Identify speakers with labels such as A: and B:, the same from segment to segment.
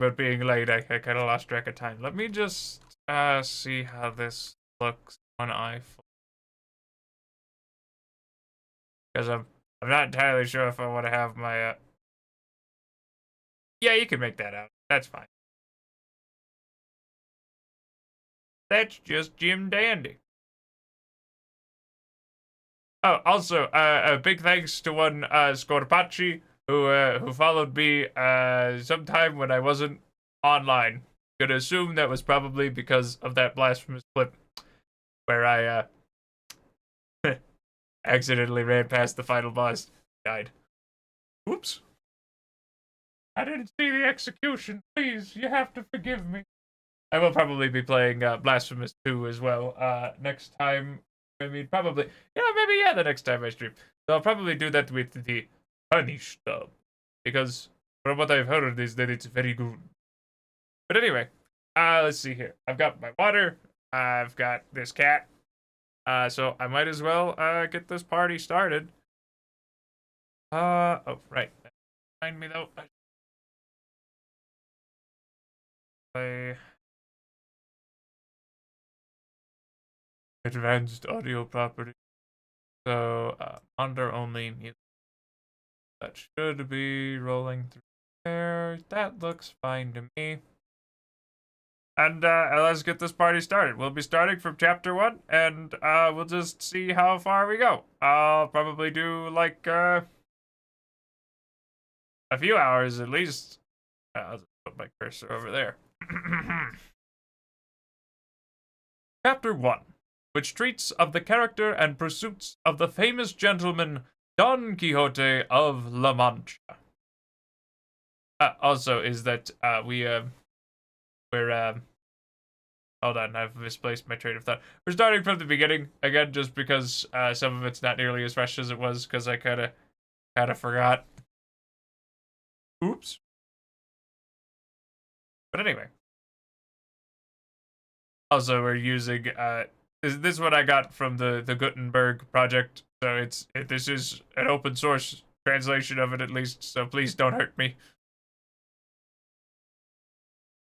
A: but being late, I kind of lost track of time. Let me just see how this looks on iPhone. Because I'm not entirely sure if I want to have my... Yeah, you can make that out. That's fine. That's just Jim Dandy. Oh, also, a big thanks to one Scorpacci who followed me sometime when I wasn't online. Gonna assume that was probably because of that blasphemous clip where I accidentally ran past the final boss, died. Oops. I didn't see the execution. Please, you have to forgive me. I will probably be playing Blasphemous 2 as well next time. I mean, probably, the next time I stream. So I'll probably do that with the Punish dub. Because from what I've heard is that it's very good. But anyway, let's see here. I've got my water. I've got this cat. So I might as well get this party started. Oh, right. Remind me though. Play advanced audio property. So under only music. That should be rolling through there. That looks fine to me. And let's get this party started. We'll be starting from chapter 1, and we'll just see how far we go. I'll probably do like a few hours at least. I'll just put my cursor over there. Chapter 1, which treats of the character and pursuits of the famous gentleman Don Quixote of La Mancha. Also, is that we're hold on, I've misplaced my train of thought. We're starting from the beginning again, just because some of it's not nearly as fresh as it was, because I kind of forgot. Oops. But anyway. Also, we're using this is what I got from the Gutenberg project. So this is an open source translation of it at least. So please don't hurt me.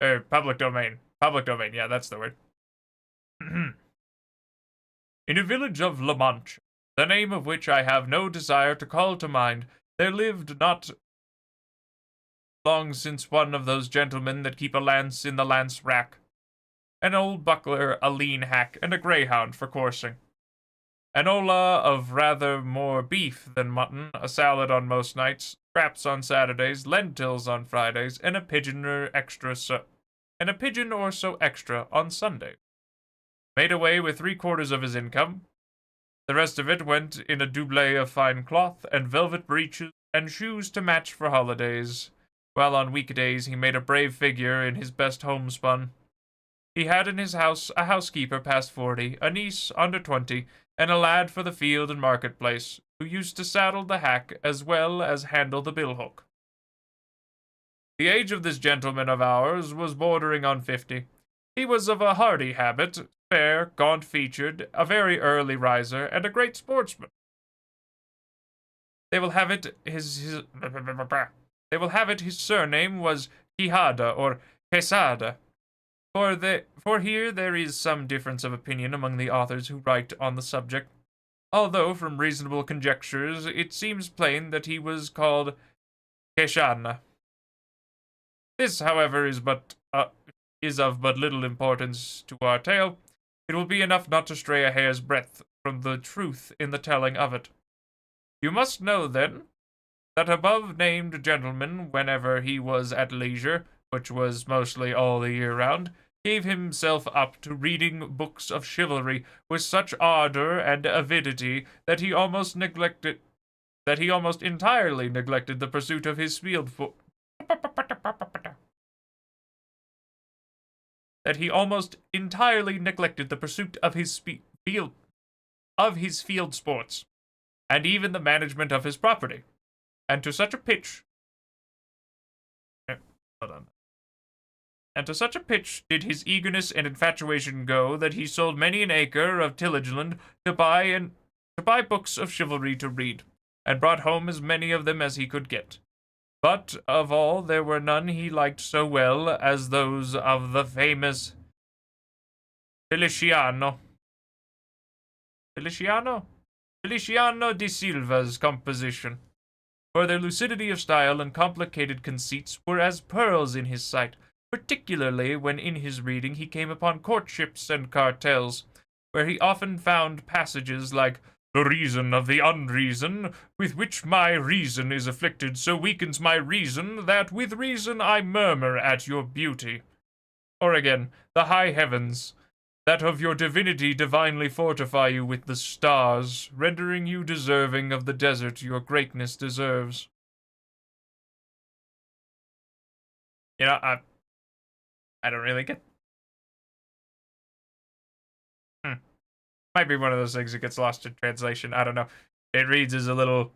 A: Public domain. Public domain. Yeah, that's the word. In a village of La Mancha, the name of which I have no desire to call to mind, there lived not long since one of those gentlemen that keep a lance in the lance rack, an old buckler, a lean hack, and a greyhound for coursing. An olla of rather more beef than mutton, a salad on most nights, scraps on Saturdays, lentils on Fridays, and a pigeon or so extra on Sunday. Made away with 3/4 of his income. The rest of it went in a doublet of fine cloth, and velvet breeches, and shoes to match for holidays, while on weekdays he made a brave figure in his best homespun. He had in his house a housekeeper past 40, a niece under 20, and a lad for the field and marketplace, who used to saddle the hack as well as handle the billhook. The age of this gentleman of ours was bordering on 50. He was of a hardy habit, fair, gaunt-featured, a very early riser, and a great sportsman. They will have it his surname was Quijada or Quesada. For here there is some difference of opinion among the authors who write on the subject, although from reasonable conjectures it seems plain that he was called Queixana. This, however, is of but little importance to our tale. It will be enough not to stray a hair's breadth from the truth in the telling of it. You must know, then, that above-named gentleman, whenever he was at leisure, which was mostly all the year round, gave himself up to reading books of chivalry with such ardor and avidity that he almost entirely neglected the pursuit of his field sports, and even the management of his property, and to such a pitch. And to such a pitch did his eagerness and infatuation go that he sold many an acre of tillage land to buy books of chivalry to read, and brought home as many of them as he could get. But of all there were none he liked so well as those of the famous Feliciano. Feliciano? Feliciano di Silva's composition, for their lucidity of style and complicated conceits were as pearls in his sight, particularly when in his reading he came upon courtships and cartels, where he often found passages like "The reason of the unreason, with which my reason is afflicted, so weakens my reason, that with reason I murmur at your beauty." Or again, "The high heavens, that of your divinity divinely fortify you with the stars, rendering you deserving of the desert your greatness deserves." I don't really get. Might be one of those things that gets lost in translation. I don't know. It reads as a little.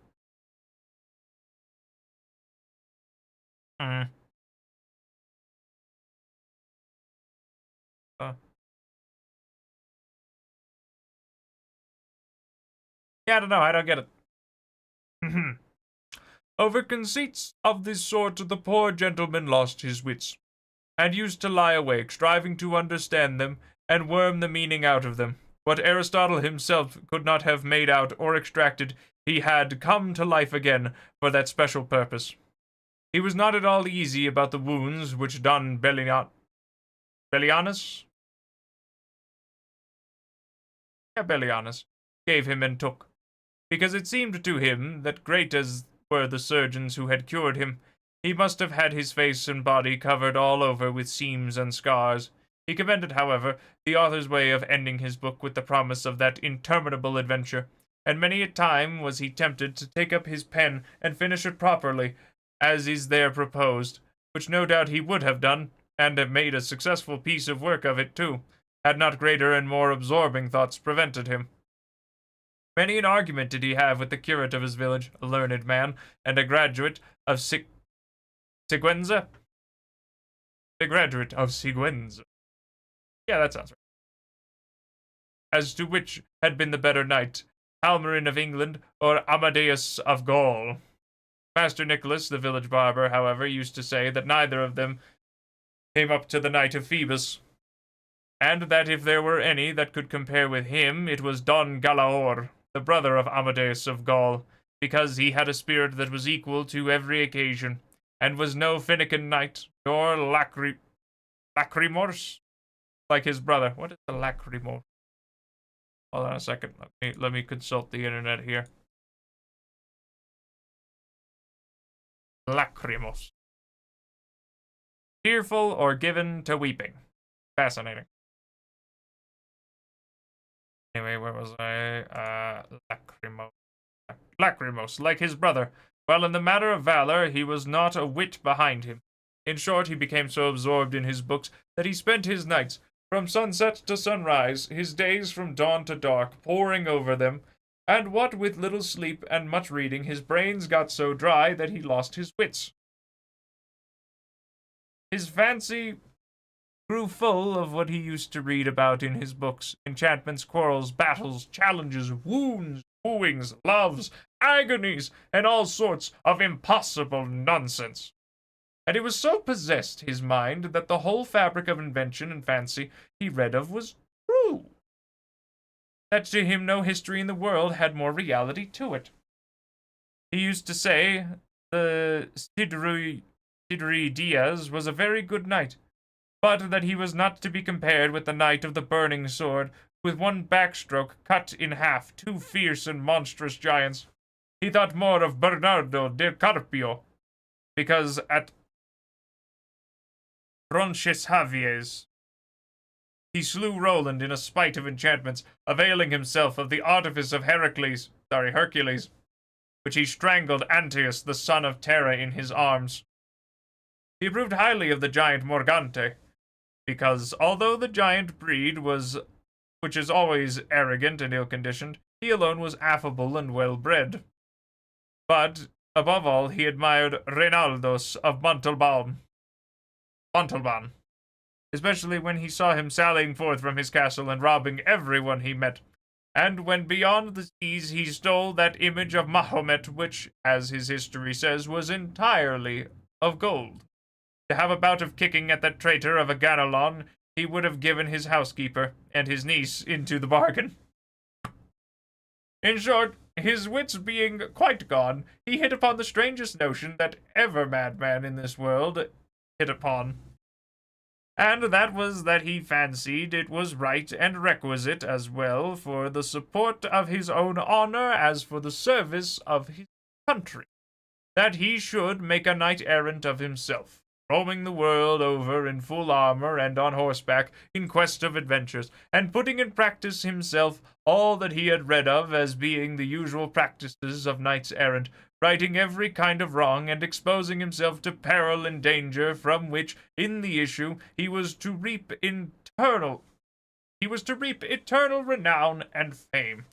A: Uh, yeah, I don't know. I don't get it. Over conceits of this sort, the poor gentleman lost his wits, and used to lie awake, striving to understand them, and worm the meaning out of them. What Aristotle himself could not have made out or extracted, he had come to life again for that special purpose. He was not at all easy about the wounds which Don Bellianus? Yeah, Bellianus gave him and took, because it seemed to him that great as were the surgeons who had cured him, he must have had his face and body covered all over with seams and scars. He commended, however, the author's way of ending his book with the promise of that interminable adventure, and many a time was he tempted to take up his pen and finish it properly, as is there proposed, which no doubt he would have done, and have made a successful piece of work of it too, had not greater and more absorbing thoughts prevented him. Many an argument did he have with the curate of his village, a learned man, and a graduate of Siguenza? The graduate of Siguenza. Yeah, that sounds right. As to which had been the better knight, Halmarin of England or Amadeus of Gaul. Master Nicholas, the village barber, however, used to say that neither of them came up to the knight of Phoebus, and that if there were any that could compare with him, it was Don Galaor, the brother of Amadeus of Gaul, because he had a spirit that was equal to every occasion, and was no finikin knight, nor lacrimorse, like his brother. What is the lacrimorse? Hold on a second. Let me consult the internet here. Lacrimos. Tearful or given to weeping. Fascinating. Anyway, where was I? Lacrimos. Lacrimos, like his brother. While in the matter of valor, he was not a whit behind him. In short, he became so absorbed in his books that he spent his nights, from sunset to sunrise, his days from dawn to dark, poring over them, and what with little sleep and much reading, his brains got so dry that he lost his wits. His fancy grew full of what he used to read about in his books: enchantments, quarrels, battles, challenges, wounds, wooings, loves, agonies, and all sorts of impossible nonsense. And it was so possessed his mind that the whole fabric of invention and fancy he read of was true, that to him no history in the world had more reality to it. He used to say the Sidri Diaz was a very good knight, but that he was not to be compared with the knight of the burning sword, with one backstroke cut in half two fierce and monstrous giants. He thought more of Bernardo del Carpio, because at Roncesvalles he slew Roland in a spite of enchantments, availing himself of the artifice of Hercules, which he strangled Antaeus, the son of Terra, in his arms. He approved highly of the giant Morgante, because although the giant breed which is always arrogant and ill-conditioned, he alone was affable and well-bred. But, above all, he admired Reinaldos of Montalban, especially when he saw him sallying forth from his castle and robbing everyone he met. and when beyond the seas he stole that image of Mahomet which, as his history says, was entirely of gold. To have a bout of kicking at that traitor of a Ganelon, he would have given his housekeeper, and his niece into the bargain. In short, his wits being quite gone, he hit upon the strangest notion that ever madman in this world hit upon. And that was that he fancied it was right and requisite as well for the support of his own honor as for the service of his country, that he should make a knight-errant of himself, roaming the world over in full armor and on horseback in quest of adventures, and putting in practice himself all that he had read of as being the usual practices of knights-errant, righting every kind of wrong and exposing himself to peril and danger from which, in the issue, he was to reap eternal renown and fame.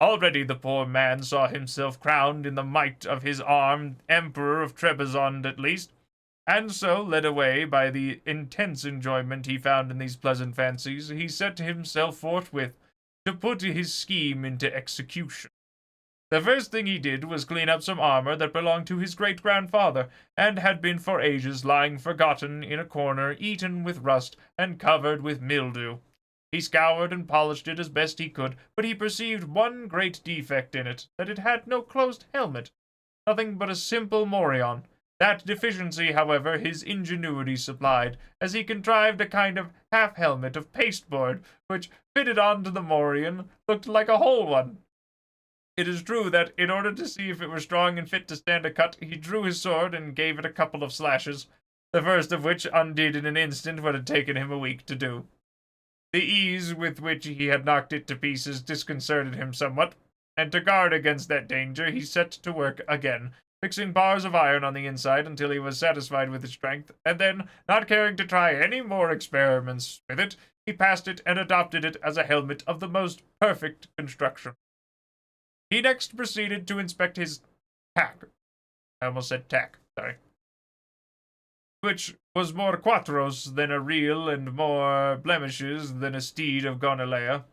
A: Already the poor man saw himself crowned in the might of his arm, Emperor of Trebizond at least, and so, led away by the intense enjoyment he found in these pleasant fancies, he set himself forthwith to put his scheme into execution. The first thing he did was clean up some armor that belonged to his great-grandfather, and had been for ages lying forgotten in a corner, eaten with rust, and covered with mildew. He scoured and polished it as best he could, but he perceived one great defect in it, that it had no closed helmet, nothing but a simple morion. That deficiency, however, his ingenuity supplied, as he contrived a kind of half-helmet of pasteboard, which, fitted on to the morion, looked like a whole one. It is true that, in order to see if it were strong and fit to stand a cut, he drew his sword and gave it a couple of slashes, the first of which undid in an instant what had taken him a week to do. The ease with which he had knocked it to pieces disconcerted him somewhat, and to guard against that danger he set to work again, fixing bars of iron on the inside until he was satisfied with its strength, and then, not caring to try any more experiments with it, he passed it and adopted it as a helmet of the most perfect construction. He next proceeded to inspect his tack. I almost said tack, sorry. Which was more quattros than a reel and more blemishes than a steed of Gonilea.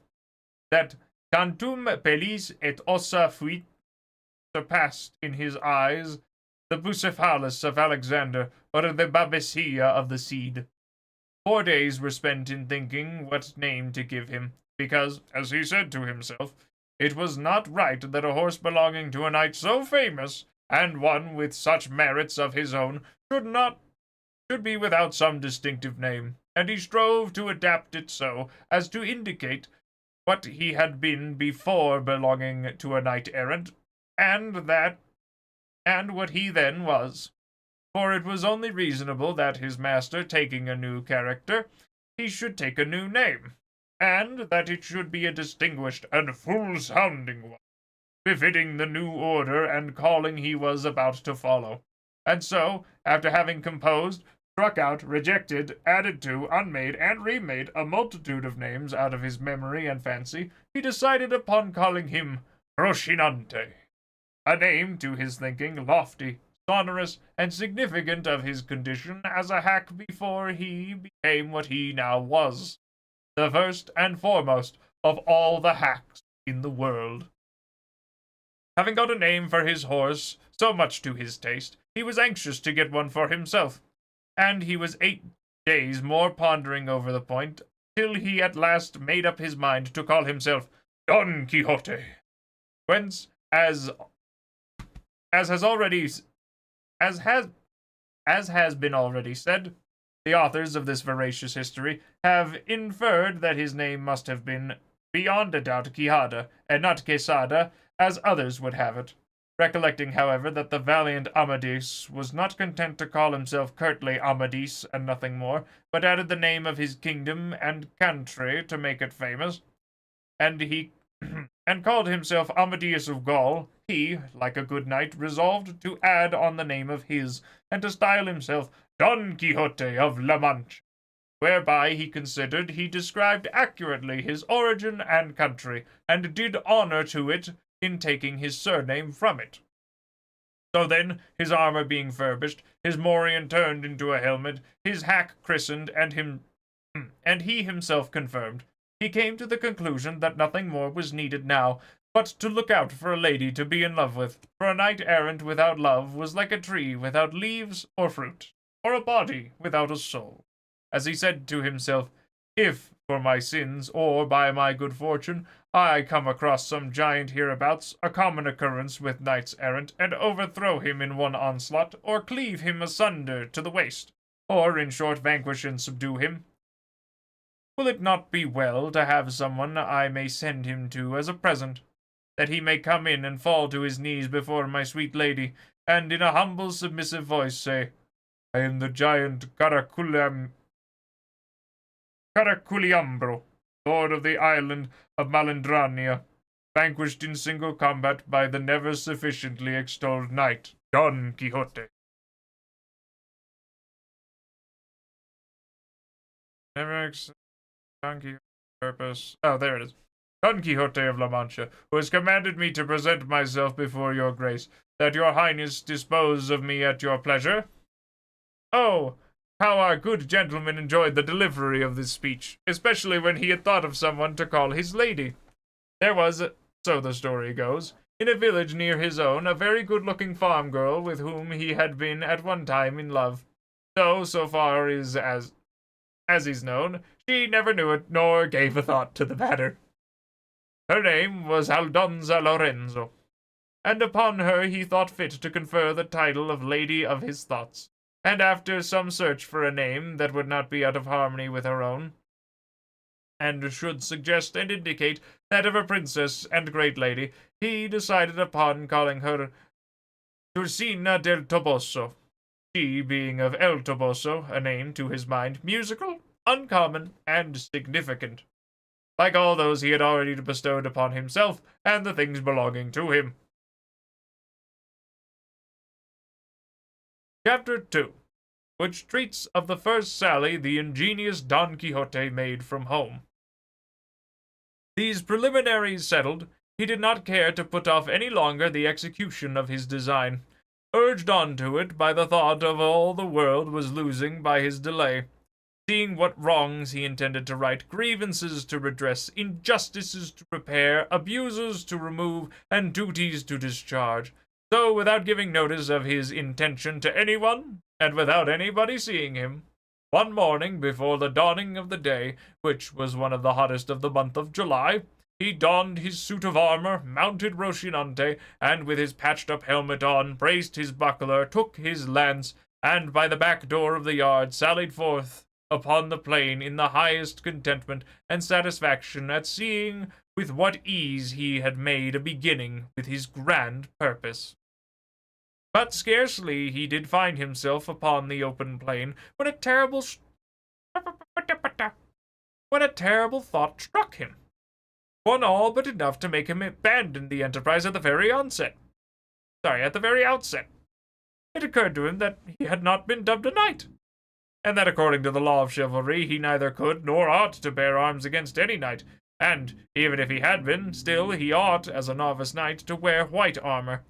A: That tantum pellis et ossa fuit surpassed in his eyes the Bucephalus of Alexander or the Babesia of the Cid. 4 days were spent in thinking what name to give him, because, as he said to himself, it was not right that a horse belonging to a knight so famous, and one with such merits of his own, should be without some distinctive name, and he strove to adapt it so as to indicate what he had been before belonging to a knight-errant, and what he then was. For it was only reasonable that his master, taking a new character, he should take a new name, and that it should be a distinguished and full-sounding one, befitting the new order and calling he was about to follow. And so, after having composed, struck out, rejected, added to, unmade, and remade a multitude of names out of his memory and fancy, he decided upon calling him Rocinante, a name, to his thinking, lofty, sonorous, and significant of his condition as a hack before he became what he now was, the first and foremost of all the hacks in the world. Having got a name for his horse, so much to his taste, he was anxious to get one for himself, and he was 8 days more pondering over the point, till he at last made up his mind to call himself Don Quixote, whence, as has been already said, the authors of this veracious history have inferred that his name must have been, beyond a doubt, Quixada, and not Quesada, as others would have it. Recollecting, however, that the valiant Amadis was not content to call himself curtly Amadis and nothing more, but added the name of his kingdom and country to make it famous, and called himself Amadis of Gaul, he, like a good knight, resolved to add on the name of his, and to style himself Don Quixote of La Mancha, whereby he considered he described accurately his origin and country, and did honor to it in taking his surname from it. So then, his armor being furbished, his morion turned into a helmet, his hack christened, and he himself confirmed, he came to the conclusion that nothing more was needed now, but to look out for a lady to be in love with, for a knight-errant without love was like a tree without leaves or fruit, or a body without a soul. As he said to himself, if, for my sins, or by my good fortune, I come across some giant hereabouts, a common occurrence with knights-errant, and overthrow him in one onslaught, or cleave him asunder to the waist, or in short vanquish and subdue him, will it not be well to have someone I may send him to as a present, that he may come in and fall to his knees before my sweet lady, and in a humble submissive voice say, I am the giant Caraculiambro, lord of the island of Malandrania, vanquished in single combat by the never sufficiently extolled knight, Don Quixote. Don Quixote's purpose. Oh, there it is. Don Quixote of La Mancha, who has commanded me to present myself before your grace, that your highness dispose of me at your pleasure. Oh, how our good gentleman enjoyed the delivery of this speech, especially when he had thought of someone to call his lady. There was, so the story goes, in a village near his own, a very good-looking farm girl with whom he had been at one time in love, though, so far as is known, she never knew it nor gave a thought to the matter. Her name was Aldonza Lorenzo, and upon her he thought fit to confer the title of Lady of his Thoughts, and after some search for a name that would not be out of harmony with her own, and should suggest and indicate that of a princess and great lady, he decided upon calling her Tursina del Toboso, she being of El Toboso, a name, to his mind, musical, uncommon, and significant, like all those he had already bestowed upon himself and the things belonging to him. Chapter 2, which treats of the first sally the ingenious Don Quixote made from home. These preliminaries settled, he did not care to put off any longer the execution of his design, urged on to it by the thought of all the world was losing by his delay, seeing what wrongs he intended to right, grievances to redress, injustices to repair, abuses to remove, and duties to discharge. So, without giving notice of his intention to anyone, and without anybody seeing him, one morning before the dawning of the day, which was one of the hottest of the month of July, he donned his suit of armor, mounted Rocinante, and with his patched-up helmet on, braced his buckler, took his lance, and by the back door of the yard sallied forth upon the plain in the highest contentment and satisfaction at seeing with what ease he had made a beginning with his grand purpose. But scarcely he did find himself upon the open plain when a terrible thought struck him, one all but enough to make him abandon the enterprise at the very outset. It occurred to him that he had not been dubbed a knight, and that according to the law of chivalry he neither could nor ought to bear arms against any knight, and, even if he had been, still he ought, as a novice knight, to wear white armor,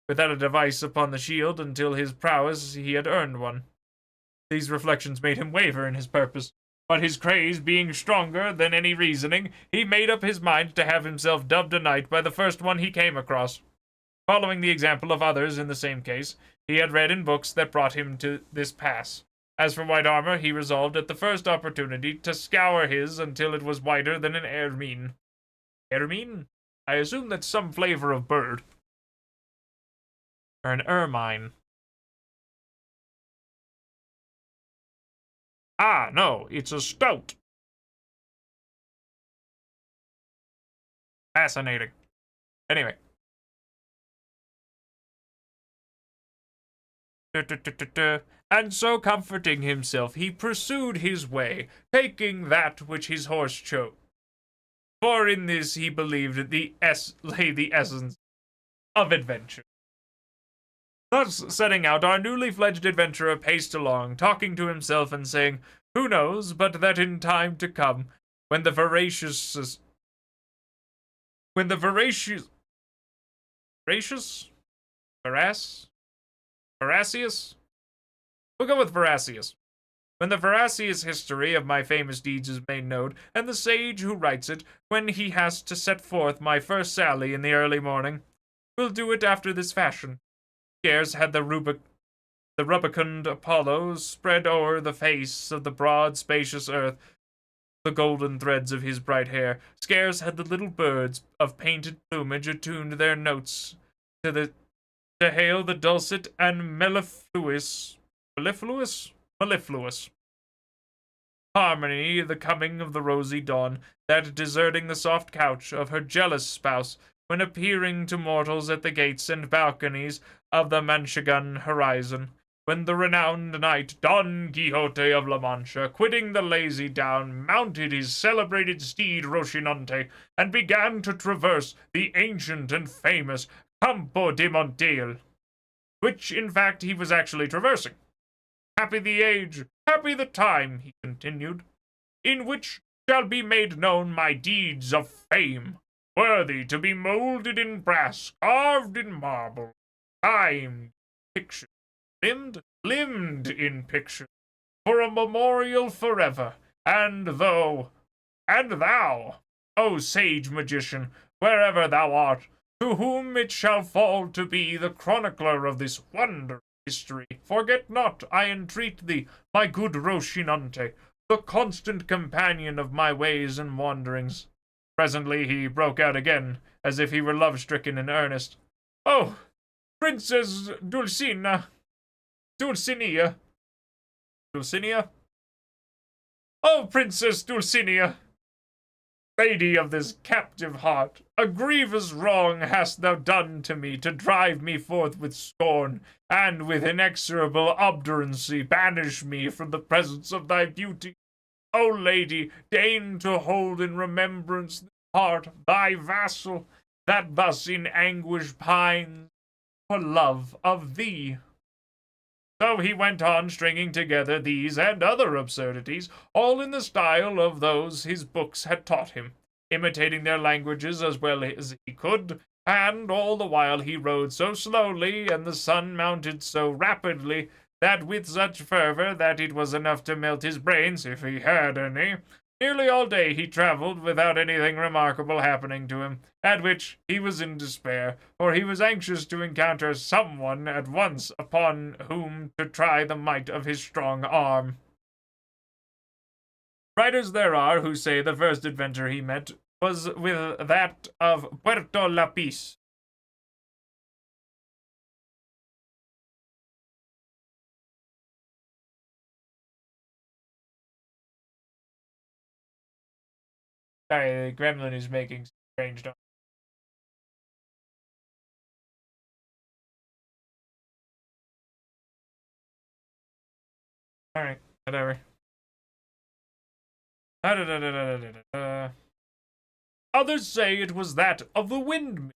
A: without a device upon the shield until his prowess he had earned one. These reflections made him waver in his purpose, but his craze being stronger than any reasoning, he made up his mind to have himself dubbed a knight by the first one he came across. Following the example of others in the same case, he had read in books that brought him to this pass. As for white armor, he resolved at the first opportunity to scour his until it was whiter than an ermine. Ermine? I assume that's some flavor of bird. Or an ermine. Ah, no, it's a stoat. Fascinating. Anyway. And so comforting himself, he pursued his way, taking that which his horse chose. For in this he believed lay the essence of adventure. Thus setting out, our newly fledged adventurer paced along, talking to himself and saying, who knows but that in time to come, when the voracious... Voracious? Voracious? We'll go with Voracious. when the veracious history of my famous deeds is made known, and the sage who writes it, when he has to set forth my first sally in the early morning, will do it after this fashion. Scarce had the rubicund Apollo spread o'er the face of the broad, spacious earth the golden threads of his bright hair. Scarce had the little birds of painted plumage attuned their notes to hail the dulcet and mellifluous harmony, the coming of the rosy dawn, that deserting the soft couch of her jealous spouse, when appearing to mortals at the gates and balconies of the Manchegan horizon, when the renowned knight Don Quixote of La Mancha, quitting the lazy down, mounted his celebrated steed Rocinante, and began to traverse the ancient and famous Campo de Montiel, which in fact he was actually traversing. Happy the age, happy the time, he continued, in which shall be made known my deeds of fame, worthy to be molded in brass, carved in marble, timed, pictured, limned in pictures, for a memorial forever, and thou, O sage magician, wherever thou art, to whom it shall fall to be the chronicler of this wonder history, forget not, I entreat thee, my good Rocinante, the constant companion of my ways and wanderings. Presently he broke out again, as if he were love-stricken in earnest. Oh, Princess Dulcinea! Oh, Princess Dulcinea! Lady of this captive heart, a grievous wrong hast thou done to me, to drive me forth with scorn, and with inexorable obduracy banish me from the presence of thy beauty. O lady, deign to hold in remembrance the heart, thy vassal, that thus in anguish pines for love of thee. So he went on stringing together these and other absurdities, all in the style of those his books had taught him, imitating their languages as well as he could, and all the while he rode so slowly, and the sun mounted so rapidly, that with such fervor that it was enough to melt his brains, if he had any. Nearly all day he travelled without anything remarkable happening to him, at which he was in despair, for he was anxious to encounter someone at once upon whom to try the might of his strong arm. Writers there are who say the first adventure he met was with that of Puerto Lapis. Sorry, the gremlin is making strange noise. Alright, whatever. Others say it was that of the windmill,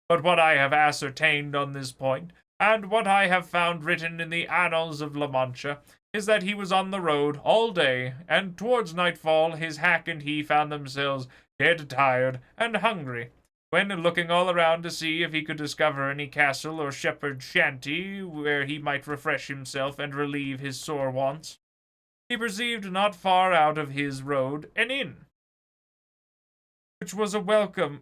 A: but what I have ascertained on this point, and what I have found written in the annals of La Mancha, is that he was on the road all day, and towards nightfall his hack and he found themselves dead tired and hungry, when looking all around to see if he could discover any castle or shepherd's shanty where he might refresh himself and relieve his sore wants, he perceived not far out of his road an inn, which was as welcome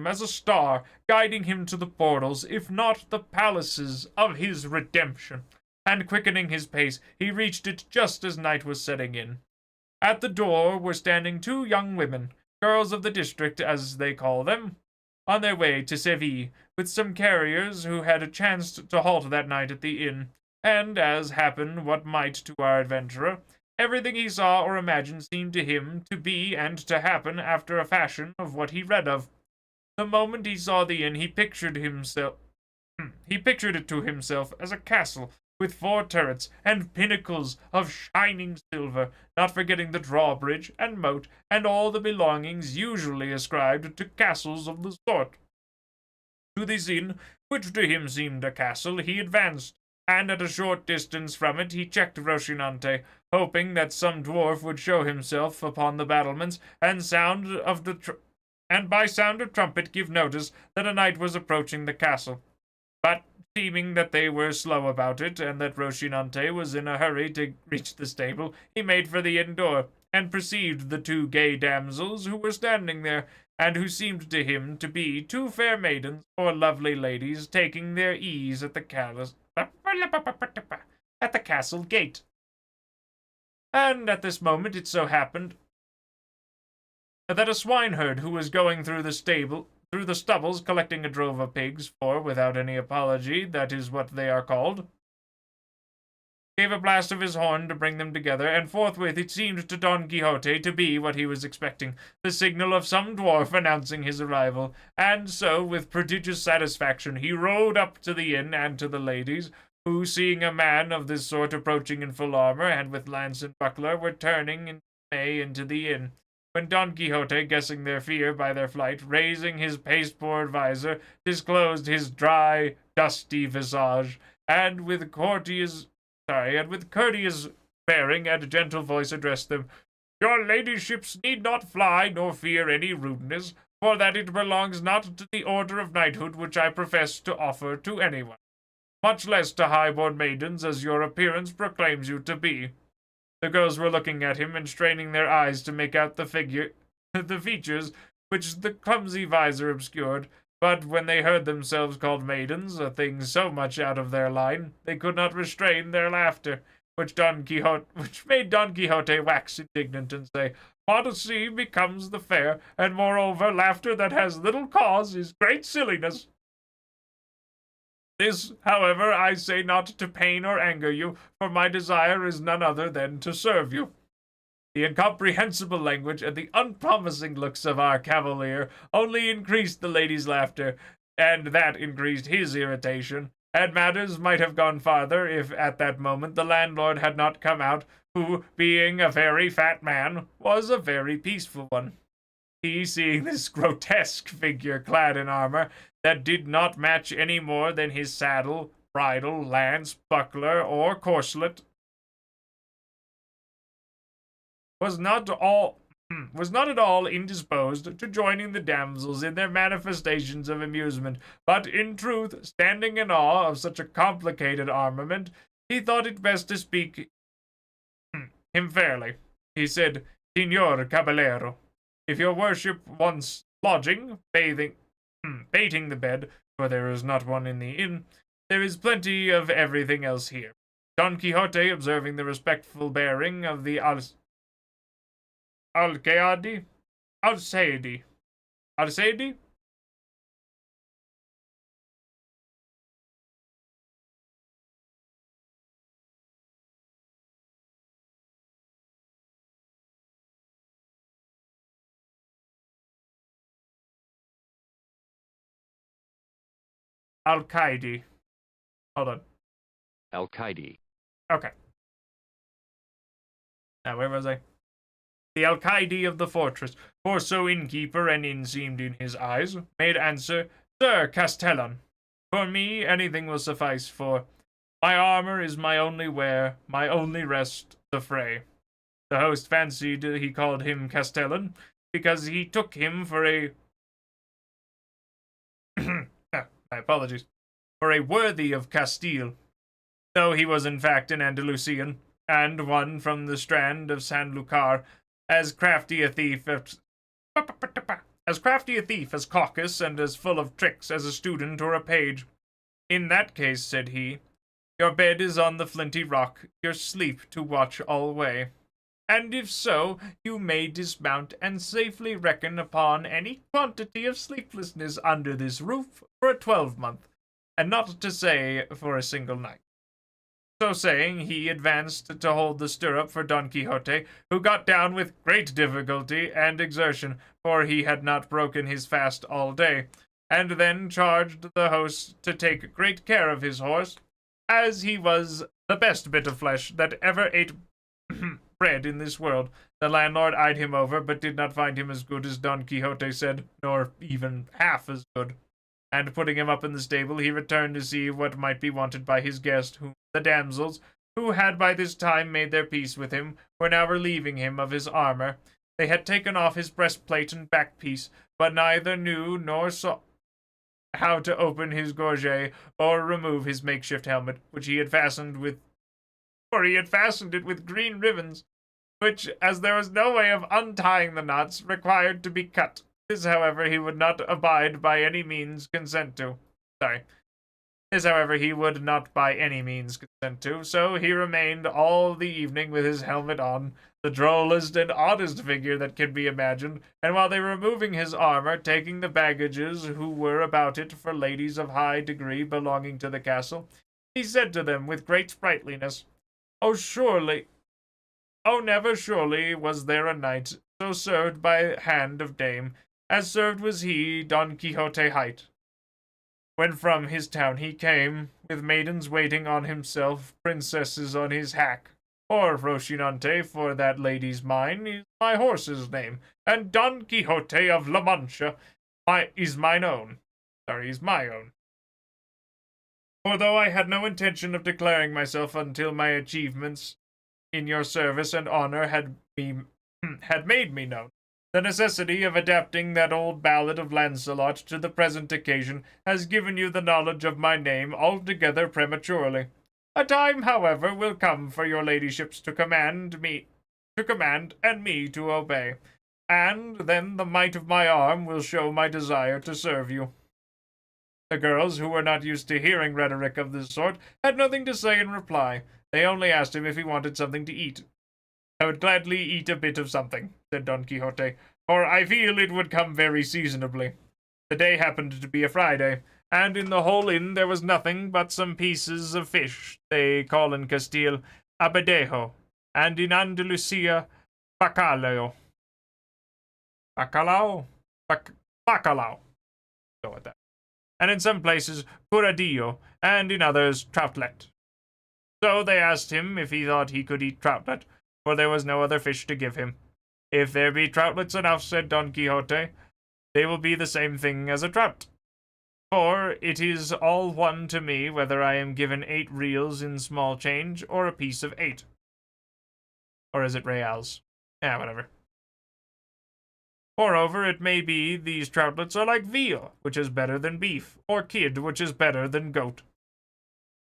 A: as a star, guiding him to the portals, if not the palaces, of his redemption. And quickening his pace, he reached it just as night was setting in. At the door were standing two young women, girls of the district as they call them, on their way to Seville, with some carriers who had chanced to halt that night at the inn, and, as happened what might to our adventurer, everything he saw or imagined seemed to him to be and to happen after a fashion of what he read of. The moment he saw the inn, he pictured it to himself as a castle with 4 turrets and pinnacles of shining silver, not forgetting the drawbridge and moat and all the belongings usually ascribed to castles of the sort. To this inn, which to him seemed a castle, he advanced, and at a short distance from it he checked Rocinante, hoping that some dwarf would show himself upon the battlements and sound of the and by sound of trumpet give notice that a knight was approaching the castle. But seeming that they were slow about it, and that Rocinante was in a hurry to reach the stable, he made for the inn door, and perceived the two gay damsels who were standing there, and who seemed to him to be two fair maidens or lovely ladies taking their ease at the castle gate. And at this moment it so happened that a swineherd who was going through the stubbles collecting a drove of pigs, for without any apology that is what they are called, gave a blast of his horn to bring them together, and forthwith it seemed to Don Quixote to be what he was expecting, the signal of some dwarf announcing his arrival, and so with prodigious satisfaction he rode up to the inn and to the ladies, who, seeing a man of this sort approaching in full armor and with lance and buckler, were turning in dismay into the inn, when Don Quixote, guessing their fear by their flight, raising his pasteboard visor, disclosed his dry, dusty visage, and with courteous bearing and gentle voice addressed them. Your ladyships need not fly nor fear any rudeness, for that it belongs not to the order of knighthood which I profess to offer to anyone, much less to high-born maidens as your appearance proclaims you to be. The girls were looking at him and straining their eyes to make out the features which the clumsy visor obscured, but when they heard themselves called maidens, a thing so much out of their line, they could not restrain their laughter, which made Don Quixote wax indignant and say, Modesty becomes the fair, and moreover laughter that has little cause is great silliness. This, however, I say not to pain or anger you, for my desire is none other than to serve you. The incomprehensible language and the unpromising looks of our cavalier only increased the lady's laughter, and that increased his irritation, and matters might have gone farther if at that moment the landlord had not come out, who, being a very fat man, was a very peaceful one. He, seeing this grotesque figure clad in armor that did not match any more than his saddle, bridle, lance, buckler, or corslet, was not at all indisposed to joining the damsels in their manifestations of amusement, but in truth, standing in awe of such a complicated armament, he thought it best to speak him fairly. He said, Signor Caballero, if your worship wants lodging, baiting the bed, for there is not one in the inn, there is plenty of everything else here. Don Quixote, observing the respectful bearing of the Alcaide? Alcaide. Hold on.
B: Alcaide.
A: Okay. Now, where was I? The alcaide of the fortress, for so innkeeper and inn seemed in his eyes, made answer, Sir Castellan, for me anything will suffice, for my armor is my only wear, my only rest, the fray. The host fancied he called him Castellan, because he took him for a my apologies, for a worthy of Castile, though he was in fact an Andalusian, and one from the strand of San Lucar, as crafty a thief as Caucus, and as full of tricks as a student or a page. In that case, said he, your bed is on the flinty rock, your sleep to watch alway. And if so, you may dismount and safely reckon upon any quantity of sleeplessness under this roof for a 12-month, and not to say for a single night. So saying, he advanced to hold the stirrup for Don Quixote, who got down with great difficulty and exertion, for he had not broken his fast all day, and then charged the host to take great care of his horse, as he was the best bit of flesh that ever ate bread in this world. The landlord eyed him over, but did not find him as good as Don Quixote said, nor even half as good. And putting him up in the stable, he returned to see what might be wanted by his guest, whom the damsels, who had by this time made their peace with him, were now relieving him of his armor. They had taken off his breastplate and back piece, but neither knew nor saw how to open his gorget or remove his makeshift helmet, which he had fastened with, for he had fastened it with green ribbons, which, as there was no way of untying the knots, required to be cut. This, however, he would not abide by any means consent to. This, however, he would not by any means consent to, so he remained all the evening with his helmet on, the drollest and oddest figure that can be imagined, and while they were removing his armor, taking the baggages who were about it for ladies of high degree belonging to the castle, he said to them with great sprightliness, never surely was there a knight so served by hand of dame, as served was he, Don Quixote hight. When from his town he came, with maidens waiting on himself, princesses on his hack, or Rocinante, for that lady's mine, is my horse's name, and Don Quixote of La Mancha is my own. For though I had no intention of declaring myself until my achievements in your service and honor had made me known, the necessity of adapting that old ballad of Lancelot to the present occasion has given you the knowledge of my name altogether prematurely. A time, however, will come for your ladyships to command and me to obey, and then the might of my arm will show my desire to serve you. The girls, who were not used to hearing rhetoric of this sort, had nothing to say in reply. They only asked him if he wanted something to eat. I would gladly eat a bit of something, said Don Quixote, for I feel it would come very seasonably. The day happened to be a Friday, and in the whole inn there was nothing but some pieces of fish they call in Castile abadejo, and in Andalusia bacalao. Bacalao? Bacalao. Go with that. And in some places curadillo, and in others troutlet. So they asked him if he thought he could eat troutlet, for there was no other fish to give him. If there be troutlets enough, said Don Quixote, they will be the same thing as a trout. For it is all one to me whether I am given 8 reals in small change, or a piece of 8. Or is it reals? Whatever. Moreover, it may be these troutlets are like veal, which is better than beef, or kid, which is better than goat.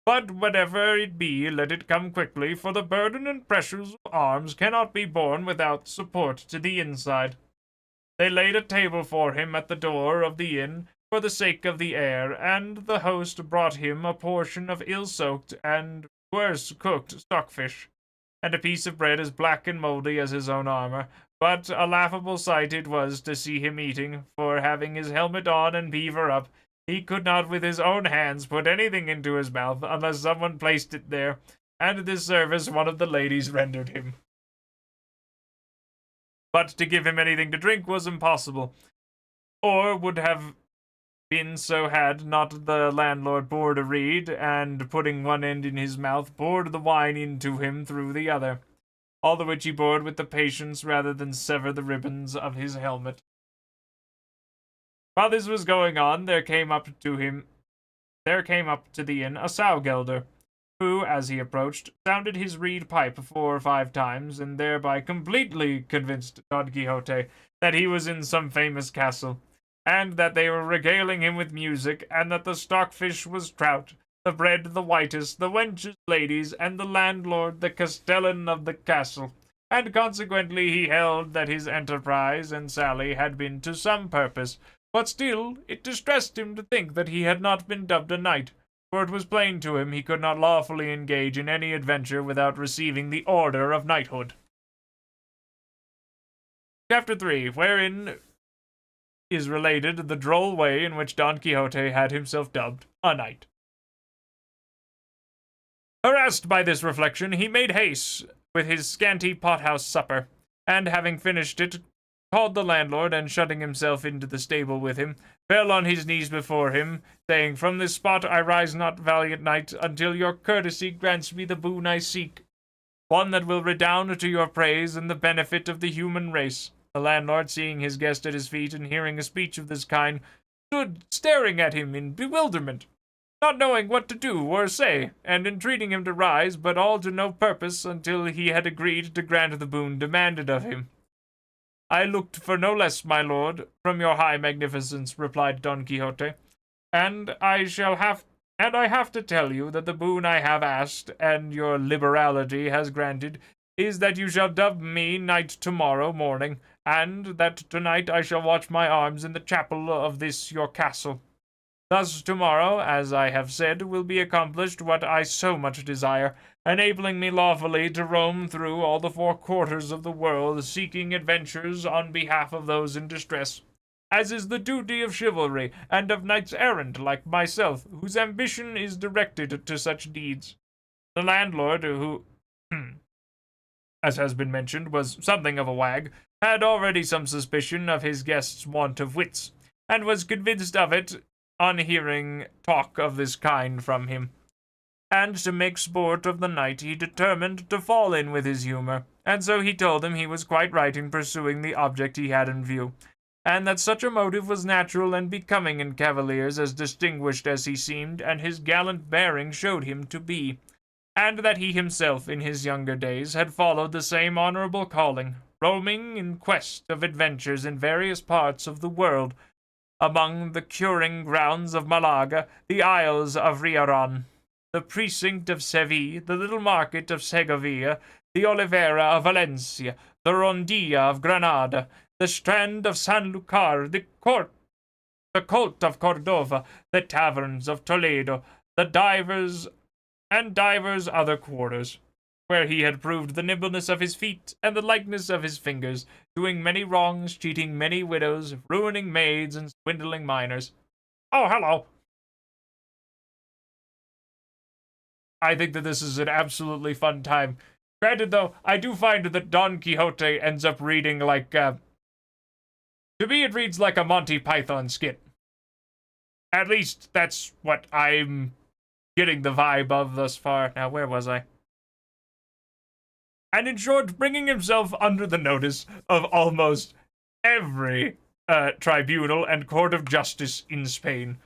A: But whatever it be, let it come quickly, for the burden and pressures of arms cannot be borne without support to the inside. They laid a table for him at the door of the inn, for the sake of the air, and the host brought him a portion of ill-soaked and worse-cooked stockfish, and a piece of bread as black and mouldy as his own armor. But a laughable sight it was to see him eating, for having his helmet on and beaver up, he could not with his own hands put anything into his mouth unless someone placed it there, and this service one of the ladies rendered him. But to give him anything to drink was impossible, or would have been so had not the landlord poured a reed, and putting one end in his mouth, poured the wine into him through the other, all the which he poured with the patience rather than sever the ribbons of his helmet. While this was going on, there came up to the inn a sow-gelder, who, as he approached, sounded his reed pipe 4 or 5 times, and thereby completely convinced Don Quixote that he was in some famous castle, and that they were regaling him with music, and that the stockfish was trout, the bread the whitest, the wenches ladies, and the landlord the castellan of the castle, and consequently he held that his enterprise and sally had been to some purpose. But still, it distressed him to think that he had not been dubbed a knight, for it was plain to him he could not lawfully engage in any adventure without receiving the order of knighthood. Chapter 3, wherein is related the droll way in which Don Quixote had himself dubbed a knight. Harassed by this reflection, he made haste with his scanty pothouse supper, and having finished it, called the landlord, and shutting himself into the stable with him, fell on his knees before him, saying, "From this spot I rise not, valiant knight, until your courtesy grants me the boon I seek, one that will redound to your praise and the benefit of the human race." The landlord, seeing his guest at his feet, and hearing a speech of this kind, stood staring at him in bewilderment, not knowing what to do or say, and entreating him to rise, but all to no purpose until he had agreed to grant the boon demanded of him. I looked for no less, my lord, from your high magnificence, replied Don Quixote, and I have to tell you that the boon I have asked, and your liberality has granted, is that you shall dub me knight tomorrow morning, and that tonight I shall watch my arms in the chapel of this your castle. Thus tomorrow, as I have said, will be accomplished what I so much desire, enabling me lawfully to roam through all the four quarters of the world, seeking adventures on behalf of those in distress, as is the duty of chivalry and of knights errant like myself, whose ambition is directed to such deeds. The landlord, who, as has been mentioned, was something of a wag, had already some suspicion of his guest's want of wits, and was convinced of it on hearing talk of this kind from him. And to make sport of the knight, he determined to fall in with his humor, and so he told him he was quite right in pursuing the object he had in view, and that such a motive was natural and becoming in cavaliers as distinguished as he seemed, and his gallant bearing showed him to be, and that he himself in his younger days had followed the same honorable calling, roaming in quest of adventures in various parts of the world, among the curing grounds of Malaga, the isles of Riaran, the precinct of Seville, the little market of Segovia, the Oliveira of Valencia, the Rondilla of Granada, the strand of Sanlúcar, the colt of Cordova, the taverns of Toledo, the divers other quarters, where he had proved the nimbleness of his feet and the lightness of his fingers, doing many wrongs, cheating many widows, ruining maids, and swindling minors. Oh, hello. I think that this is an absolutely fun time. Granted, though, I do find that Don Quixote ends up reading like, to me it reads like a Monty Python skit. At least that's what I'm getting the vibe of thus far. Now, where was I? And in short, bringing himself under the notice of almost every tribunal and court of justice in Spain,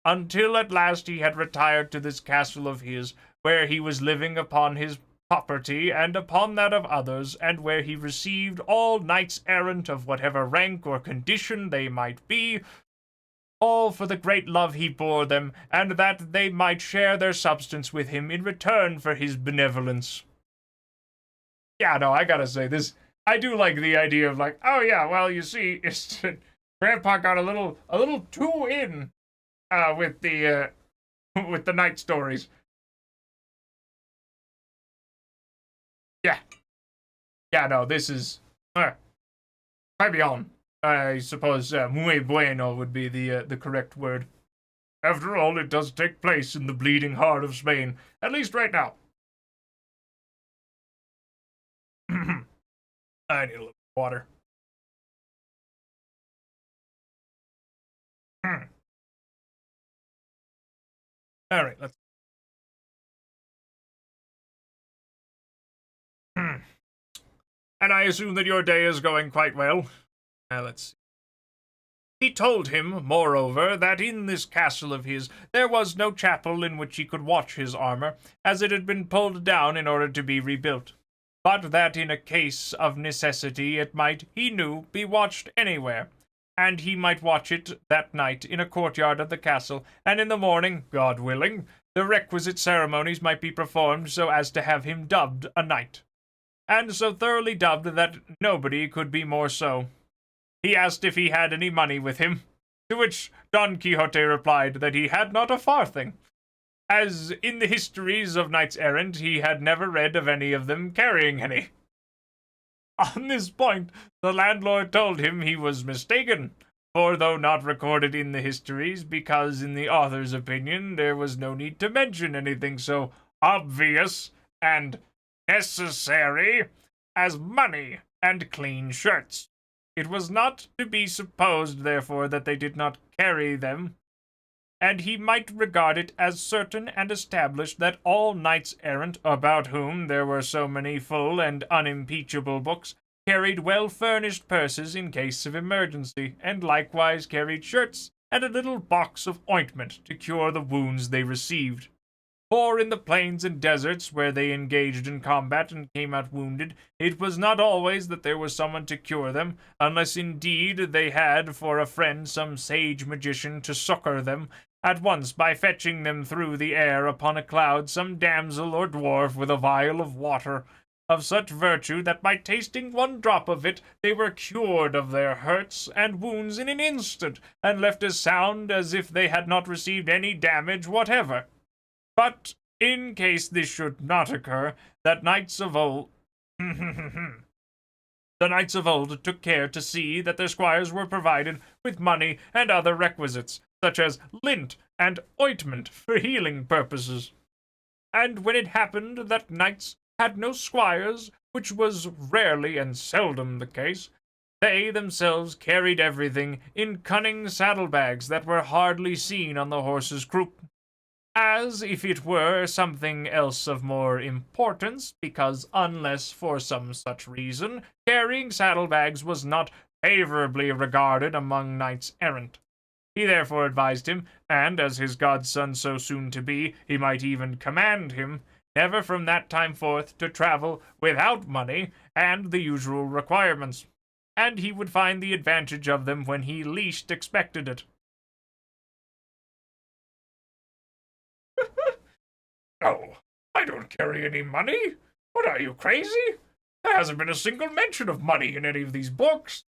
A: until at last he had retired to this castle of his, where he was living upon his property and upon that of others, and where he received all knights errant of whatever rank or condition they might be, all for the great love he bore them, and that they might share their substance with him in return for his benevolence. Yeah, no, I gotta say, this, I do like the idea of like, oh yeah, well, you see, it's, Grandpa got a little too in, with the night stories. Yeah, no, this is, muy bien. I suppose, muy bueno would be the correct word. After all, it does take place in the bleeding heart of Spain, at least right now. I need a little water. All right, let's. And I assume that your day is going quite well. Let's see. He told him, moreover, that in this castle of his there was no chapel in which he could watch his armor, as it had been pulled down in order to be rebuilt, but that in a case of necessity it might, he knew, be watched anywhere, and he might watch it that night in a courtyard of the castle, and in the morning, God willing, the requisite ceremonies might be performed so as to have him dubbed a knight, and so thoroughly dubbed that nobody could be more so. He asked if he had any money with him, to which Don Quixote replied that he had not a farthing, as in the histories of knights errant he had never read of any of them carrying any. On this point, the landlord told him he was mistaken, for though not recorded in the histories, because in the author's opinion there was no need to mention anything so obvious and necessary as money and clean shirts. It was not to be supposed, therefore, that they did not carry them, and he might regard it as certain and established that all knights errant, about whom there were so many full and unimpeachable books, carried well-furnished purses in case of emergency, and likewise carried shirts and a little box of ointment to cure the wounds they received. For in the plains and deserts where they engaged in combat and came out wounded, it was not always that there was someone to cure them, unless indeed they had for a friend some sage magician to succor them at once by fetching them through the air upon a cloud some damsel or dwarf with a vial of water, of such virtue that by tasting one drop of it they were cured of their hurts and wounds in an instant, and left as sound as if they had not received any damage whatever. But in case this should not occur, that knights of old the knights of old took care to see that their squires were provided with money and other requisites, such as lint and ointment for healing purposes. And when it happened that knights had no squires, which was rarely and seldom the case, they themselves carried everything in cunning saddlebags that were hardly seen on the horse's croup, as if it were something else of more importance, because unless for some such reason, carrying saddlebags was not favorably regarded among knights errant. He therefore advised him, and as his godson so soon to be, he might even command him, never from that time forth to travel without money and the usual requirements, and he would find the advantage of them when he least expected it. "Oh, I don't carry any money. What are you, crazy? There hasn't been a single mention of money in any of these books."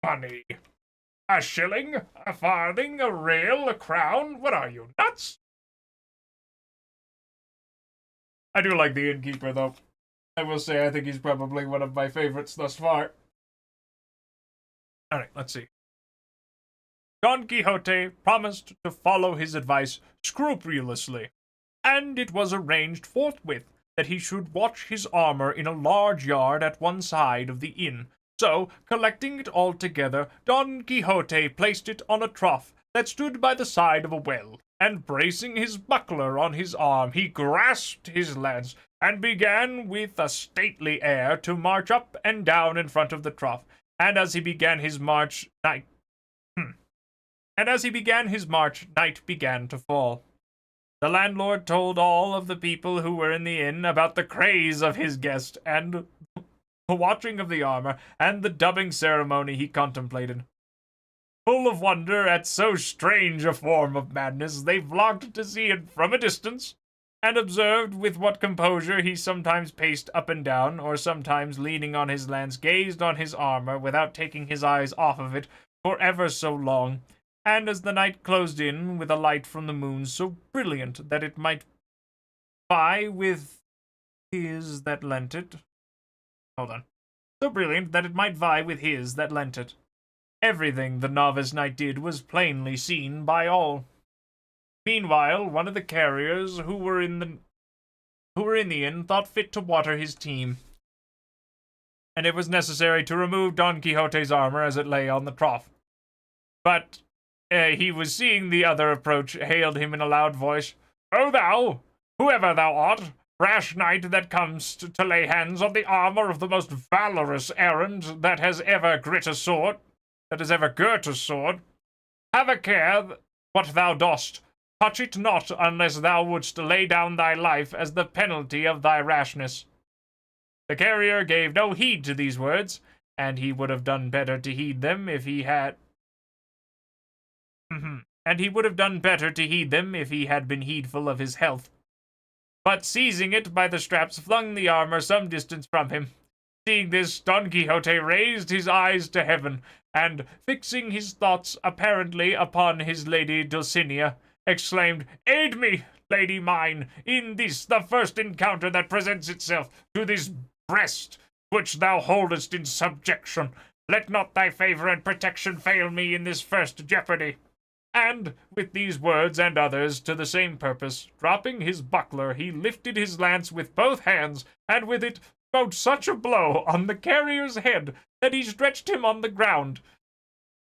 A: "Money? A shilling? A farthing? A real? A crown? What are you, nuts?" I do like the innkeeper, though. I will say I think he's probably one of my favorites thus far. Alright, let's see. Don Quixote promised to follow his advice scrupulously, and it was arranged forthwith that he should watch his armor in a large yard at one side of the inn. So, collecting it all together, Don Quixote placed it on a trough that stood by the side of a well, and bracing his buckler on his arm, he grasped his lance, and began with a stately air to march up and down in front of the trough. And as he began his march, night began to fall. The landlord told all of the people who were in the inn about the craze of his guest, and the watching of the armor, and the dubbing ceremony he contemplated. Full of wonder at so strange a form of madness, they flocked to see it from a distance, and observed with what composure he sometimes paced up and down, or sometimes leaning on his lance, gazed on his armor without taking his eyes off of it for ever so long. And as the night closed in with a light from the moon so brilliant that it might vie with his that lent it. So brilliant that it might vie with his that lent it. Everything the novice knight did was plainly seen by all. Meanwhile, one of the carriers who were in the inn thought fit to water his team, and it was necessary to remove Don Quixote's armor as it lay on the trough. But he was seeing the other approach, hailed him in a loud voice. "O thou, whoever thou art, rash knight that comes to lay hands on the armor of the most valorous errand that has ever girt a sword, have a care what thou dost. Touch it not unless thou wouldst lay down thy life as the penalty of thy rashness." The carrier gave no heed to these words, and he would have done better to heed them if he had been heedful of his health. But seizing it by the straps, flung the armor some distance from him. Seeing this, Don Quixote raised his eyes to heaven, and, fixing his thoughts apparently upon his lady Dulcinea, exclaimed, "Aid me, lady mine, in this the first encounter that presents itself to this breast which thou holdest in subjection. Let not thy favor and protection fail me in this first jeopardy." And, with these words and others to the same purpose, dropping his buckler, he lifted his lance with both hands, and with it smote such a blow on the carrier's head that he stretched him on the ground,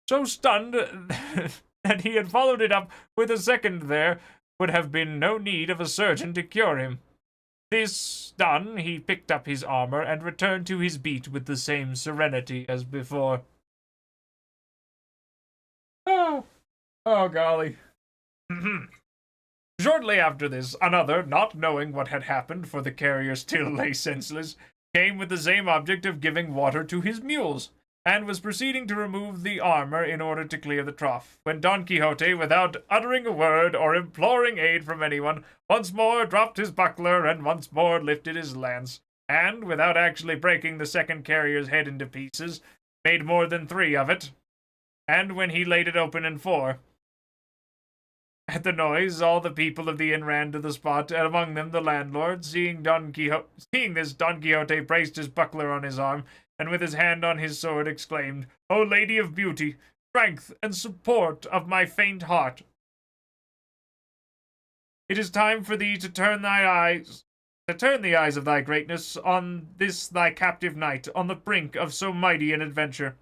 A: so stunned that he had followed it up with a second. There would have been no need of a surgeon to cure him. This done, he picked up his armor and returned to his beat with the same serenity as before. Oh golly. Shortly after this, another, not knowing what had happened, for the carrier still lay senseless, came with the same object of giving water to his mules, and was proceeding to remove the armor in order to clear the trough, when Don Quixote, without uttering a word or imploring aid from anyone, once more dropped his buckler and once more lifted his lance, and, without actually breaking the second carrier's head into pieces, made more than 3 of it, and when he laid it open in 4. At the noise, all the people of the inn ran to the spot, and among them the landlord. Seeing this, Don Quixote braced his buckler on his arm, and with his hand on his sword exclaimed, "O Lady of Beauty, strength and support of my faint heart! It is time for thee to turn the eyes of thy greatness on this thy captive knight, on the brink of so mighty an adventure."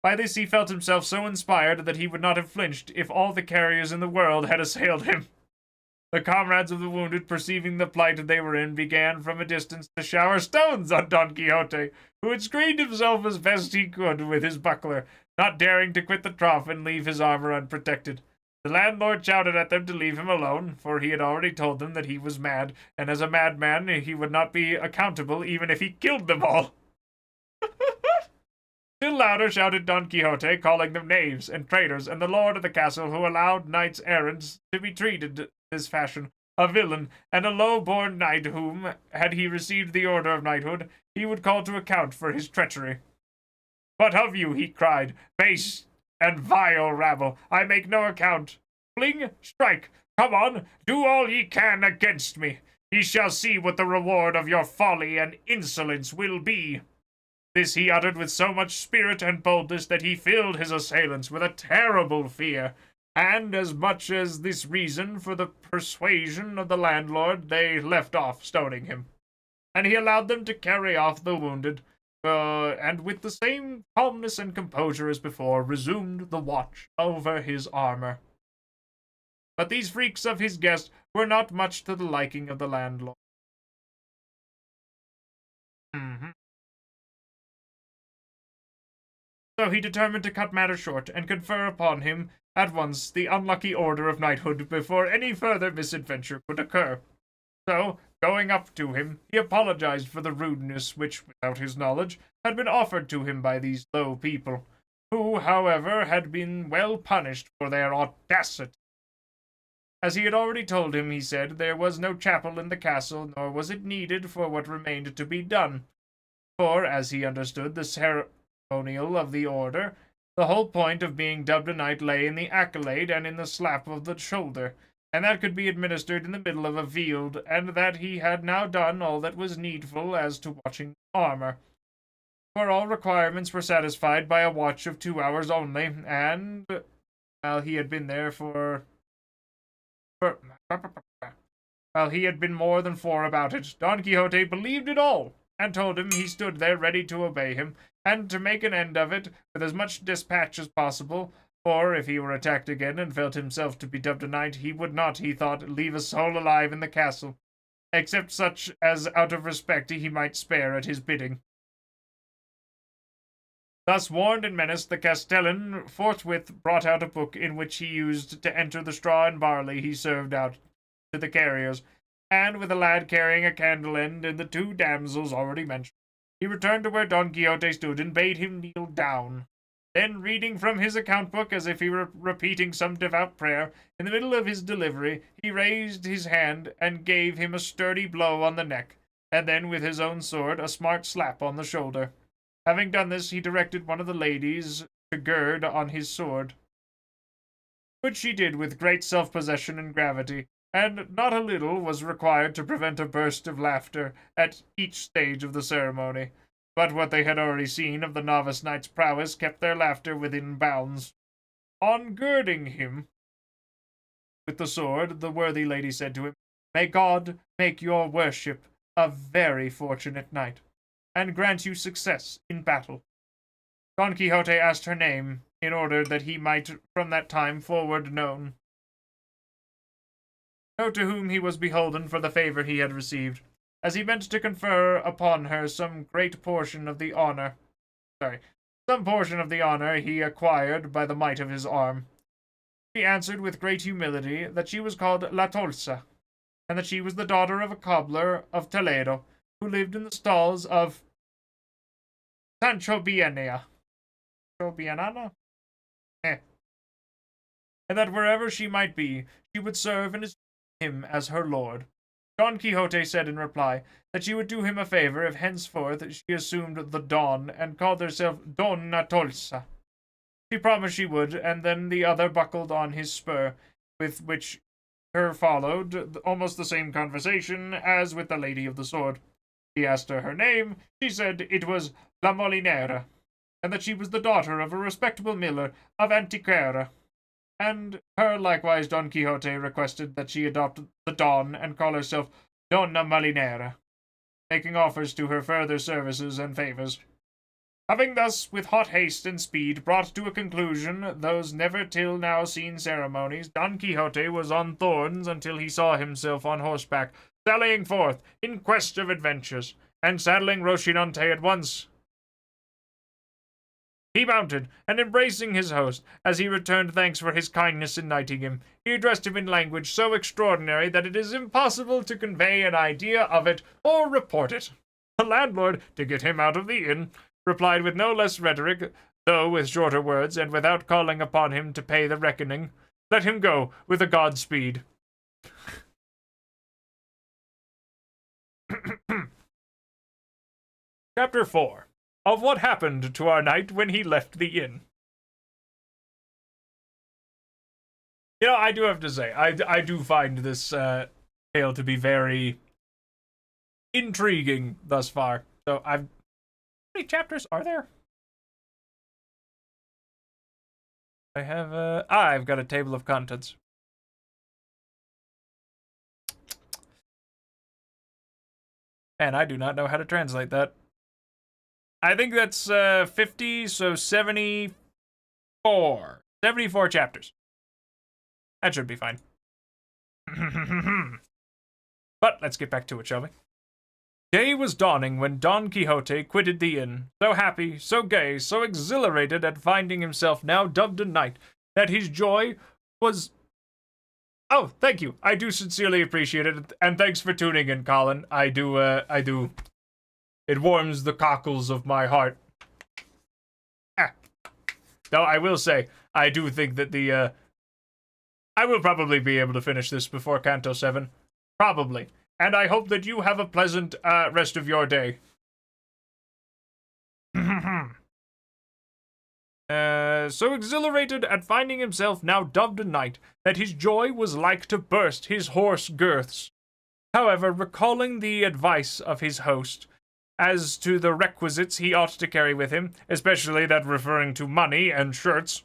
A: By this he felt himself so inspired that he would not have flinched if all the carriers in the world had assailed him. The comrades of the wounded, perceiving the plight they were in, began from a distance to shower stones on Don Quixote, who had screened himself as best he could with his buckler, not daring to quit the trough and leave his armor unprotected. The landlord shouted at them to leave him alone, for he had already told them that he was mad, and as a madman he would not be accountable even if he killed them all. Still louder shouted Don Quixote, calling them knaves and traitors, and the lord of the castle, who allowed knights errant to be treated this fashion, a villain, and a low-born knight whom, had he received the order of knighthood, he would call to account for his treachery. "What of you?" he cried, "base and vile rabble, I make no account. Fling, strike, come on, do all ye can against me. Ye shall see what the reward of your folly and insolence will be." This he uttered with so much spirit and boldness that he filled his assailants with a terrible fear, and as much as this reason for the persuasion of the landlord, they left off stoning him, and he allowed them to carry off the wounded, and with the same calmness and composure as before, resumed the watch over his armor. But these freaks of his guest were not much to the liking of the landlord. So he determined to cut matters short, and confer upon him at once the unlucky order of knighthood before any further misadventure could occur. So, going up to him, he apologized for the rudeness which, without his knowledge, had been offered to him by these low people, who, however, had been well punished for their audacity. As he had already told him, he said, there was no chapel in the castle, nor was it needed for what remained to be done. For, as he understood the ceremonial of the order, the whole point of being dubbed a knight lay in the accolade and in the slap of the shoulder, and that could be administered in the middle of a field, and that he had now done all that was needful as to watching armor. For all requirements were satisfied by a watch of 2 hours only, and while he had been more than 4 about it, Don Quixote believed it all, and told him he stood there ready to obey him, and to make an end of it with as much dispatch as possible, for if he were attacked again and felt himself to be dubbed a knight, he would not, he thought, leave a soul alive in the castle, except such as out of respect he might spare at his bidding. Thus warned and menaced, the castellan forthwith brought out a book in which he used to enter the straw and barley he served out to the carriers, and with a lad carrying a candle end and the 2 damsels already mentioned, he returned to where Don Quixote stood and bade him kneel down. Then, reading from his account book as if he were repeating some devout prayer, in the middle of his delivery he raised his hand and gave him a sturdy blow on the neck, and then with his own sword a smart slap on the shoulder. Having done this, he directed one of the ladies to gird on his sword, which she did with great self-possession and gravity, and not a little was required to prevent a burst of laughter at each stage of the ceremony. But what they had already seen of the novice knight's prowess kept their laughter within bounds. On girding him with the sword, the worthy lady said to him, "May God make your worship a very fortunate knight, and grant you success in battle." Don Quixote asked her name, in order that he might from that time forward know to whom he was beholden for the favor he had received, as he meant to confer upon her some portion of the honor he acquired by the might of his arm. she answered with great humility that she was called La Tolsa, and that she was the daughter of a cobbler of Toledo, who lived in the stalls of Sancho Biennia. Bienana? And that wherever she might be, she would serve and esteem him as her lord. Don Quixote said in reply that she would do him a favor if henceforth she assumed the Don and called herself Donna Tolsa. She promised she would, and then the other buckled on his spur, with which her followed almost the same conversation as with the lady of the sword. He asked her name. She said it was La Molinera, and that she was the daughter of a respectable miller of Antequera. And her likewise Don Quixote requested that she adopt the Don and call herself Donna Molinera, making offers to her further services and favors. Having thus, with hot haste and speed, brought to a conclusion those never till now seen ceremonies, Don Quixote was on thorns until he saw himself on horseback, sallying forth in quest of adventures, and saddling Rocinante at once. He mounted, and embracing his host, as he returned thanks for his kindness in knighting him, he addressed him in language so extraordinary that it is impossible to convey an idea of it or report it. The landlord, to get him out of the inn, replied with no less rhetoric, though with shorter words, and without calling upon him to pay the reckoning. Let him go with a Godspeed. Chapter 4. Of what happened to our knight when he left the inn. I do have to say, I do find this tale to be very intriguing thus far. So how many chapters are there? I have I've got a table of contents. And I do not know how to translate that. I think that's 50, so 74. 74 chapters. That should be fine. But let's get back to it, shall we? Day was dawning when Don Quixote quitted the inn, so happy, so gay, so exhilarated at finding himself now dubbed a knight, that his joy was... Oh, thank you. I do sincerely appreciate it, and thanks for tuning in, Colin. I do. It warms the cockles of my heart. Though I will say, I do think that I will probably be able to finish this before Canto 7. Probably. And I hope that you have a pleasant rest of your day. So exhilarated at finding himself now dubbed a knight, that his joy was like to burst his hoarse girths. However, recalling the advice of his host, as to the requisites he ought to carry with him, especially that referring to money and shirts,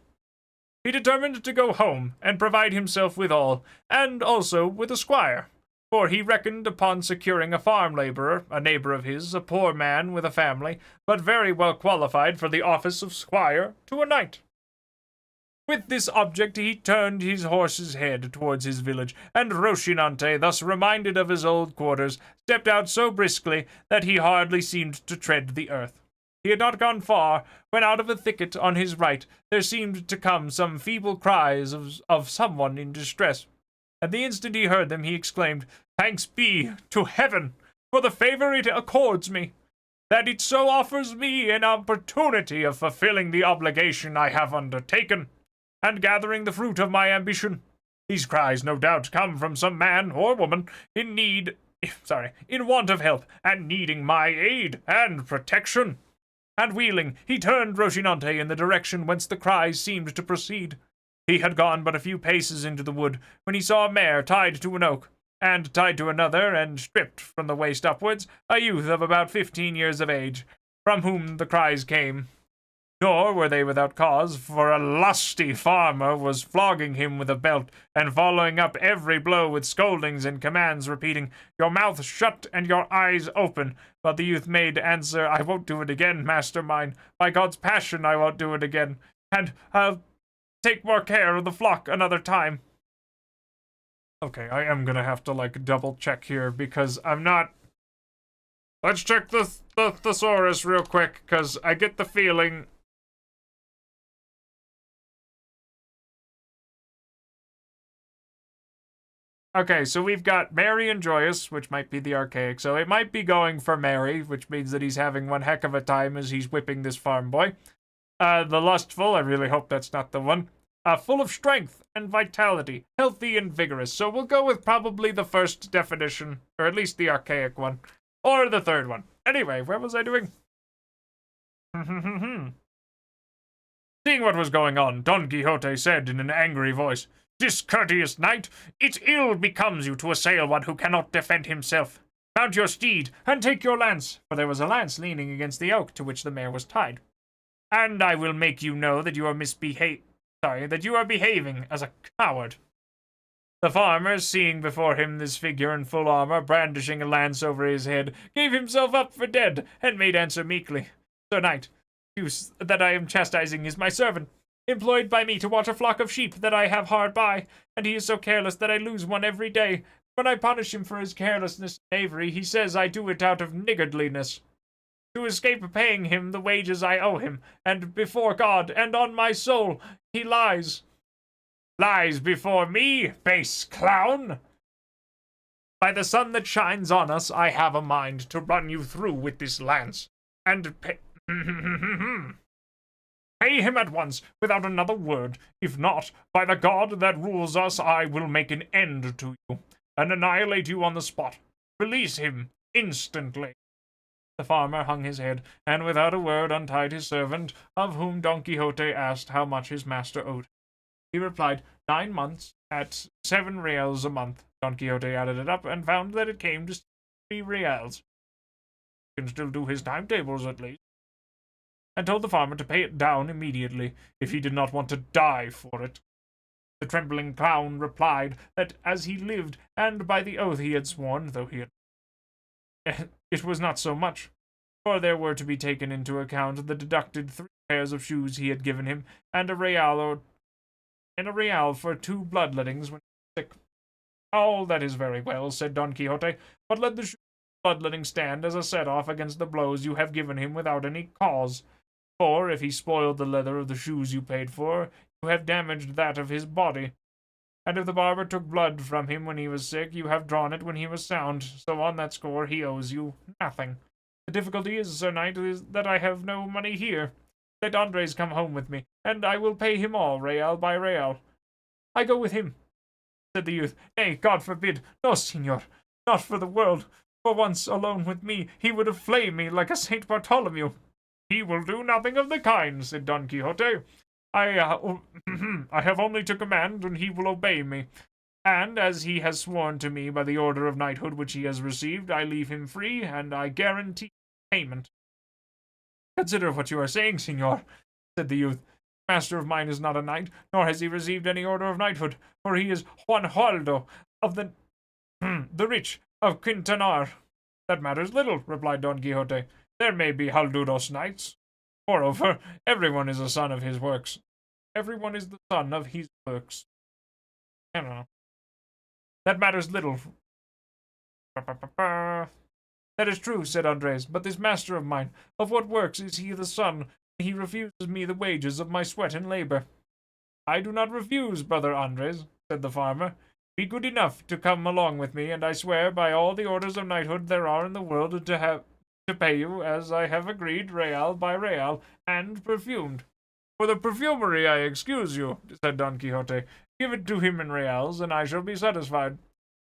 A: he determined to go home and provide himself with all, and also with a squire, for he reckoned upon securing a farm laborer, a neighbor of his, a poor man with a family, but very well qualified for the office of squire to a knight. With this object he turned his horse's head towards his village, and Rocinante, thus reminded of his old quarters, stepped out so briskly that he hardly seemed to tread the earth. He had not gone far, when out of a thicket on his right there seemed to come some feeble cries of someone in distress. And the instant he heard them, he exclaimed, "Thanks be to heaven for the favor it accords me, that it so offers me an opportunity of fulfilling the obligation I have undertaken, and gathering the fruit of my ambition. These cries, no doubt, come from some man or woman in want of help, and needing my aid and protection." And wheeling, he turned Rocinante in the direction whence the cries seemed to proceed. He had gone but a few paces into the wood, when he saw a mare tied to an oak, and tied to another, and stripped from the waist upwards, a youth of about 15 years of age, from whom the cries came. Nor were they without cause, for a lusty farmer was flogging him with a belt, and following up every blow with scoldings and commands, repeating, "Your mouth shut and your eyes open." But the youth made answer, "I won't do it again, master mine. By God's passion, I won't do it again, and I'll take more care of the flock another time." Okay, I am gonna have to, double check here, because I'm not... Let's check the thesaurus real quick, because I get the feeling... Okay, so we've got merry and joyous, which might be the archaic. So it might be going for merry, which means that he's having one heck of a time as he's whipping this farm boy. The lustful, I really hope that's not the one. Full of strength and vitality, healthy and vigorous. So we'll go with probably the first definition, or at least the archaic one, or the third one. Anyway, where was I doing? Seeing what was going on, Don Quixote said in an angry voice, "Discourteous knight, it ill becomes you to assail one who cannot defend himself. Mount your steed, and take your lance," for there was a lance leaning against the oak to which the mare was tied. "And I will make you know that you are behaving as a coward." The farmer, seeing before him this figure in full armor, brandishing a lance over his head, gave himself up for dead, and made answer meekly, "Sir knight, that I am chastising is my servant, employed by me to watch a flock of sheep that I have hard by, and he is so careless that I lose one every day. When I punish him for his carelessness and knavery, he says I do it out of niggardliness, to escape paying him the wages I owe him, and before God and on my soul, he lies." "Lies before me, base clown? By the sun that shines on us, I have a mind to run you through with this lance, and pay him at once, without another word. If not, by the God that rules us, I will make an end to you, and annihilate you on the spot. Release him instantly." The farmer hung his head, and without a word untied his servant, of whom Don Quixote asked how much his master owed. He replied, 9 months, at 7 reals a month. Don Quixote added it up, and found that it came to 3 reals. He can still do his timetables, at least, and told the farmer to pay it down immediately, if he did not want to die for it. The trembling clown replied that as he lived, and by the oath he had sworn, though he had it was not so much, for there were to be taken into account the deducted 3 pairs of shoes he had given him, and a real for 2 bloodlettings when he was sick. "All that is very well," said Don Quixote, "but let the bloodletting stand as a set-off against the blows you have given him without any cause. For if he spoiled the leather of the shoes you paid for, you have damaged that of his body. And if the barber took blood from him when he was sick, you have drawn it when he was sound, so on that score he owes you nothing. The difficulty is, Sir Knight, is that I have no money here. Let Andres come home with me, and I will pay him all, real by real." "I go with him," said the youth. "Nay, God forbid! No, señor, not for the world. For once alone with me, he would have flayed me like a Saint Bartholomew." "He will do nothing of the kind," said Don Quixote. I have only to command, and he will obey me. And as he has sworn to me by the order of knighthood which he has received, I leave him free, and I guarantee payment." "Consider what you are saying, señor," said the youth. "Master of mine is not a knight, nor has he received any order of knighthood, for he is Juanjaldo of the rich of Quintanar." "That matters little," replied Don Quixote. "There may be Haldudos knights. Moreover, everyone is a son of his works. Everyone is the son of his works. I don't know. That matters little." "That is true," said Andres, "but this master of mine, of what works is he the son? He refuses me the wages of my sweat and labor." "I do not refuse, brother Andres," said the farmer. "Be good enough to come along with me, and I swear by all the orders of knighthood there are in the world to pay you, as I have agreed, real by real, and perfumed." "For the perfumery I excuse you," said Don Quixote. "Give it to him in reals, and I shall be satisfied.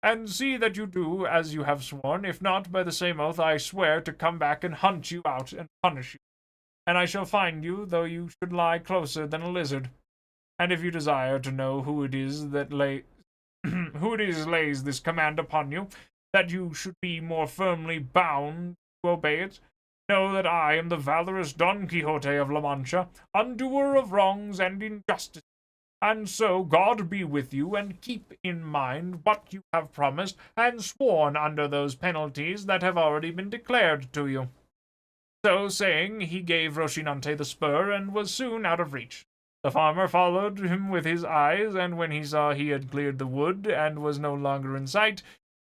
A: And see that you do as you have sworn. If not, by the same oath I swear to come back and hunt you out and punish you. And I shall find you, though you should lie closer than a lizard. And if you desire to know who it is that lays this command upon you, that you should be more firmly bound to obey it, know that I am the valorous Don Quixote of La Mancha, undoer of wrongs and injustice. And so God be with you, and keep in mind what you have promised and sworn under those penalties that have already been declared to you." So saying, he gave Rocinante the spur, and was soon out of reach. The farmer followed him with his eyes, and when he saw he had cleared the wood, and was no longer in sight,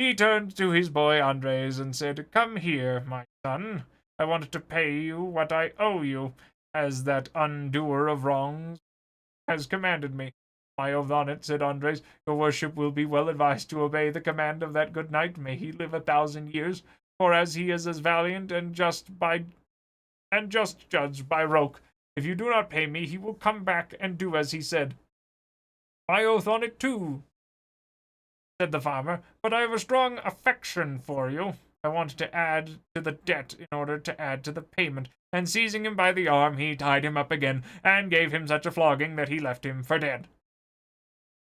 A: he turned to his boy Andres, and said, "Come here, my son. I want to pay you what I owe you, as that undoer of wrongs has commanded me." My oath on it, said Andres. Your worship will be well advised to obey the command of that good knight. May he live 1,000 years. For as he is as valiant and just judged by Roke, if you do not pay me, he will come back and do as he said. My oath on it too, said the farmer, but I have a strong affection for you. I want to add to the debt in order to add to the payment. And seizing him by the arm, he tied him up again, and gave him such a flogging that he left him for dead.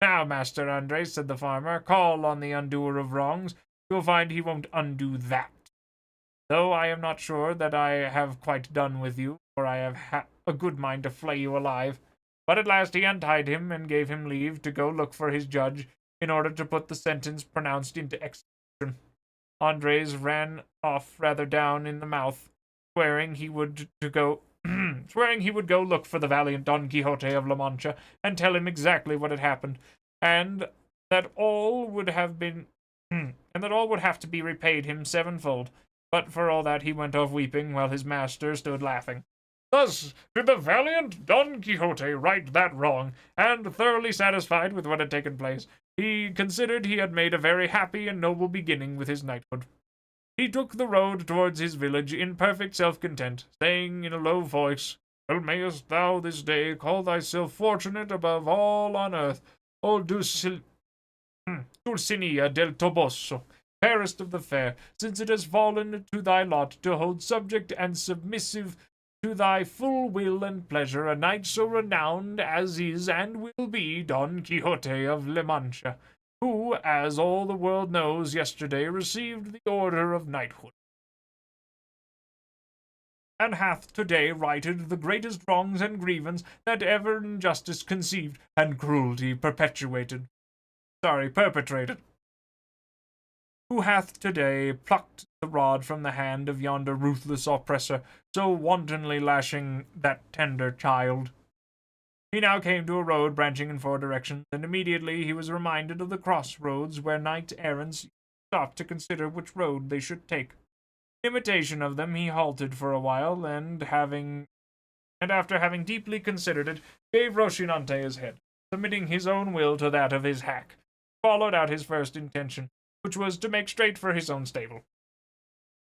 A: Now, Master Andres, said the farmer, call on the undoer of wrongs. You'll find he won't undo that. Though I am not sure that I have quite done with you, for I have a good mind to flay you alive. But at last he untied him, and gave him leave to go look for his judge, in order to put the sentence pronounced into execution. Andres ran off rather down in the mouth, swearing he would go look for the valiant Don Quixote of La Mancha, and tell him exactly what had happened, and that all would have to be repaid him sevenfold. But for all that he went off weeping, while his master stood laughing. Thus did the valiant Don Quixote right that wrong, and thoroughly satisfied with what had taken place, he considered he had made a very happy and noble beginning with his knighthood. He took the road towards his village in perfect self-content, saying in a low voice, Well mayest thou this day call thyself fortunate above all on earth, O Dulcinea del Toboso, fairest of the fair, since it has fallen to thy lot to hold subject and submissive to thy full will and pleasure a knight so renowned as is and will be Don Quixote of La Mancha, who, as all the world knows, yesterday received the order of knighthood, and hath today righted the greatest wrongs and grievance that ever injustice conceived and cruelty perpetrated. Who hath today plucked the rod from the hand of yonder ruthless oppressor, so wantonly lashing that tender child. He now came to a road branching in 4 directions, and immediately he was reminded of the crossroads where knight-errants stopped to consider which road they should take. In imitation of them, he halted for a while, and after having deeply considered it, gave Rocinante his head, submitting his own will to that of his hack, followed out his first intention, which was to make straight for his own stable.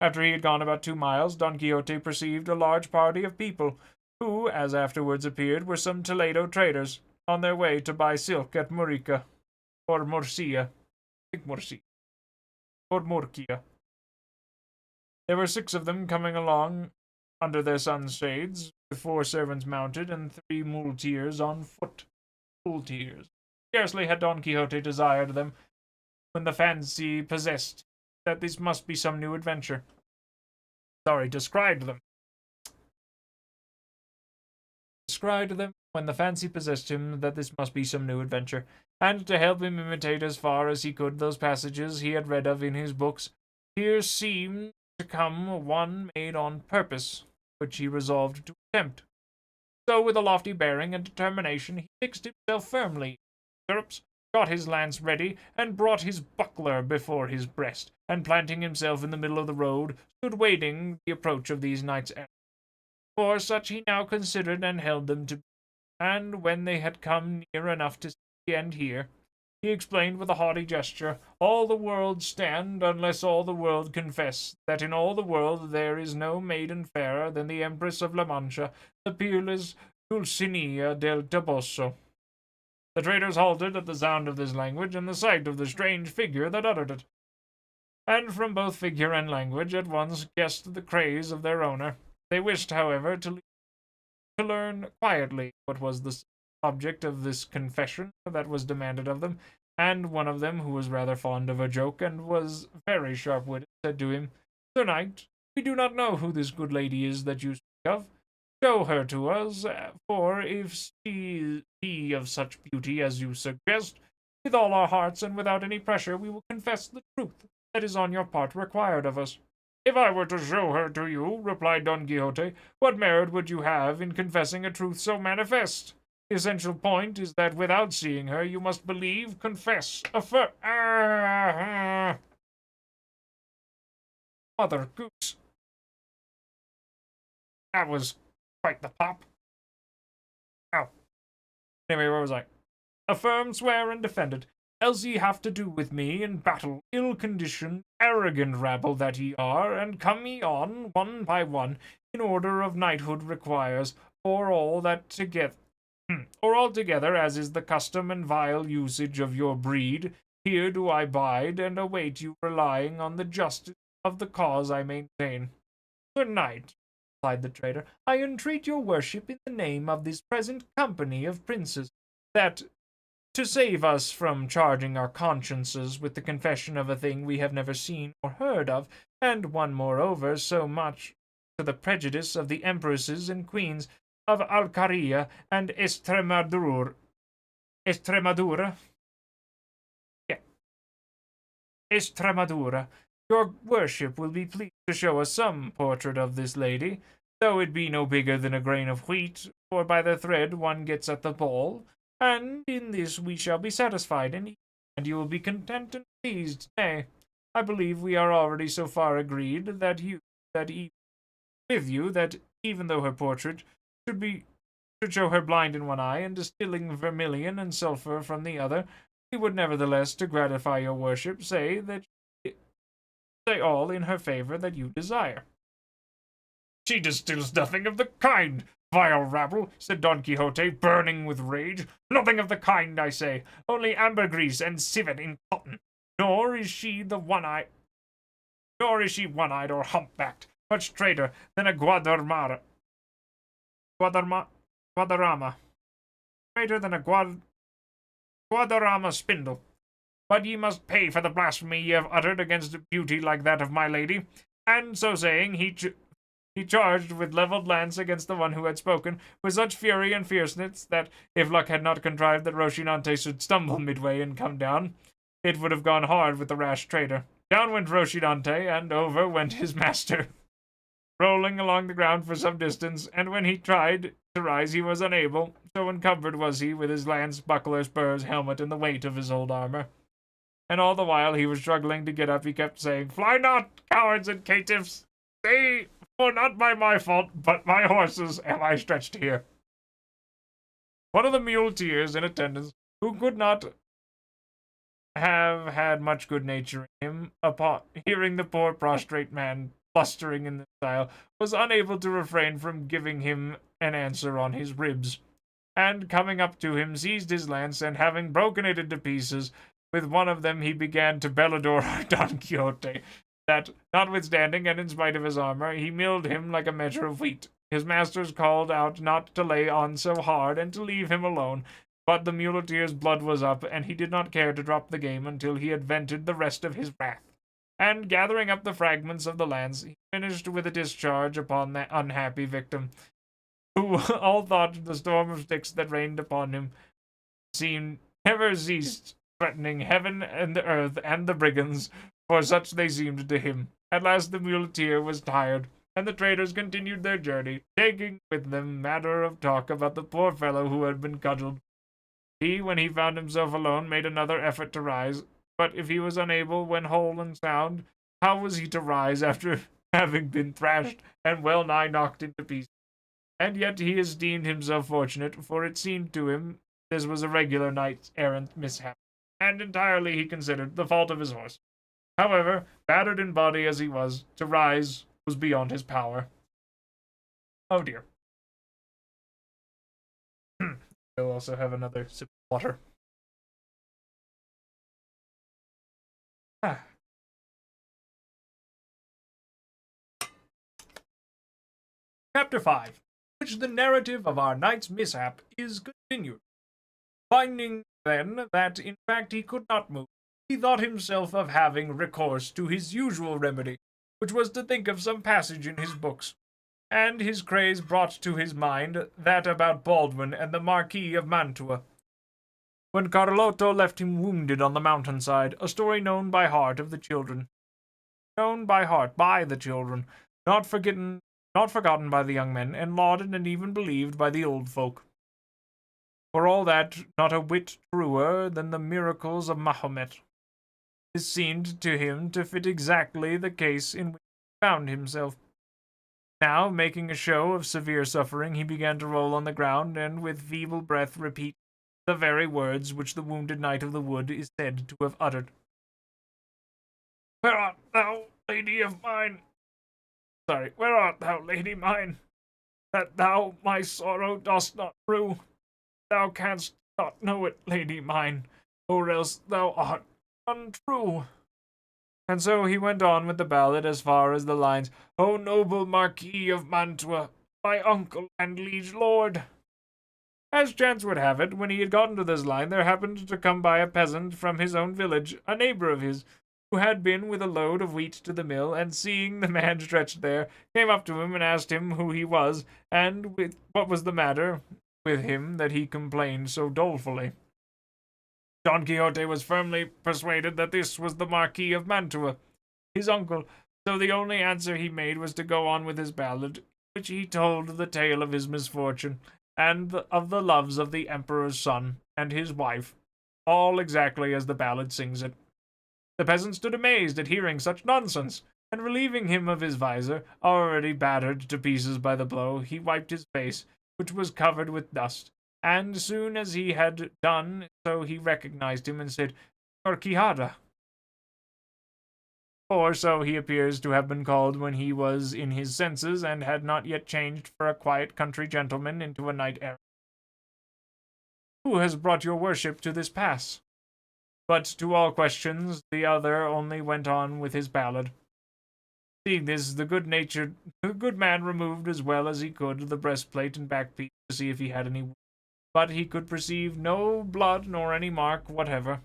A: After he had gone about 2 miles, Don Quixote perceived a large party of people, who, as afterwards appeared, were some Toledo traders, on their way to buy silk at Murcia. There were 6 of them coming along under their sun's shades, with 4 servants mounted, and 3 muleteers on foot. Scarcely had Don Quixote desired them, when the fancy possessed that this must be some new adventure. Described them when the fancy possessed him that this must be some new adventure, and to help him imitate as far as he could those passages he had read of in his books, here seemed to come one made on purpose, which he resolved to attempt. So with a lofty bearing and determination he fixed himself firmly in the stirrups, got his lance ready, and brought his buckler before his breast, and planting himself in the middle of the road, stood waiting the approach of these knights errant. For such he now considered and held them to be, and when they had come near enough to see and hear, he explained with a haughty gesture, All the world stand, unless all the world confess, that in all the world there is no maiden fairer than the Empress of La Mancha, the peerless Dulcinea del Toboso. The traders halted at the sound of this language and the sight of the strange figure that uttered it, and from both figure and language at once guessed the craze of their owner. They wished, however, to learn quietly what was the object of this confession that was demanded of them, and one of them, who was rather fond of a joke and was very sharp-witted, said to him, Sir Knight, we do not know who this good lady is that you speak of. Show her to us, for if she be of such beauty as you suggest, with all our hearts and without any pressure we will confess the truth that is on your part required of us. If I were to show her to you, replied Don Quixote, what merit would you have in confessing a truth so manifest? The essential point is that without seeing her you must believe, confess, affirm. Mother goose. That was quite the pop. Ow. Anyway, where was I? affirm, swear, and defend it, else ye have to do with me in battle, ill-conditioned, arrogant rabble that ye are, and come ye on, one by one, in order of knighthood requires, or all that together, or altogether, as is the custom and vile usage of your breed, here do I bide and await you, relying on the justice of the cause I maintain. Sir Knight, replied the traitor, I entreat your worship in the name of this present company of princes, that, to save us from charging our consciences with the confession of a thing we have never seen or heard of, and one moreover so much to the prejudice of the empresses and queens of Alcaria and Extremadura, your worship will be pleased to show us some portrait of this lady, though it be no bigger than a grain of wheat, for by the thread one gets at the ball, and in this we shall be satisfied, and you will be content and pleased. Nay, I believe we are already so far agreed that even though her portrait should show her blind in one eye and distilling vermilion and sulphur from the other, we would nevertheless, to gratify your worship, say all in her favor that you desire. She distills nothing of the kind, vile rabble, said Don Quixote, burning with rage. Nothing of the kind, I say, only ambergris and civet in cotton. Nor is she one-eyed or humpbacked, much straighter than a Guadarrama, straighter than a Guadarrama spindle. But ye must pay for the blasphemy ye have uttered against a beauty like that of my lady. And so saying, he charged with levelled lance against the one who had spoken, with such fury and fierceness that, if luck had not contrived that Rocinante should stumble midway and come down, it would have gone hard with the rash traitor. Down went Rocinante, and over went his master, rolling along the ground for some distance, and when he tried to rise he was unable, so encumbered was he with his lance, buckler, spurs, helmet, and the weight of his old armor. And all the while he was struggling to get up, he kept saying, Fly not, cowards and caitiffs! Stay, for not by my fault, but my horses am I stretched here. One of the muleteers in attendance, who could not have had much good nature in him, upon hearing the poor prostrate man blustering in this style, was unable to refrain from giving him an answer on his ribs, and coming up to him, seized his lance, and having broken it into pieces, with one of them he began to bellador Don Quixote, that, notwithstanding and in spite of his armor, he milled him like a measure of wheat. His masters called out not to lay on so hard and to leave him alone, but the muleteer's blood was up, and he did not care to drop the game until he had vented the rest of his wrath. And gathering up the fragments of the lance, he finished with a discharge upon that unhappy victim, who all thought the storm of sticks that rained upon him never ceased threatening heaven and the earth and the brigands, for such they seemed to him. At last the muleteer was tired, and the traders continued their journey, taking with them matter of talk about the poor fellow who had been cudgeled. He, when he found himself alone, made another effort to rise, but if he was unable when whole and sound, how was he to rise after having been thrashed and well nigh knocked into pieces? And yet he esteemed himself fortunate, for it seemed to him this was a regular knight-errant mishap, and entirely, he considered, the fault of his horse. However, battered in body as he was, to rise was beyond his power. Oh dear. We'll also have another sip of water. Chapter 5, which the narrative of our knight's mishap is continued. Finding, then, that in fact he could not move, he thought himself of having recourse to his usual remedy, which was to think of some passage in his books, and his craze brought to his mind that about Baldwin and the Marquis of Mantua, when Carlotta left him wounded on the mountainside, a story known by heart of the children. Known by heart by the children, not forgotten by the young men, and lauded and even believed by the old folk. For all that, not a whit truer than the miracles of Mahomet. This seemed to him to fit exactly the case in which he found himself. Now, making a show of severe suffering, he began to roll on the ground, and with feeble breath repeat, the very words which the wounded knight of the wood is said to have uttered. Where art thou, lady of mine? Where art thou, lady mine? That thou my sorrow dost not rue. Thou canst not know it, lady mine, or else thou art untrue. And so he went on with the ballad as far as the lines, O noble Marquis of Mantua, my uncle and liege lord. As chance would have it, when he had gotten to this line, there happened to come by a peasant from his own village, a neighbor of his, who had been with a load of wheat to the mill, and seeing the man stretched there, came up to him and asked him who he was, and what was the matter with him that he complained so dolefully. Don Quixote was firmly persuaded that this was the Marquis of Mantua, his uncle, so the only answer he made was to go on with his ballad, which he told the tale of his misfortune, and of the loves of the emperor's son and his wife, all exactly as the ballad sings it. The peasant stood amazed at hearing such nonsense, and relieving him of his visor, already battered to pieces by the blow, he wiped his face, which was covered with dust, and soon as he had done so he recognized him and said, Your Quixada. For so he appears to have been called when he was in his senses, and had not yet changed for a quiet country gentleman into a knight-errant. Who has brought your worship to this pass? But to all questions the other only went on with his ballad. Seeing this, the good man removed as well as he could the breastplate and backpiece to see if he had any wound, but he could perceive no blood nor any mark whatever.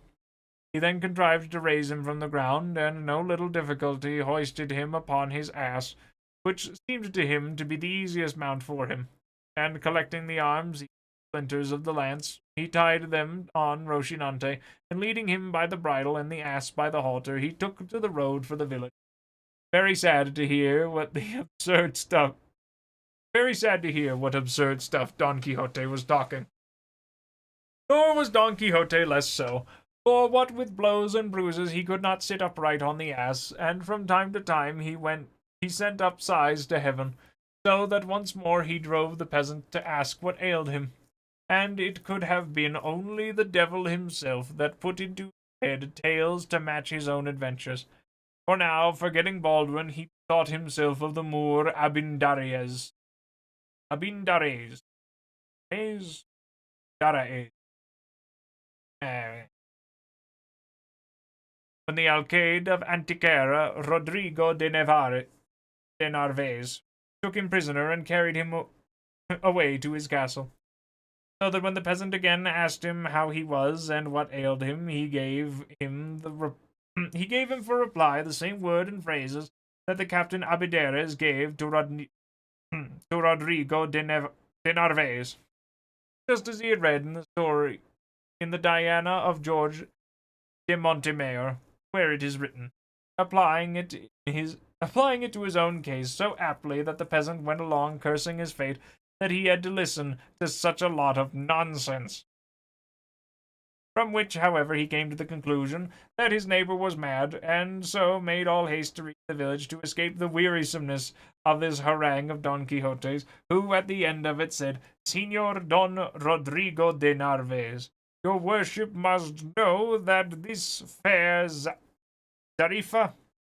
A: He then contrived to raise him from the ground, and no little difficulty hoisted him upon his ass, which seemed to him to be the easiest mount for him, and collecting the arms, splinters of the lance, he tied them on Rocinante, and leading him by the bridle and the ass by the halter, he took to the road for the village. Very sad to hear what absurd stuff Don Quixote was talking. Nor was Don Quixote less so, for what with blows and bruises he could not sit upright on the ass, and from time to time he sent up sighs to heaven, so that once more he drove the peasant to ask what ailed him, and it could have been only the devil himself that put into his head tales to match his own adventures. For now, forgetting Baldwin, he thought himself of the Moor Abindarraez. Abindarraez. When the alcalde of Antequera, Rodrigo de Narvaez, took him prisoner and carried him away to his castle. So that when the peasant again asked him how he was and what ailed him, he gave him for reply the same word and phrases that the Captain Abindarraez gave to Rodrigo de Narvaez, just as he had read in the story in the Diana of George de Montemayor, where it is written, applying it to his own case so aptly that the peasant went along cursing his fate that he had to listen to such a lot of nonsense. From which, however, he came to the conclusion that his neighbor was mad, and so made all haste to reach the village to escape the wearisomeness of this harangue of Don Quixote's, who at the end of it said, Señor Don Rodrigo de Narvaez, your worship must know that this fair Zarifa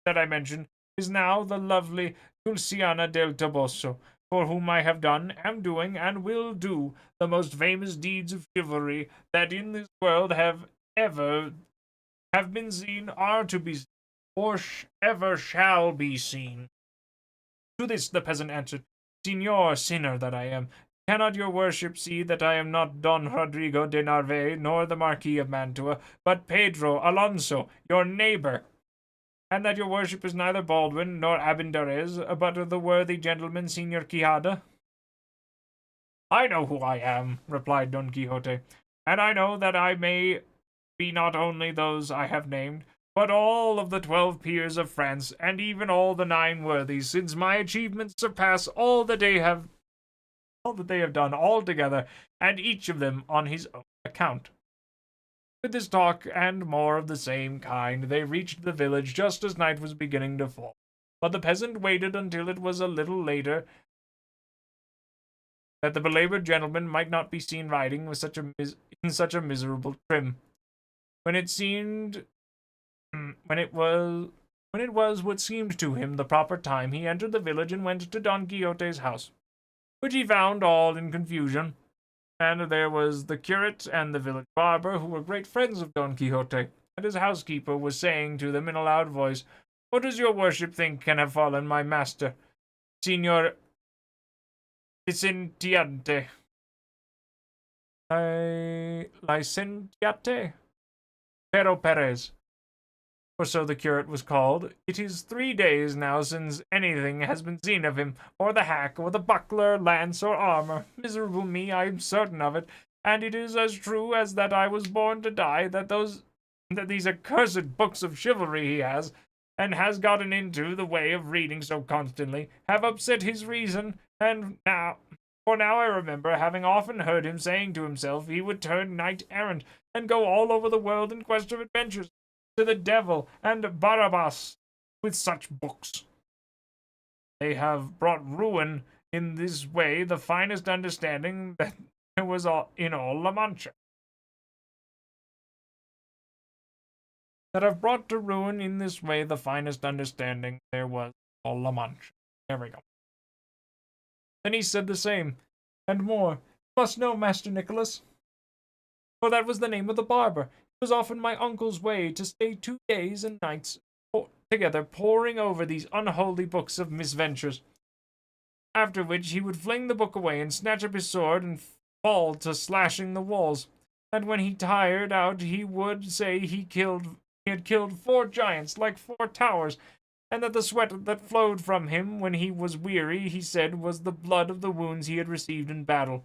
A: that I mentioned is now the lovely Dulciana del Toboso, for whom I have done, am doing, and will do the most famous deeds of chivalry that in this world have been seen, are to be seen, or ever shall be seen. To this the peasant answered, Señor, sinner that I am, cannot your worship see that I am not Don Rodrigo de Narvaez, nor the Marquis of Mantua, but Pedro Alonso, your neighbor, and that your worship is neither Baldwin nor Abindarraez, but the worthy gentleman Señor Quixada? I know who I am, replied Don Quixote, and I know that I may be not only those I have named, but all of the 12 peers of France, and even all the 9 worthies, since my achievements surpass all that they have done altogether, and each of them on his own account. With this talk and more of the same kind, they reached the village just as night was beginning to fall. But the peasant waited until it was a little later, that the belabored gentleman might not be seen riding with such a in such a miserable trim. When it seemed, when it was, when it was what seemed to him the proper time, he entered the village and went to Don Quixote's house, which he found all in confusion. And there was the curate and the village barber, who were great friends of Don Quixote, and his housekeeper was saying to them in a loud voice, "What does your worship think can have fallen my master, Signor Licentiate? Licentiate? Pero Perez," for so the curate was called. "It is 3 days now since anything has been seen of him, or the hack, or the buckler, lance, or armor. Miserable me, I am certain of it, and it is as true as that I was born to die, that these accursed books of chivalry he has, and has gotten into the way of reading so constantly, have upset his reason, and now... For now I remember having often heard him saying to himself he would turn knight-errant, and go all over the world in quest of adventures, to the devil and Barabbas with such books. They have brought ruin in this way the finest understanding that there was in all La Mancha. That have brought to ruin in this way the finest understanding there was in all La Mancha." There we go. Then he said the same, and more. "You must know, Master Nicholas, for that was the name of the barber. It was often my uncle's way to stay 2 days and nights together poring over these unholy books of misadventures, after which he would fling the book away and snatch up his sword and fall to slashing the walls. And when he tired out he would say he had killed 4 giants like 4 towers, and that the sweat that flowed from him when he was weary, he said, was the blood of the wounds he had received in battle.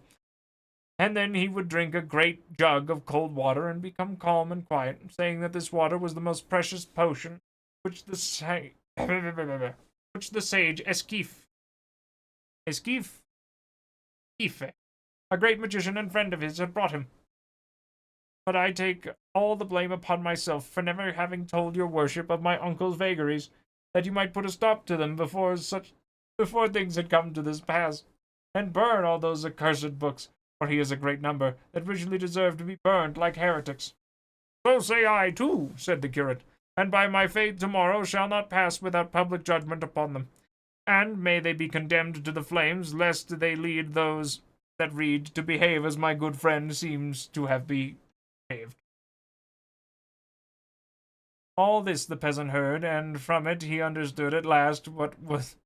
A: And then he would drink a great jug of cold water and become calm and quiet, saying that this water was the most precious potion which the sage Esquif, a great magician and friend of his, had brought him. But I take all the blame upon myself for never having told your worship of my uncle's vagaries, that you might put a stop to them before things had come to this pass, and burn all those accursed books, for he has a great number, that richly deserve to be burned like heretics." "So say I too," said the curate, "and by my faith tomorrow shall not pass without public judgment upon them. And may they be condemned to the flames, lest they lead those that read to behave as my good friend seems to have behaved." All this the peasant heard, and from it he understood at last what was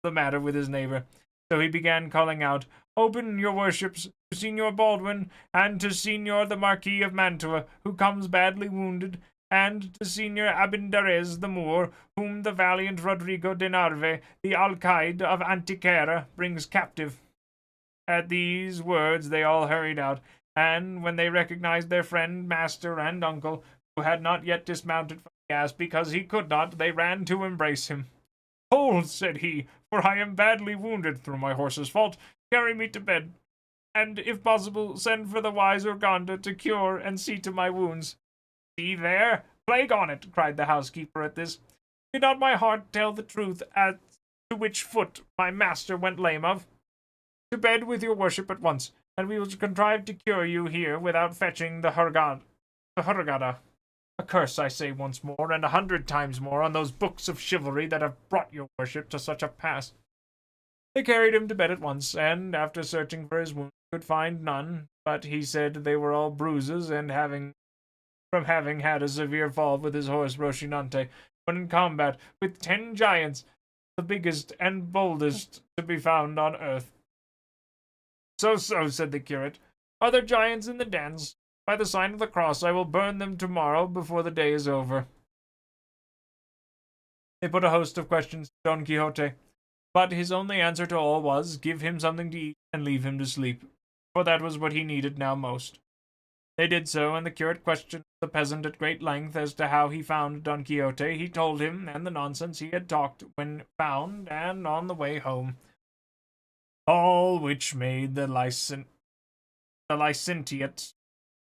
A: the matter with his neighbor. So he began calling out, "Open, your worships, to Signor Baldwin, and to Signor the Marquis of Mantua, who comes badly wounded, and to Signor Abindarez the Moor, whom the valiant Rodrigo de Narve, the alcaide of Antequera, brings captive." At these words they all hurried out, and when they recognized their friend, master, and uncle, who had not yet dismounted from the ass because he could not, they ran to embrace him. "Hold," said he, "for I am badly wounded through my horse's fault. Carry me to bed, and, if possible, send for the wise Urganda to cure and see to my wounds." "See there! Plague on it!" cried the housekeeper at this. "Did not my heart tell the truth as to which foot my master went lame of? To bed with your worship at once, and we will contrive to cure you here without fetching the Hurgada. A curse, I say once more, and 100 times more, on those books of chivalry that have brought your worship to such a pass." They carried him to bed at once, and, after searching for his wounds, could find none, but he said they were all bruises, and from having had a severe fall with his horse Rocinante, when in combat with 10 giants, the biggest and boldest to be found on earth. So, said the curate. "Are there giants in the dens? By the sign of the cross I will burn them tomorrow before the day is over." They put a host of questions to Don Quixote, but his only answer to all was, give him something to eat and leave him to sleep, for that was what he needed now most. They did so, and the curate questioned the peasant at great length as to how he found Don Quixote. He told him, and the nonsense he had talked when found and on the way home. All which made the licentiate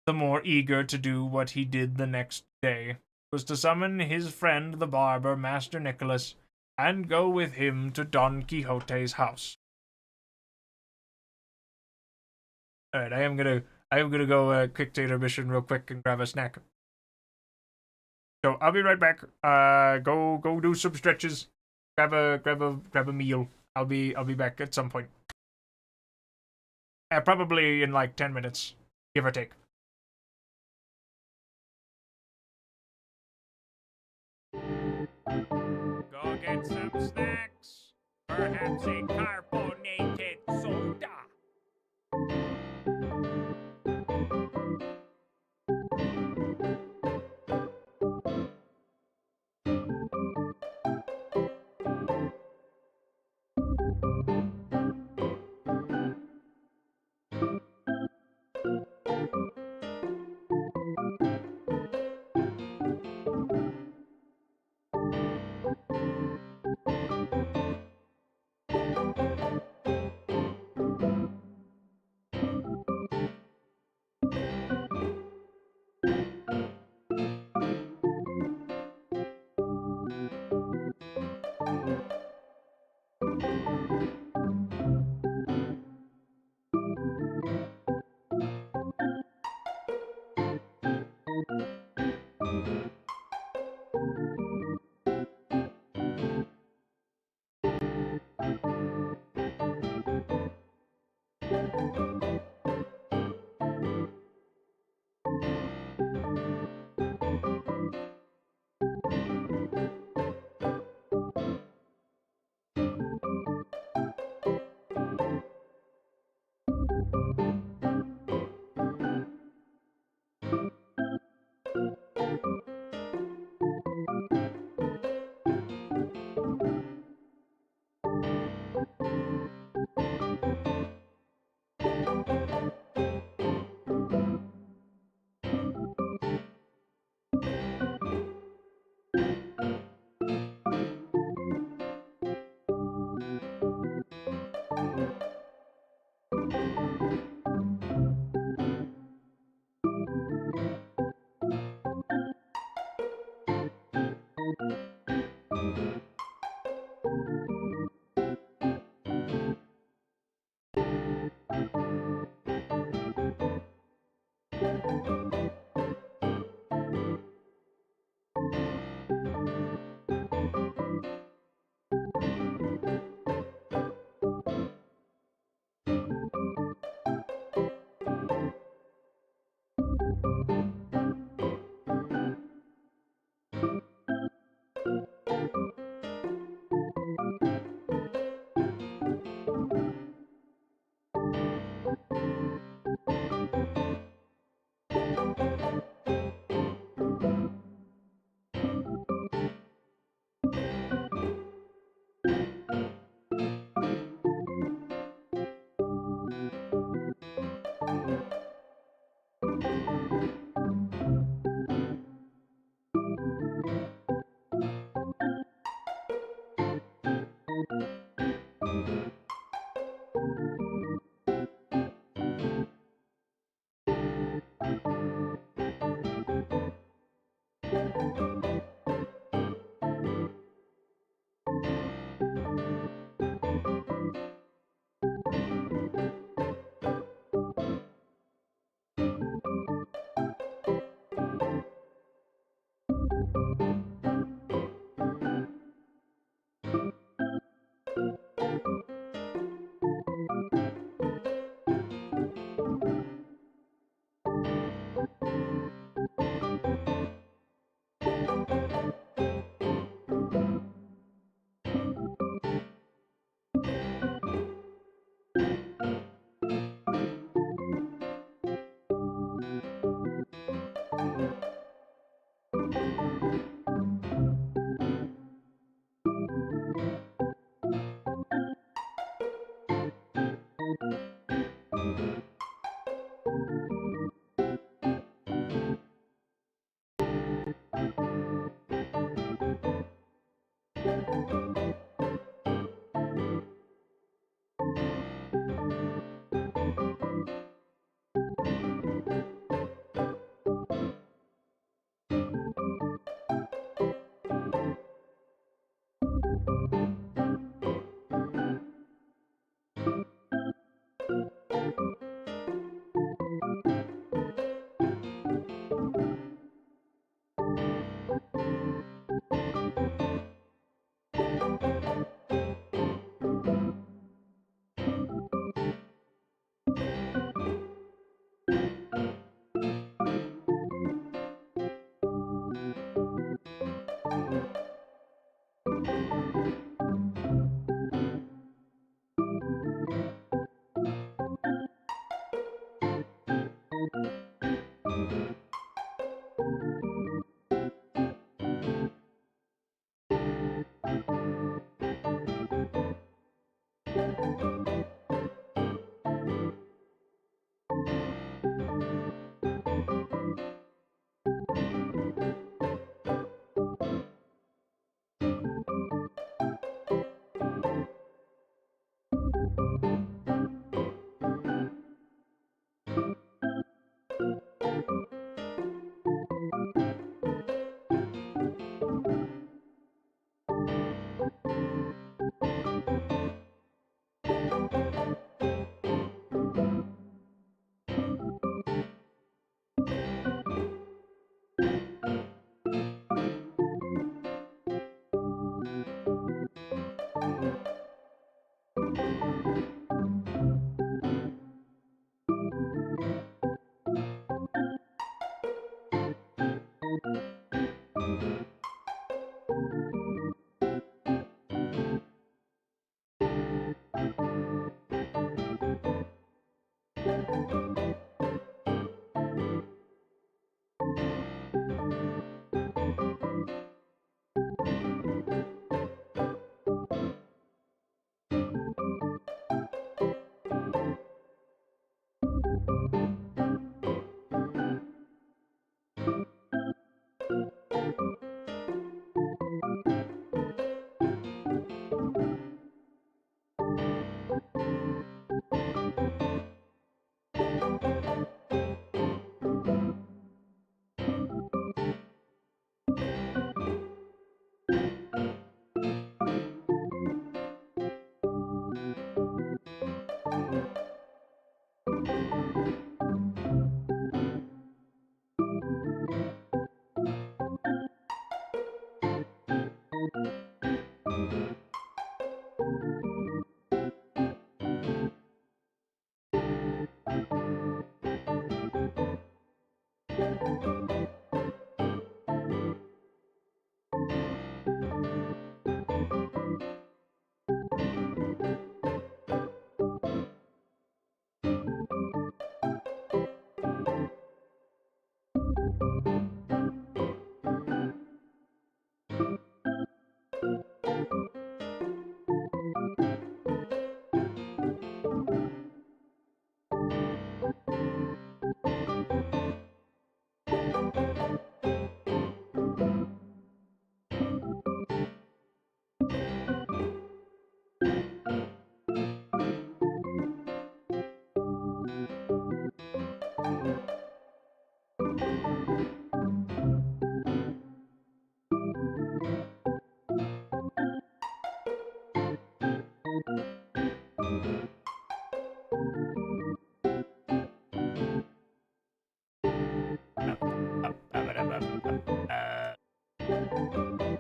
A: the more eager to do what he did the next day, was to summon his friend the barber, Master Nicholas, and go with him to Don Quixote's house. Alright, I am gonna I'm gonna go quick to intermission real quick and grab a snack. So I'll be right back. Go do some stretches. Grab a meal. I'll be back at some point. Probably in like 10 minutes, give or take. Go get some snacks. Perhaps a carbonated soda.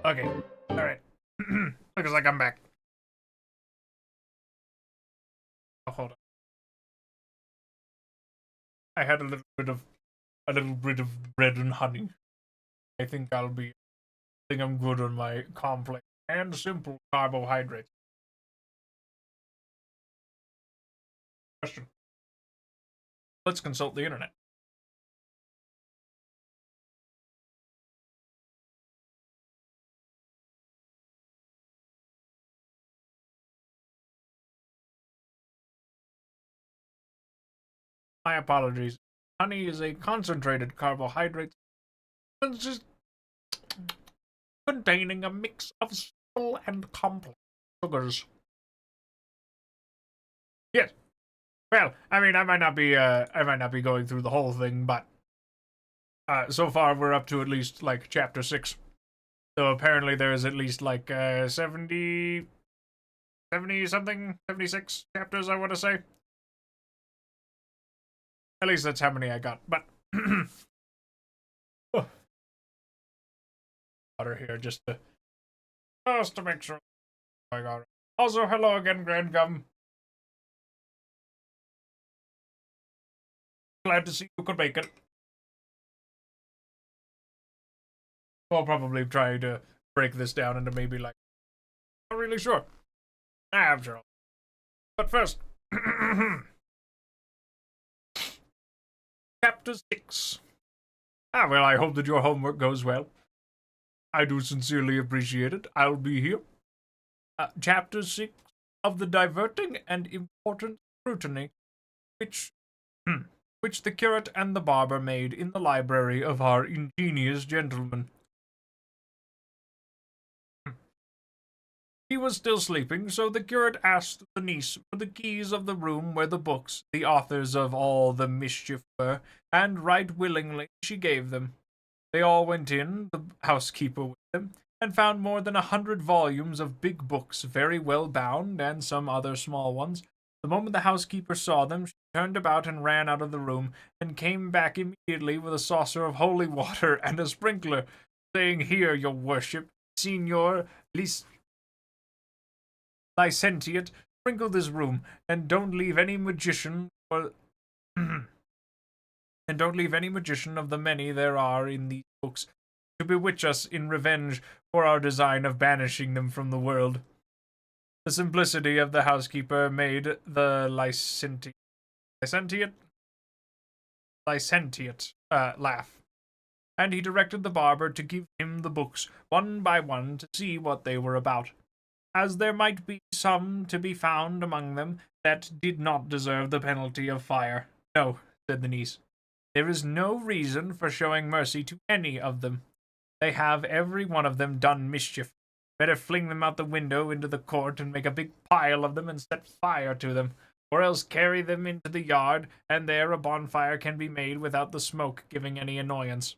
A: Okay. Alright. Looks like I'm back. Oh, hold on. I had a little bit of bread and honey. I think I'm good on my complex and simple carbohydrates. Question. Let's consult the internet. My apologies. Honey is a concentrated carbohydrate just containing a mix of simple and complex sugars. Yes. Well, I mean, I might not be going through the whole thing, but so far we're up to at least like chapter 6. So apparently there's at least like 70 something, 76 chapters, I want to say. At least that's how many I got. But water here just to make sure I got it. Also, hello again, Grand Gum. Glad to see you could make it. We'll probably try to break this down into maybe like not really sure. After all. But first, chapter 6. Well, I hope that your homework goes well. I do sincerely appreciate it. I'll be here. Chapter 6 of the diverting and important scrutiny which which the curate and the barber made in the library of our ingenious gentleman. He was still sleeping, so the curate asked the niece for the keys of the room where the books, the authors of all the mischief were, and right willingly she gave them. They all went in, the housekeeper with them, and found more than 100 volumes of big books, very well bound, and some other small ones. The moment the housekeeper saw them, she turned about and ran out of the room, and came back immediately with a saucer of holy water and a sprinkler, saying, "Here, your worship, Signor licentiate, sprinkle this room, and don't leave any magician or and don't leave any magician of the many there are in these books to bewitch us in revenge for our design of banishing them from the world." The simplicity of the housekeeper made the licentiate laugh, and he directed the barber to give him the books one by one to see what they were about, as there might be some to be found among them that did not deserve the penalty of fire. "No," said the niece, "there is no reason for showing mercy to any of them. They have every one of them done mischief. Better fling them out the window into the court and make a big pile of them and set fire to them, or else carry them into the yard, and there a bonfire can be made without the smoke giving any annoyance."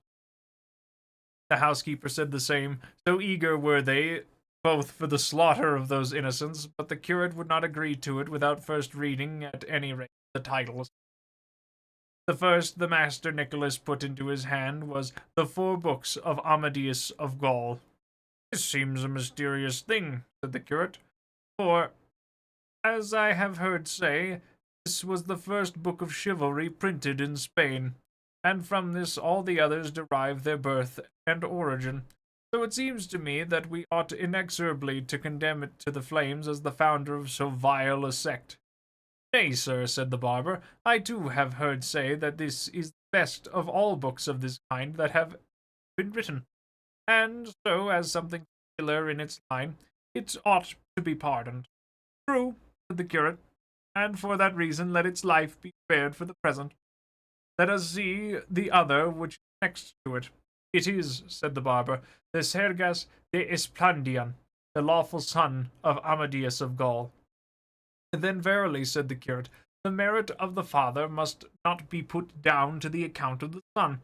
A: The housekeeper said the same, so eager were they both for the slaughter of those innocents, but the curate would not agree to it without first reading, at any rate, the titles. The first the Master Nicholas put into his hand was the 4 books of Amadeus of Gaul. "This seems a mysterious thing," said the curate, "for, as I have heard say, this was the first book of chivalry printed in Spain, and from this all the others derive their birth and origin. So it seems to me that we ought inexorably to condemn it to the flames as the founder of so vile a sect." "Nay, sir," said the barber, "I too have heard say that this is the best of all books of this kind that have been written, and so, as something singular in its line, it ought to be pardoned." "True," said the curate, "and for that reason let its life be spared for the present. Let us see the other which is next to it." "It is," said the barber, "the Sergas de Esplandian, the lawful son of Amadeus of Gaul." "Then verily," said the curate, "the merit of the father must not be put down to the account of the son.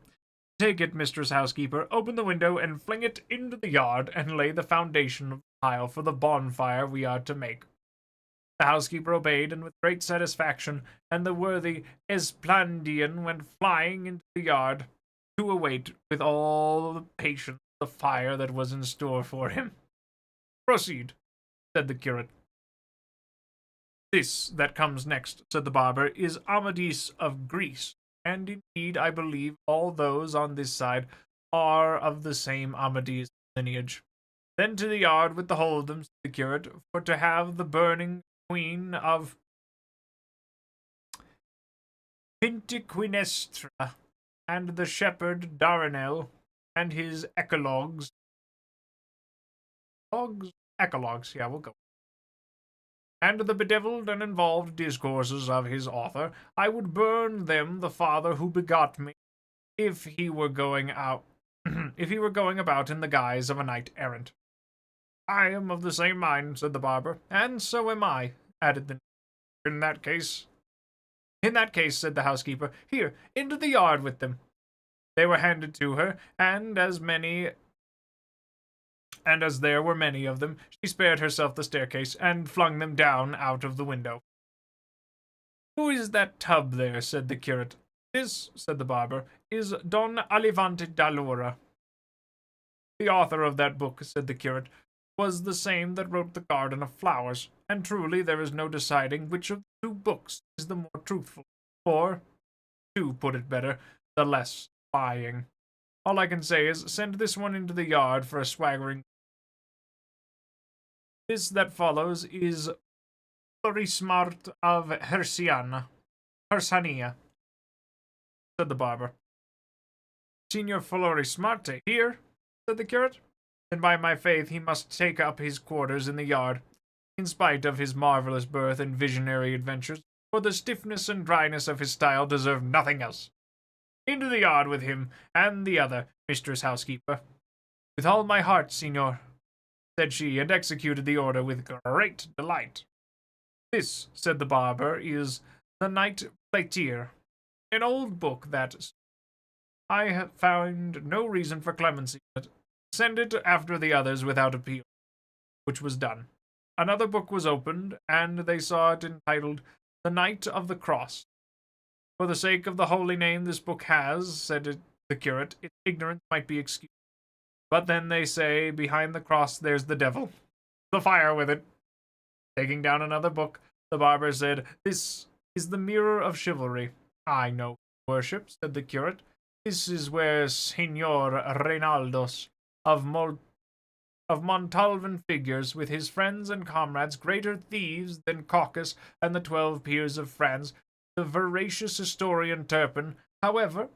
A: Take it, mistress housekeeper, open the window and fling it into the yard, and lay the foundation of the pile for the bonfire we are to make." The housekeeper obeyed, and with great satisfaction, and the worthy Esplandian went flying into the yard to await with all the patience the fire that was in store for him. "Proceed," said the curate. "This that comes next," said the barber, "is Amadis of Greece, and indeed I believe all those on this side are of the same Amadis lineage. Then to the yard with the whole of them," said the curate, "for to have the burning queen of Pintiquinestra, and the shepherd Darinel, and his ecologues. Ecologues, yeah, we'll go. And the bedeviled and involved discourses of his author, I would burn them the father who begot me, if he were going out, if he were going about in the guise of a knight errant." "I am of the same mind," said the barber. "And so am I," added the "In that case," said the housekeeper, "here, into the yard with them." They were handed to her, and as there were many of them, she spared herself the staircase, and flung them down out of the window. "Who is that tub there?" said the curate. "This," said the barber, "is Don Alivante d'Alora." "The author of that book," said the curate, "was the same that wrote the Garden of Flowers, and truly there is no deciding which of the 2 books is the more truthful, or, to put it better, the less lying. All I can say is, send this one into the yard for a swaggering. This that follows is Florismart of Hersania, said the barber. "Signor Florismarte here?" said the curate. "Then by my faith he must take up his quarters in the yard. in spite of his marvelous birth and visionary adventures, for the stiffness and dryness of his style deserve nothing else. Into the yard with him and the other, mistress housekeeper. With all my heart, signor, said she, and executed the order with great delight. This, said the barber, is the Knight Plaitier, an old book that I have found no reason for clemency, but send it after the others without appeal, which was done. Another book was opened, and they saw it entitled The Knight of the Cross. For the sake of the holy name this book has, said the curate, its ignorance might be excused. But then they say, behind the cross there's the devil. The fire with it. Taking down another book, the barber said, This is the mirror of chivalry. I know, worship, said the curate. This is where Signor Reinaldos of Montalvan figures with his friends and comrades, greater thieves than Caucus and the 12 peers of France, the veracious historian Turpin. However,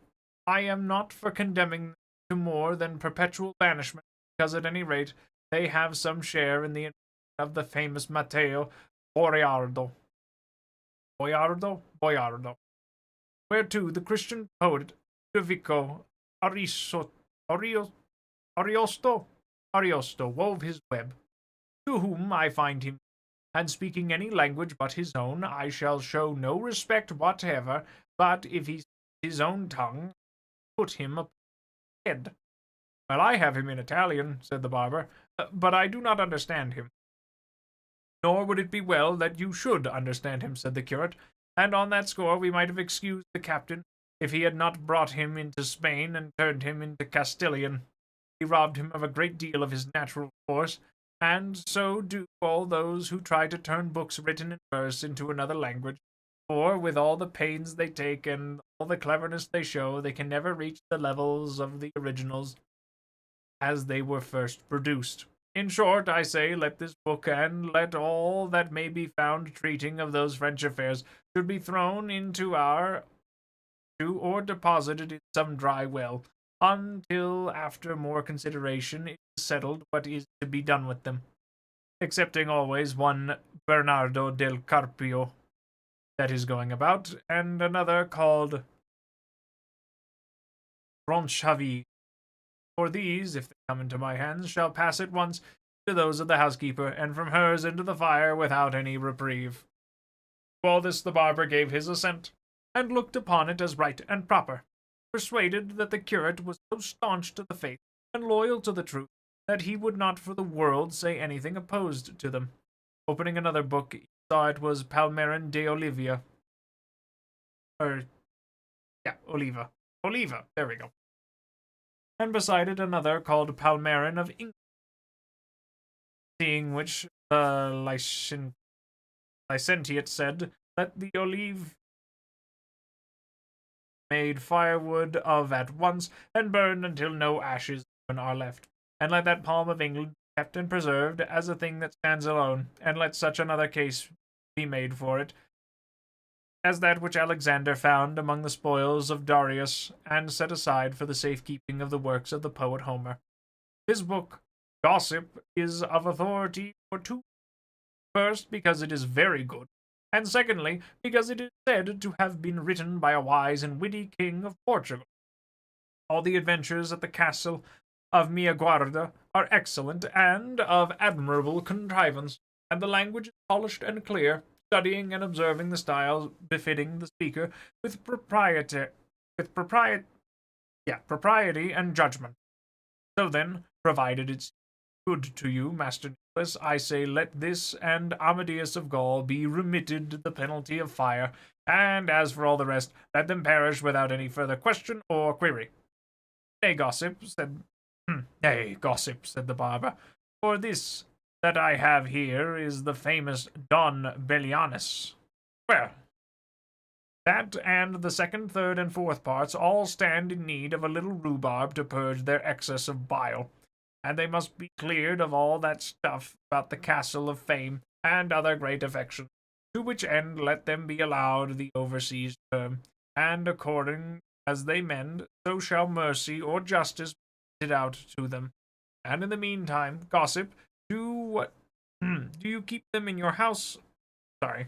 A: I am not for condemning them to more than perpetual banishment, because at any rate they have some share in the invention of the famous Matteo Boiardo. Whereto the Christian poet Ludovico Ariosto wove his web, to whom I find him, and speaking any language but his own, I shall show no respect whatever, but if he speaks his own tongue, put him upon his head. Well, I have him in Italian, said the barber, but I do not understand him. Nor would it be well that you should understand him, said the curate, and on that score we might have excused the captain if he had not brought him into Spain and turned him into Castilian. He robbed him of a great deal of his natural force, and so do all those who try to turn books written in verse into another language, for with all the pains they take and all the cleverness they show, they can never reach the levels of the originals as they were first produced. In short, I say, let this book, and let all that may be found treating of those French affairs, should be thrown into or deposited in some dry well, until after more consideration it is settled what is to be done with them, excepting always one Bernardo del Carpio that is going about, and another called Ronchavi. For these, if they come into my hands, shall pass at once to those of the housekeeper, and from hers into the fire without any reprieve. To all this the barber gave his assent, and looked upon it as right and proper, persuaded that the curate was so staunch to the faith and loyal to the truth that he would not for the world say anything opposed to them. Opening another book, he saw it was Palmerin de Oliva. Oliva, there we go. And beside it another called Palmerin of England, seeing which the licentiate said, Let the olive made firewood of at once, and burned until no ashes even are left, and let that palm of England be kept and preserved as a thing that stands alone, and let such another case be made for it, as that which Alexander found among the spoils of Darius, and set aside for the safekeeping of the works of the poet Homer. This book, Gossip, is of authority for two. First, because it is very good, and secondly, because it is said to have been written by a wise and witty king of Portugal. All the adventures at the castle of Miaguarda are excellent and of admirable contrivance, and the language is polished and clear, studying and observing the style befitting the speaker with propriety and judgment. So then, provided it's good to you, Master Nicholas, I say let this and Amadeus of Gaul be remitted the penalty of fire, and as for all the rest, let them perish without any further question or query. Nay, gossip, said the barber, for this that I have here is the famous Don Bellianus. Well, that and the second, third, and fourth parts all stand in need of a little rhubarb to purge their excess of bile, and they must be cleared of all that stuff about the castle of fame and other great affections, to which end let them be allowed the overseas term, and according as they mend, so shall mercy or justice be meted out to them. And in the meantime, gossip, do what Do you keep them in your house? Sorry.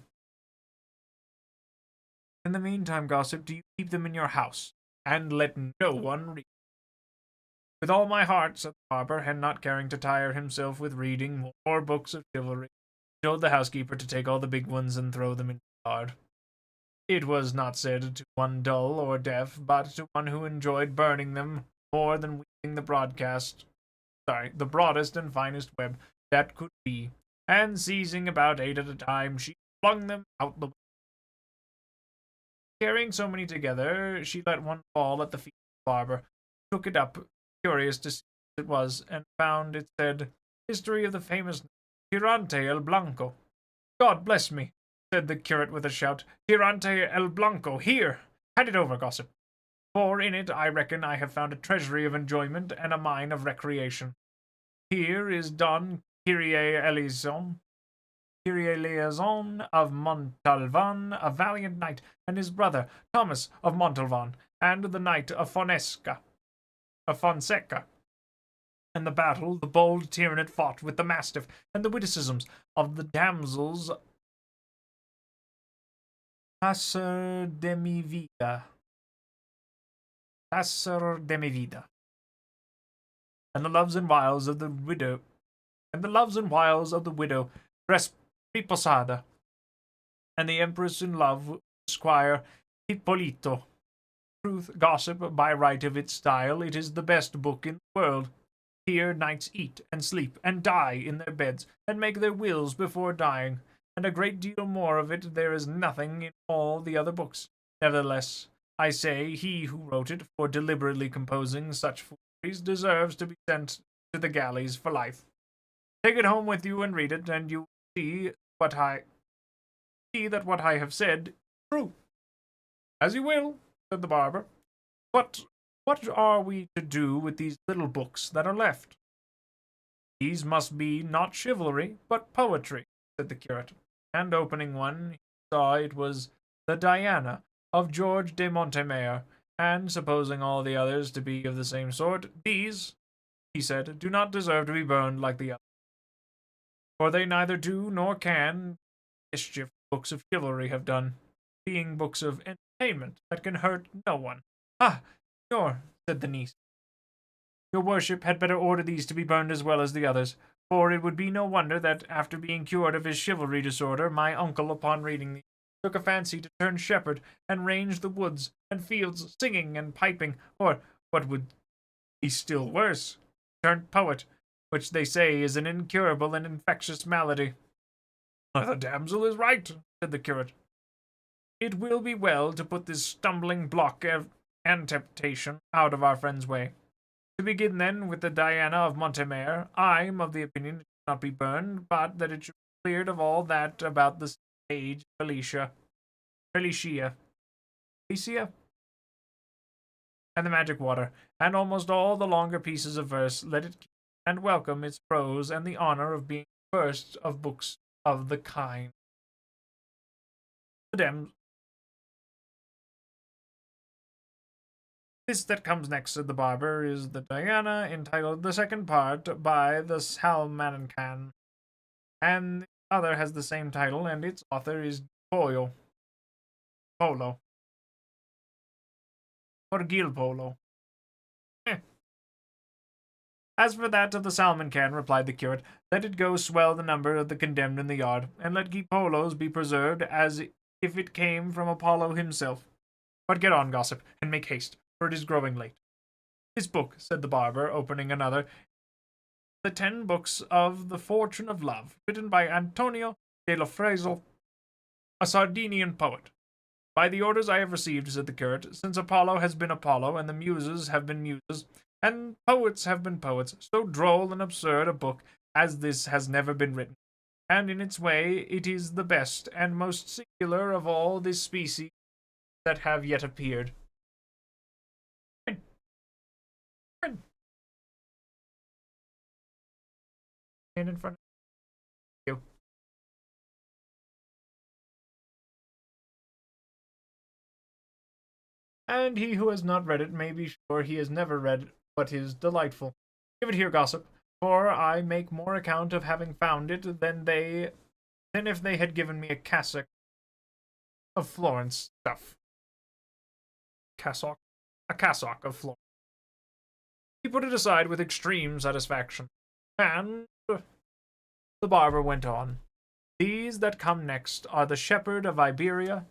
A: In the meantime, gossip, do you keep them in your house, and let no one read? With all my heart, said the barber, and not caring to tire himself with reading more books of chivalry, he told the housekeeper to take all the big ones and throw them into the yard. It was not said to one dull or deaf, but to one who enjoyed burning them more than weaving the broadest and finest web that could be, and seizing about 8 at a time, she flung them out the window. Carrying so many together, she let one fall at the feet of the barber, who took it up, curious to see what it was, and found it said, History of the famous Tirante el Blanco. God bless me, said the curate with a shout. Tirante el Blanco, here! Hand it over, gossip. For in it I reckon I have found a treasury of enjoyment and a mine of recreation. Here is Don Quixote of Montalvan, a valiant knight, and his brother Thomas of Montalvan, and the knight of Fonseca. And the battle the bold tyrant fought with the mastiff, and the witticisms of the damsels Passer de mi vida, and the loves and wiles of the widow, Reposada, and the empress in love with Squire Hippolito. Truth, gossip, by right of its style, it is the best book in the world. Here knights eat and sleep and die in their beds, and make their wills before dying, and a great deal more of it there is nothing in all the other books. Nevertheless, I say he who wrote it, for deliberately composing such fooleries, deserves to be sent to the galleys for life. Take it home with you and read it, and you will see that what I have said is true. As you will, said the barber. But what are we to do with these little books that are left? These must be not chivalry, but poetry, said the curate, and opening one, he saw it was the Diana of George de Montemayor, and supposing all the others to be of the same sort, these, he said, do not deserve to be burned like the others. For they neither do nor can mischief books of chivalry have done, being books of entertainment that can hurt no one. Ah, signor, said the niece, your worship had better order these to be burned as well as the others, for it would be no wonder that, after being cured of his chivalry disorder, my uncle, upon reading these, took a fancy to turn shepherd and range the woods and fields singing and piping, or, what would be still worse, turned poet, which they say is an incurable and infectious malady. The damsel is right, said the curate. It will be well to put this stumbling block of temptation out of our friend's way. To begin, then, with the Diana of Montemayor, I'm of the opinion it should not be burned, but that it should be cleared of all that about the stage Felicia, and the magic water, and almost all the longer pieces of verse. Let it keep and welcome its prose and the honor of being first of books of the kind. This that comes next, said the barber, is the Diana, entitled The Second Part, by the Salmancan, and the other has the same title, and its author is Polo, or Gil Polo. As for that of the Salmancan, replied the curate, let it go swell the number of the condemned in the yard, and let Gil Polo's be preserved as if it came from Apollo himself. But get on, gossip, and make haste, for it is growing late. This book, said the barber, opening another, the 10 books of the Fortune of Love, written by Antonio de Lofrezo, a Sardinian poet. By the orders I have received, said the curate, since Apollo has been Apollo, and the Muses have been Muses, and poets have been poets, so droll and absurd a book as this has never been written, and in its way it is the best and most singular of all this species that have yet appeared. And in front of you. And he who has not read it may be sure he has never read what is delightful. Give it here, gossip. for I make more account of having found it than if they had given me a cassock of Florence stuff. Cassock? A cassock of Florence. He put it aside with extreme satisfaction, and the barber went on. These that come next are the shepherd of Iberia,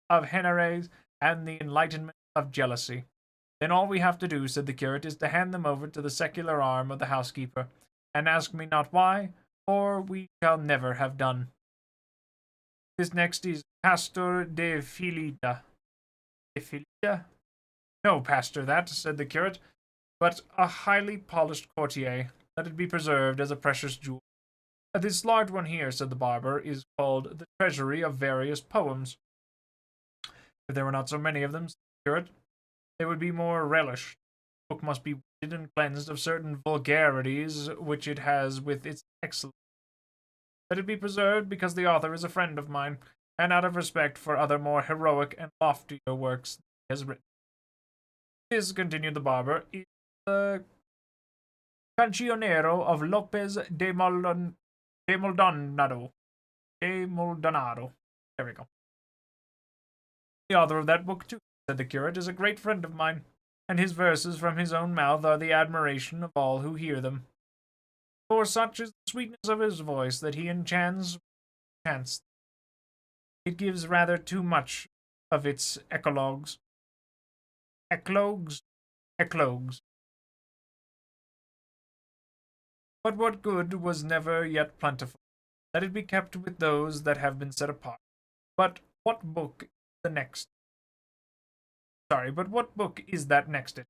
A: of Henares, and the enlightenment of jealousy. Then all we have to do, said the curate, is to hand them over to the secular arm of the housekeeper, and ask me not why, or we shall never have done. This next is Pastor de Filida. De Filida? No, pastor, that, said the curate, but a highly polished courtier. Let it be preserved as a precious jewel. This large one here, said the barber, is called the Treasury of Various Poems. If there were not so many of them, said the curate, they would be more relished. The book must be weeded and cleansed of certain vulgarities which it has with its excellence. Let it be preserved because the author is a friend of mine, and out of respect for other more heroic and loftier works he has written. This, continued the barber, is the Cancionero of Lopez de Maldonado. There we go. The author of that book, too, said the curate, is a great friend of mine, and his verses from his own mouth are the admiration of all who hear them. For such is the sweetness of his voice that he enchants. It gives rather too much of its eclogues. Eclogues. But what good was never yet plentiful? Let it be kept with those that have been set apart. But what book is that next it?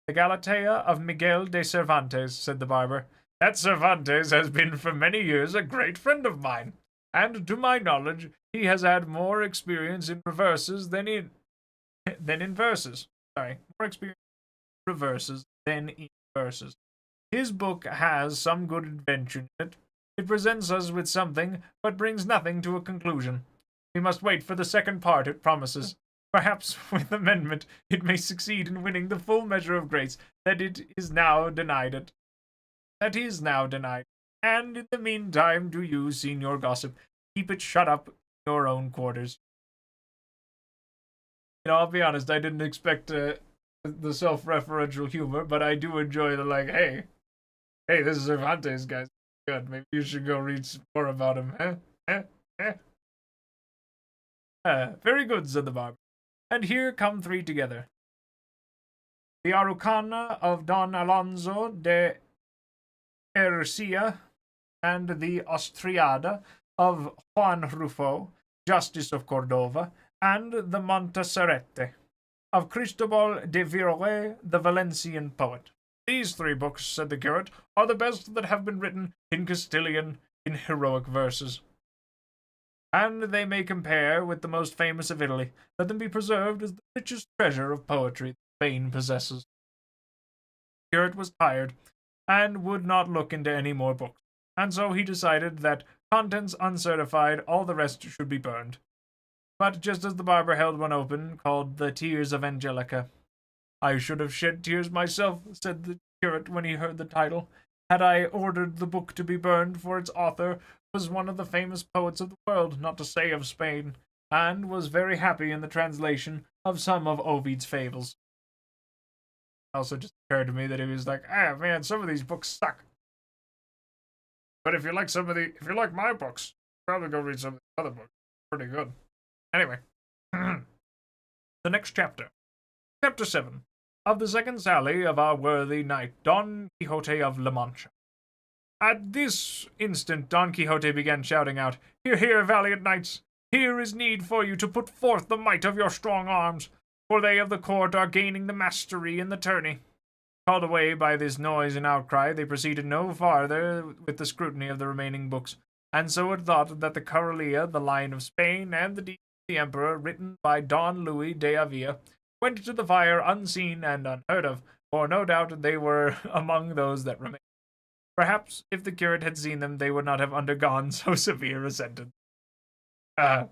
A: The Galatea of Miguel de Cervantes, said the barber. That Cervantes has been for many years a great friend of mine, and to my knowledge he has had more experience in reverses than in verses. More experience in reverses than in verses. His book has some good adventure in it. It presents us with something, but brings nothing to a conclusion. We must wait for the second part, it promises. Perhaps, with amendment, it may succeed in winning the full measure of grace that is now denied. And in the meantime, do you, Signor Gossip, keep it shut up in your own quarters. I'll be honest, I didn't expect the self-referential humor, but I do enjoy the, hey, this is Cervantes, guys. Good, maybe you should go read some more about him, very good, said the barber. And here come three together. The Araucana of Don Alonso de Ercilla, and the Austriada of Juan Rufo, Justice of Cordova, and the Montaserete of Cristobal de Viroe, the Valencian poet. These three books, said the curate, are the best that have been written in Castilian in heroic verses. And they may compare with the most famous of Italy. Let them be preserved as the richest treasure of poetry that Spain possesses. The curate was tired, and would not look into any more books, and so he decided that, contents uncertified, all the rest should be burned. But just as the barber held one open, called The Tears of Angelica. I should have shed tears myself, said the curate when he heard the title, had I ordered the book to be burned, for its author was one of the famous poets of the world, not to say of Spain, and was very happy in the translation of some of Ovid's fables. It also just occurred to me that he was like, man, some of these books suck. But if you like my books, probably go read some of the other books. Pretty good. Anyway, the next chapter. Chapter 7. Of the second sally of our worthy knight, Don Quixote of La Mancha. At this instant Don Quixote began shouting out, Hear, hear, valiant knights! Here is need for you to put forth the might of your strong arms, for they of the court are gaining the mastery in the tourney. Called away by this noise and outcry, they proceeded no farther with the scrutiny of the remaining books, and so had thought that the Carolina, the Lion of Spain, and the Deed of the Emperor, written by Don Luis de Avila, went to the fire unseen and unheard of, for no doubt they were among those that remained. Perhaps, if the curate had seen them, they would not have undergone so severe a sentence. When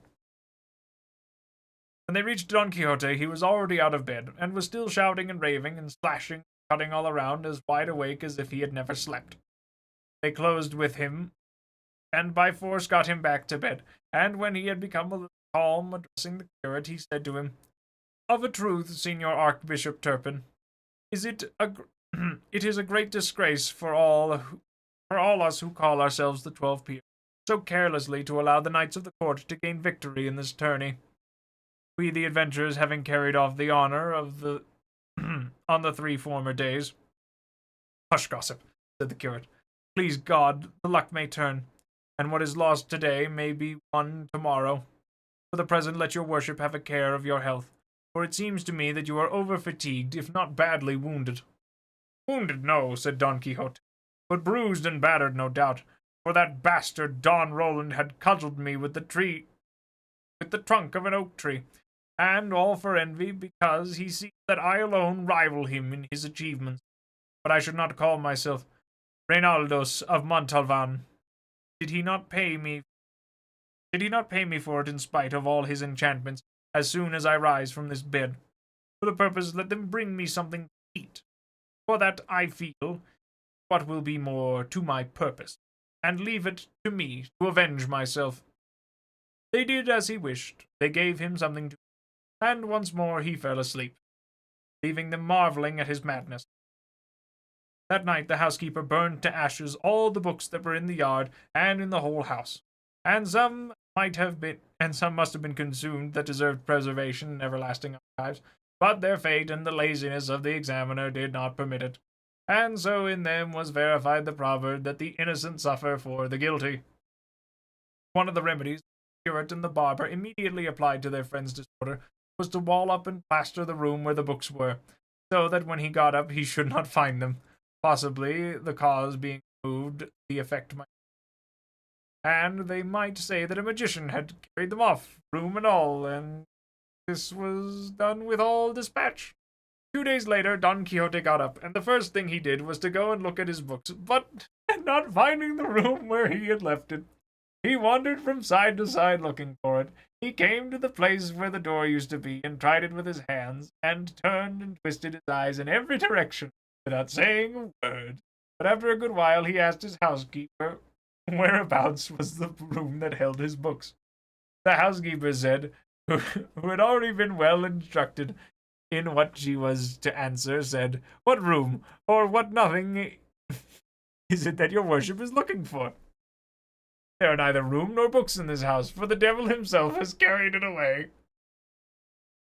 A: they reached Don Quixote, he was already out of bed, and was still shouting and raving and slashing, strutting all around as wide awake as if he had never slept. They closed with him, and by force got him back to bed, and when he had become a little calm, addressing the curate, he said to him, "Of a truth, Signor Archbishop Turpin, it is a great disgrace for all us who call ourselves the 12 Peers, so carelessly to allow the knights of the court to gain victory in this tourney. We, the adventurers, having carried off the honor of the on the 3 former days." "Hush, gossip," said the curate. "Please God, the luck may turn, and what is lost today may be won tomorrow. For the present, let your worship have a care of your health, for it seems to me that you are over-fatigued, if not badly wounded." "Wounded, no," said Don Quixote, "but bruised and battered, no doubt, for that bastard Don Roland had cudgelled me with the trunk of an oak tree, and all for envy, because he sees that I alone rival him in his achievements. But I should not call myself Reinaldos of Montalvan, did he not pay me for it in spite of all his enchantments, as soon as I rise from this bed. For the purpose let them bring me something to eat, for that I feel what will be more to my purpose, and leave it to me to avenge myself." They did as he wished. They gave him something to eat, and once more he fell asleep, leaving them marvelling at his madness. That night the housekeeper burned to ashes all the books that were in the yard and in the whole house, and some must have been consumed that deserved preservation in everlasting archives, but their fate and the laziness of the examiner did not permit it, and so in them was verified the proverb that the innocent suffer for the guilty. One of the remedies the curate and the barber immediately applied to their friend's disorder was to wall up and plaster the room where the books were, so that when he got up he should not find them. Possibly, the cause being removed, the effect might. And they might say that a magician had carried them off, room and all, and this was done with all dispatch. 2 days later, Don Quixote got up, and the first thing he did was to go and look at his books, but not finding the room where he had left it, he wandered from side to side looking for it. He came to the place where the door used to be, and tried it with his hands, and turned and twisted his eyes in every direction, without saying a word. But after a good while he asked his housekeeper whereabouts was the room that held his books. The housekeeper said, who had already been well instructed in what she was to answer, said, "What room, or what nothing is it that your worship is looking for? There are neither room nor books in this house, for the devil himself has carried it away."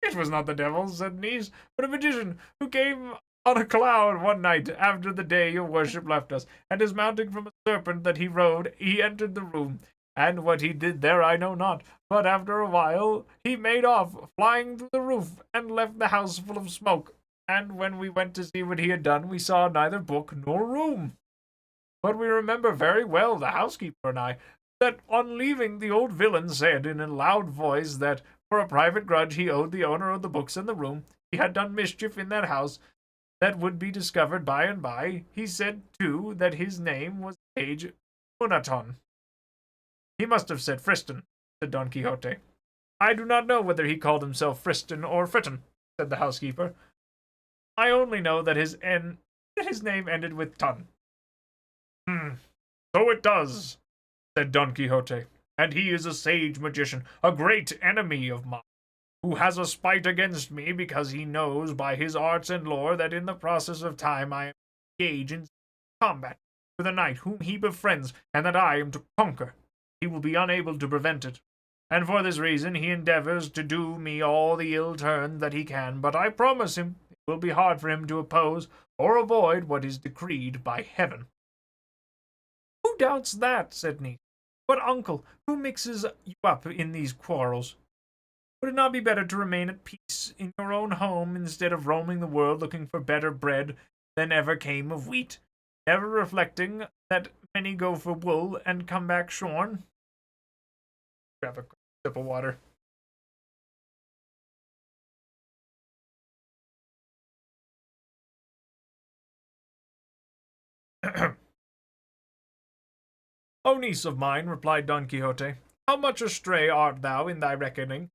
A: "It was not the devil," said Niece, "but a magician who came on a cloud one night after the day your worship left us, and dismounting from a serpent that he rode, he entered the room, and what he did there I know not, but after a while he made off, flying through the roof, and left the house full of smoke, and when we went to see what he had done, we saw neither book nor room. But we remember very well, the housekeeper and I, that on leaving the old villain said in a loud voice that, for a private grudge he owed the owner of the books and the room, he had done mischief in that house, that would be discovered by and by. He said, too, that his name was Page Unaton." "He must have said Friston," said Don Quixote. "I do not know whether he called himself Friston or Fritton," said the housekeeper. "I only know that his name ended with ton." "So it does," said Don Quixote, "and he is a sage magician, a great enemy of mine, who has a spite against me because he knows by his arts and lore that in the process of time I am engaged in combat with a knight whom he befriends, and that I am to conquer. He will be unable to prevent it, and for this reason he endeavors to do me all the ill turn that he can, but I promise him it will be hard for him to oppose or avoid what is decreed by heaven." "Who doubts that?" said Niece. "But, uncle, who mixes you up in these quarrels? Would it not be better to remain at peace in your own home instead of roaming the world looking for better bread than ever came of wheat, never reflecting that many go for wool and come back shorn?" Grab a quick sip of water. "O niece of mine," replied Don Quixote, "how much astray art thou in thy reckoning?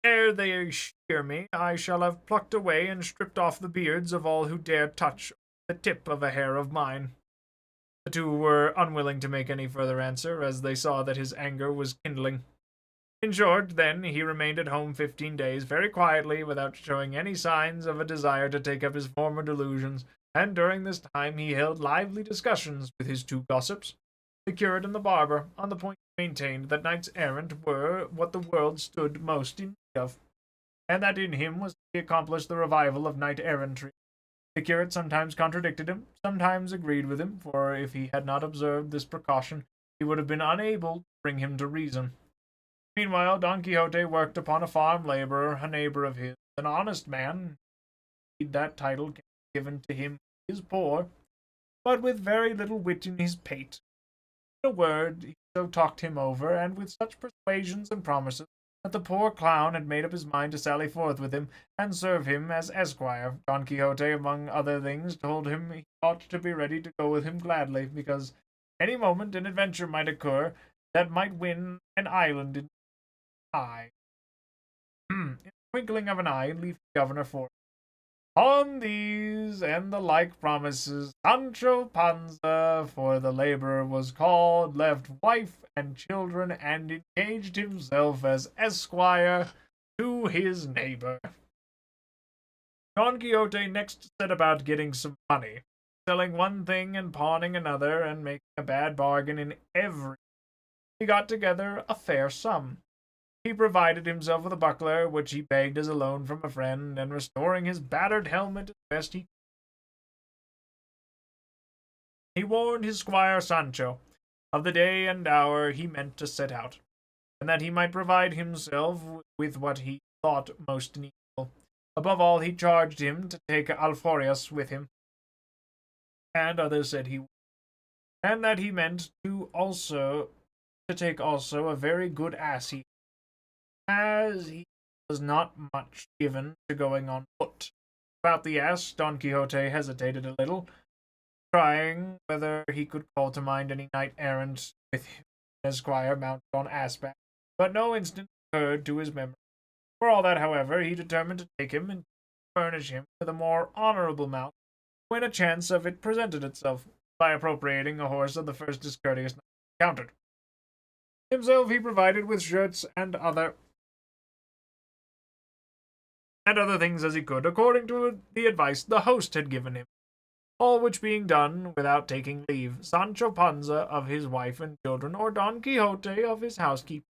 A: Ere they shear me, I shall have plucked away and stripped off the beards of all who dare touch or
C: the tip of a hair of mine." The two were unwilling to make any further answer, as they saw that his anger was kindling. In short, then, he remained at home 15 days, very quietly, without showing any signs of a desire to take up his former delusions, and during this time he held lively discussions with his two gossips, the curate and the barber, on the point he maintained that knights errant were what the world stood most in need of, and that in him was to be accomplished the revival of knight errantry. The curate sometimes contradicted him, sometimes agreed with him, for if he had not observed this precaution, he would have been unable to bring him to reason. Meanwhile, Don Quixote worked upon a farm laborer, a neighbor of his, an honest man. Indeed, that title can be given to him who is poor, but with very little wit in his pate. In a word, he so talked him over, and with such persuasions and promises, that the poor clown had made up his mind to sally forth with him, and serve him as esquire. Don Quixote, among other things, told him he ought to be ready to go with him gladly, because any moment an adventure might occur that might win an island in eye. In the twinkling of an eye, leave the governor forth. On these and the like promises, Sancho Panza, for the laborer was called, left wife and children, and engaged himself as esquire to his neighbor. Don Quixote next set about getting some money, selling one thing and pawning another, and making a bad bargain in every. He got together a fair sum. He provided himself with a buckler, which he begged as a loan from a friend, and restoring his battered helmet as best he could, he warned his squire Sancho of the day and hour he meant to set out, and that he might provide himself with what he thought most needful. Above all, he charged him to take Alforjas with him, and others said he would, and that he meant to take also a very good ass he, as he was not much given to going on foot. About the ass, Don Quixote hesitated a little, trying whether he could call to mind any knight errant with him, esquire mounted on assback, but no instant occurred to his memory. For all that, however, he determined to take him and furnish him with a more honorable mount when a chance of it presented itself, by appropriating a horse of the first discourteous knight encountered. Himself he provided with shirts and other things as he could, according to the advice the host had given him. All which being done without taking leave, Sancho Panza of his wife and children, or Don Quixote of his housekeeper,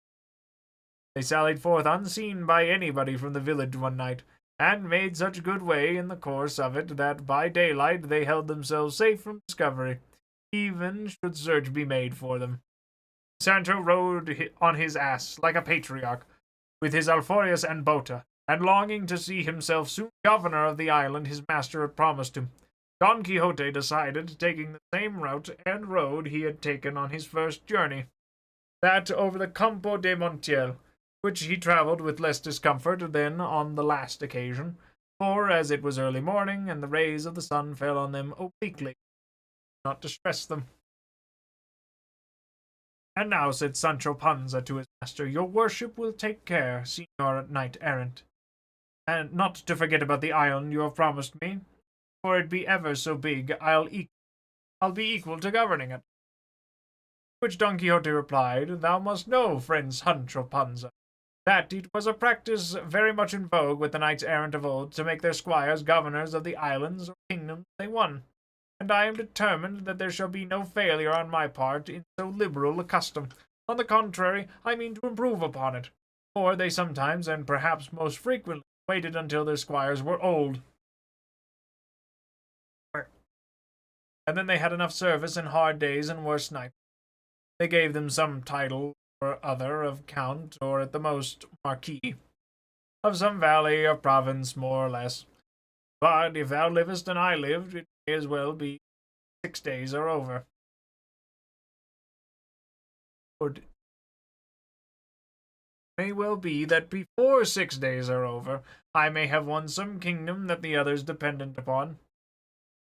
C: they sallied forth unseen by anybody from the village one night, and made such good way in the course of it that by daylight they held themselves safe from discovery, even should search be made for them. Sancho rode on his ass like a patriarch, with his alforjas and bota, and longing to see himself soon governor of the island his master had promised him. Don Quixote decided, taking the same route and road he had taken on his first journey, that over the Campo de Montiel, which he travelled with less discomfort than on the last occasion, for as it was early morning, and the rays of the sun fell on them obliquely, not distress them. And now, said Sancho Panza to his master, your worship will take care, Señor Knight-errant, and not to forget about the island you have promised me, for it be ever so big, I'll be equal to governing it. Which Don Quixote replied, thou must know, friend Sancho Panza, that it was a practice very much in vogue with the knights errant of old to make their squires governors of the islands or kingdoms they won, and I am determined that there shall be no failure on my part in so liberal a custom. On the contrary, I mean to improve upon it, for they sometimes, and perhaps most frequently, waited until their squires were old, and then they had enough service in hard days and worse nights. They gave them some title or other of count, or at the most marquis, of some valley or province more or less. But if thou livest and I lived, it may as well be 6 days are over. It may well be that before 6 days are over, I may have won some kingdom that the others dependent upon,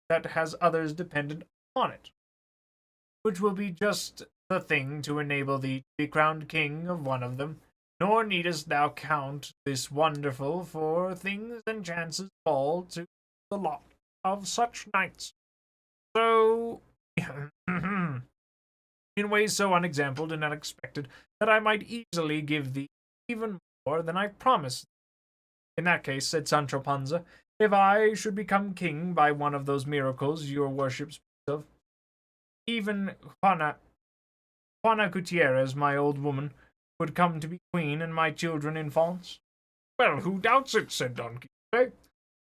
C: that has others dependent upon it, which will be just the thing to enable thee to be crowned king of one of them. Nor needest thou count this wonderful, for things and chances fall to the lot of such knights. So, in ways so unexampled and unexpected that I might easily give thee even more than I promised. In that case, said Sancho Panza, if I should become king by one of those miracles your worship speaks of, even Juana Gutierrez, my old woman, would come to be queen and my children infants. Well, who doubts it, said Don Quixote.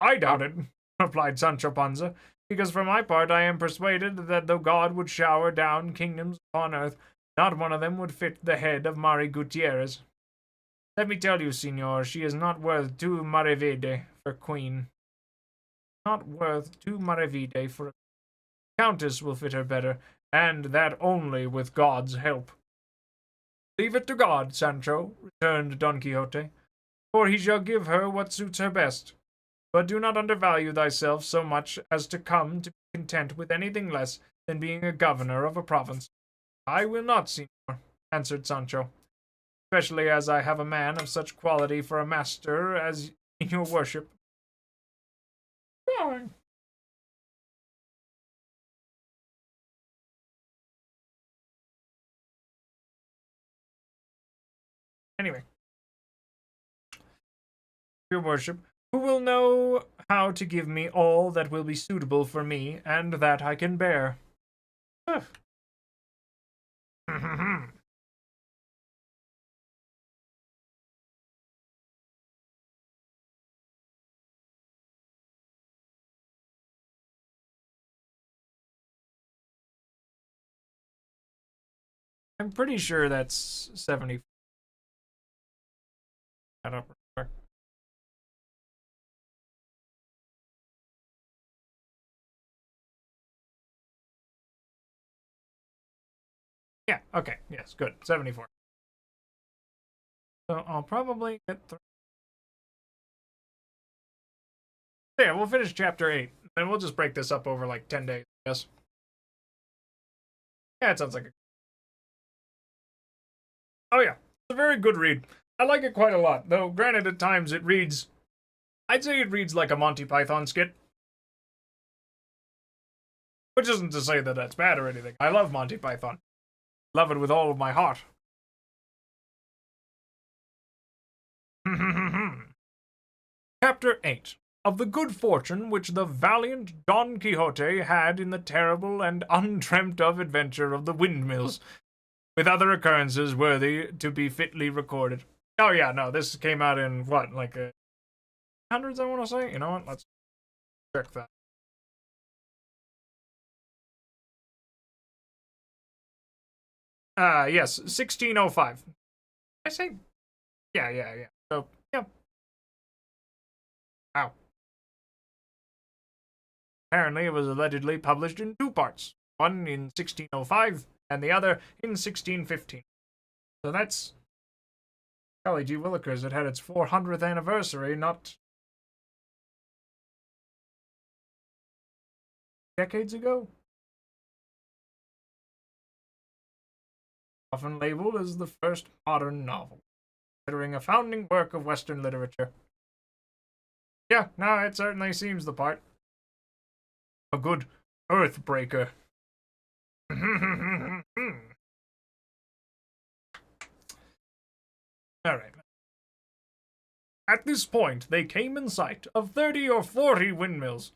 C: I doubt it, replied Sancho Panza, because for my part I am persuaded that though God would shower down kingdoms upon earth, not one of them would fit the head of Mari Gutierrez. Let me tell you, senor, she is not worth 2 maravedi for queen. Not worth 2 maravedi for a countess will fit her better, and that only with God's help. Leave it to God, Sancho, returned Don Quixote, for he shall give her what suits her best. But do not undervalue thyself so much as to come to be content with anything less than being a governor of a province. I will not, senor, answered Sancho, especially as I have a man of such quality for a master as in your worship. Anyway, your worship, who will know how to give me all that will be suitable for me, and that I can bear. I'm pretty sure that's 70. I don't remember. Yeah, okay, yes, good. 74. So I'll probably get through. Yeah, we'll finish chapter 8, and we'll just break this up over like 10 days, I guess. Yeah, it sounds like a... Oh yeah, it's a very good read. I like it quite a lot, though granted at times it reads... I'd say it reads like a Monty Python skit. Which isn't to say that that's bad or anything. I love Monty Python. Love it with all of my heart. Chapter 8. Of the good fortune which the valiant Don Quixote had in the terrible and undreamt of adventure of the windmills, with other occurrences worthy to be fitly recorded. Oh yeah, no, this came out in what, like hundreds, I want to say? You know what, let's check that. Yes, 1605. I say, yeah. So, yeah. Wow. Apparently, it was allegedly published in 2 parts, one in 1605 and the other in 1615. So that's Golly Gee Willikers. It had its 400th anniversary not decades ago. Often labeled as the first modern novel, considering a founding work of Western literature. Yeah, no, it certainly seems the part. A good earthbreaker. Alright. At this point, they came in sight of 30 or 40 windmills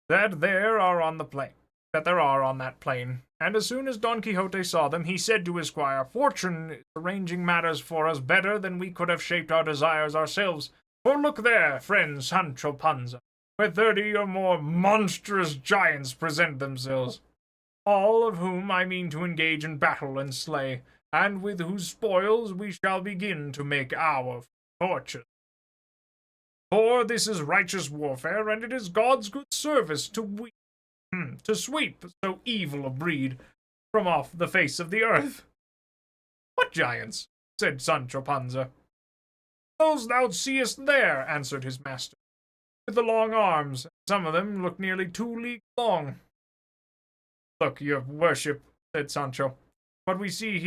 C: that there are on that plain. And as soon as Don Quixote saw them, he said to his squire, Fortune is arranging matters for us better than we could have shaped our desires ourselves. For look there, friend Sancho Panza, where 30 or more monstrous giants present themselves, all of whom I mean to engage in battle and slay, and with whose spoils we shall begin to make our fortune. For this is righteous warfare, and it is God's good service to sweep so evil a breed from off the face of the earth. What giants? Said Sancho Panza. Those thou seest there, answered his master, with the long arms. Some of them look nearly 2 leagues long. Look, your worship, said Sancho, what we see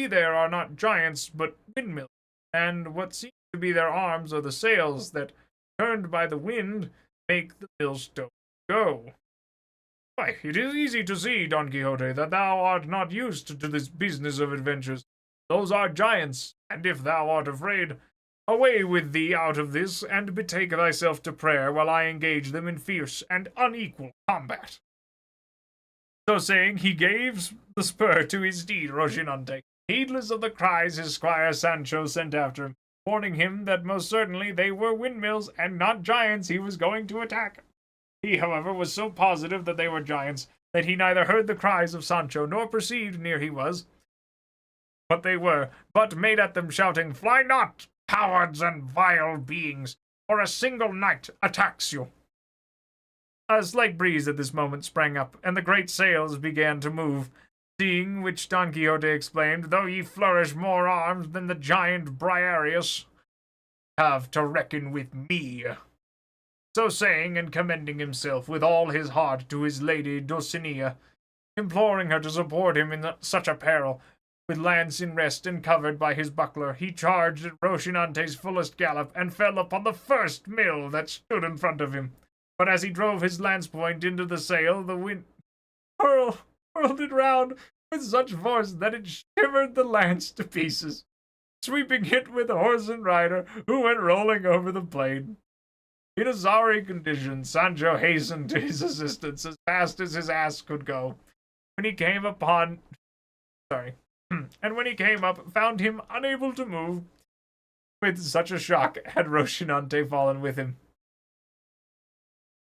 C: there are not giants, but windmills, and what seem to be their arms are the sails that, turned by the wind, make the millstone go. Why, it is easy to see, Don Quixote, that thou art not used to this business of adventures. Those are giants, and if thou art afraid, away with thee out of this, and betake thyself to prayer, while I engage them in fierce and unequal combat. So saying, he gave the spur to his steed Rocinante, heedless of the cries his squire Sancho sent after him, warning him that most certainly they were windmills and not giants he was going to attack. He, however, was so positive that they were giants that he neither heard the cries of Sancho nor perceived near he was what they were, but made at them, shouting, "Fly not, cowards and vile beings, or a single knight attacks you." A slight breeze at this moment sprang up, and the great sails began to move, seeing which Don Quixote exclaimed, "Though ye flourish more arms than the giant Briareus, have to reckon with me." So saying, and commending himself with all his heart to his lady Dulcinea, imploring her to support him in such a peril, with lance in rest and covered by his buckler, he charged at Rocinante's fullest gallop, and fell upon the first mill that stood in front of him. But as he drove his lance point into the sail, the wind whirled it round with such force that it shivered the lance to pieces, sweeping it with horse and rider, who went rolling over the plain. In a sorry condition, Sancho hastened to his assistance as fast as his ass could go. And when he came up, found him unable to move. With such a shock had Rocinante fallen with him.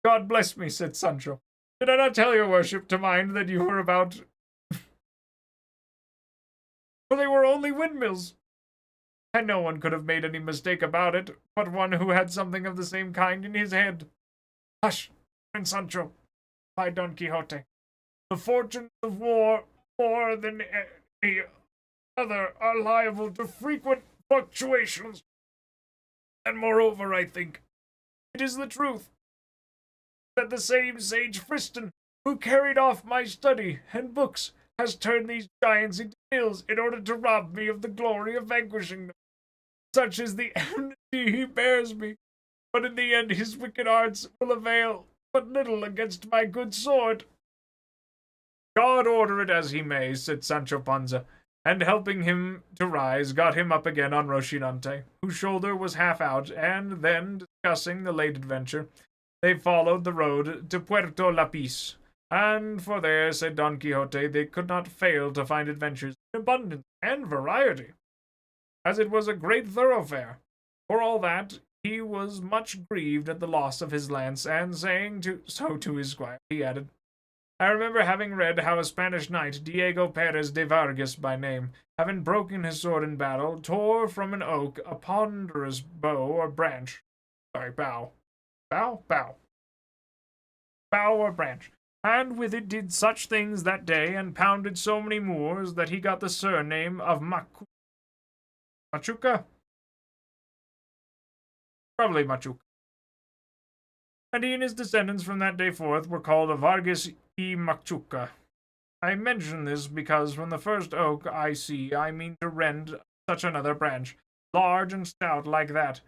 C: "God bless me," said Sancho. "Did I not tell your worship to mind that you were about..." For they were only windmills, and no one could have made any mistake about it, but one who had something of the same kind in his head. "Hush, friend Sancho," replied Don Quixote. "The fortunes of war, more than any other, are liable to frequent fluctuations. And moreover, I think it is the truth that the same sage Friston, who carried off my study and books, has turned these giants into mills in order to rob me of the glory of vanquishing them. Such is the enmity he bears me, but in the end his wicked arts will avail but little against my good sword." "God order it as he may," said Sancho Panza, and helping him to rise, got him up again on Rocinante, whose shoulder was half out, and then, discussing the late adventure, they followed the road to Puerto Lapis, and for there, said Don Quixote, they could not fail to find adventures in abundance and variety, as it was a great thoroughfare. For all that, he was much grieved at the loss of his lance, and saying so to his squire, he added, "I remember having read how a Spanish knight, Diego Perez de Vargas by name, having broken his sword in battle, tore from an oak a ponderous bow or branch, bow or branch, and with it did such things that day, and pounded so many Moors, that he got the surname of Machuca? Probably Machuca. And he and his descendants from that day forth were called Vargas y Machuca. I mention this because from the first oak I see I mean to rend such another branch, large and stout like that,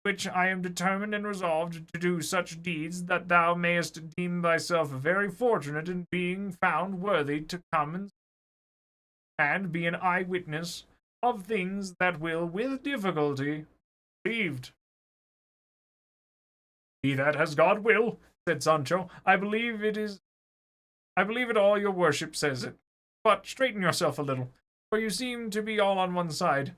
C: which I am determined and resolved to do such deeds that thou mayest deem thyself very fortunate in being found worthy to come and be an eyewitness of things that will with difficulty be believed." "Be that as God will," said Sancho. I believe it all your worship says it. But straighten yourself a little, for you seem to be all on one side.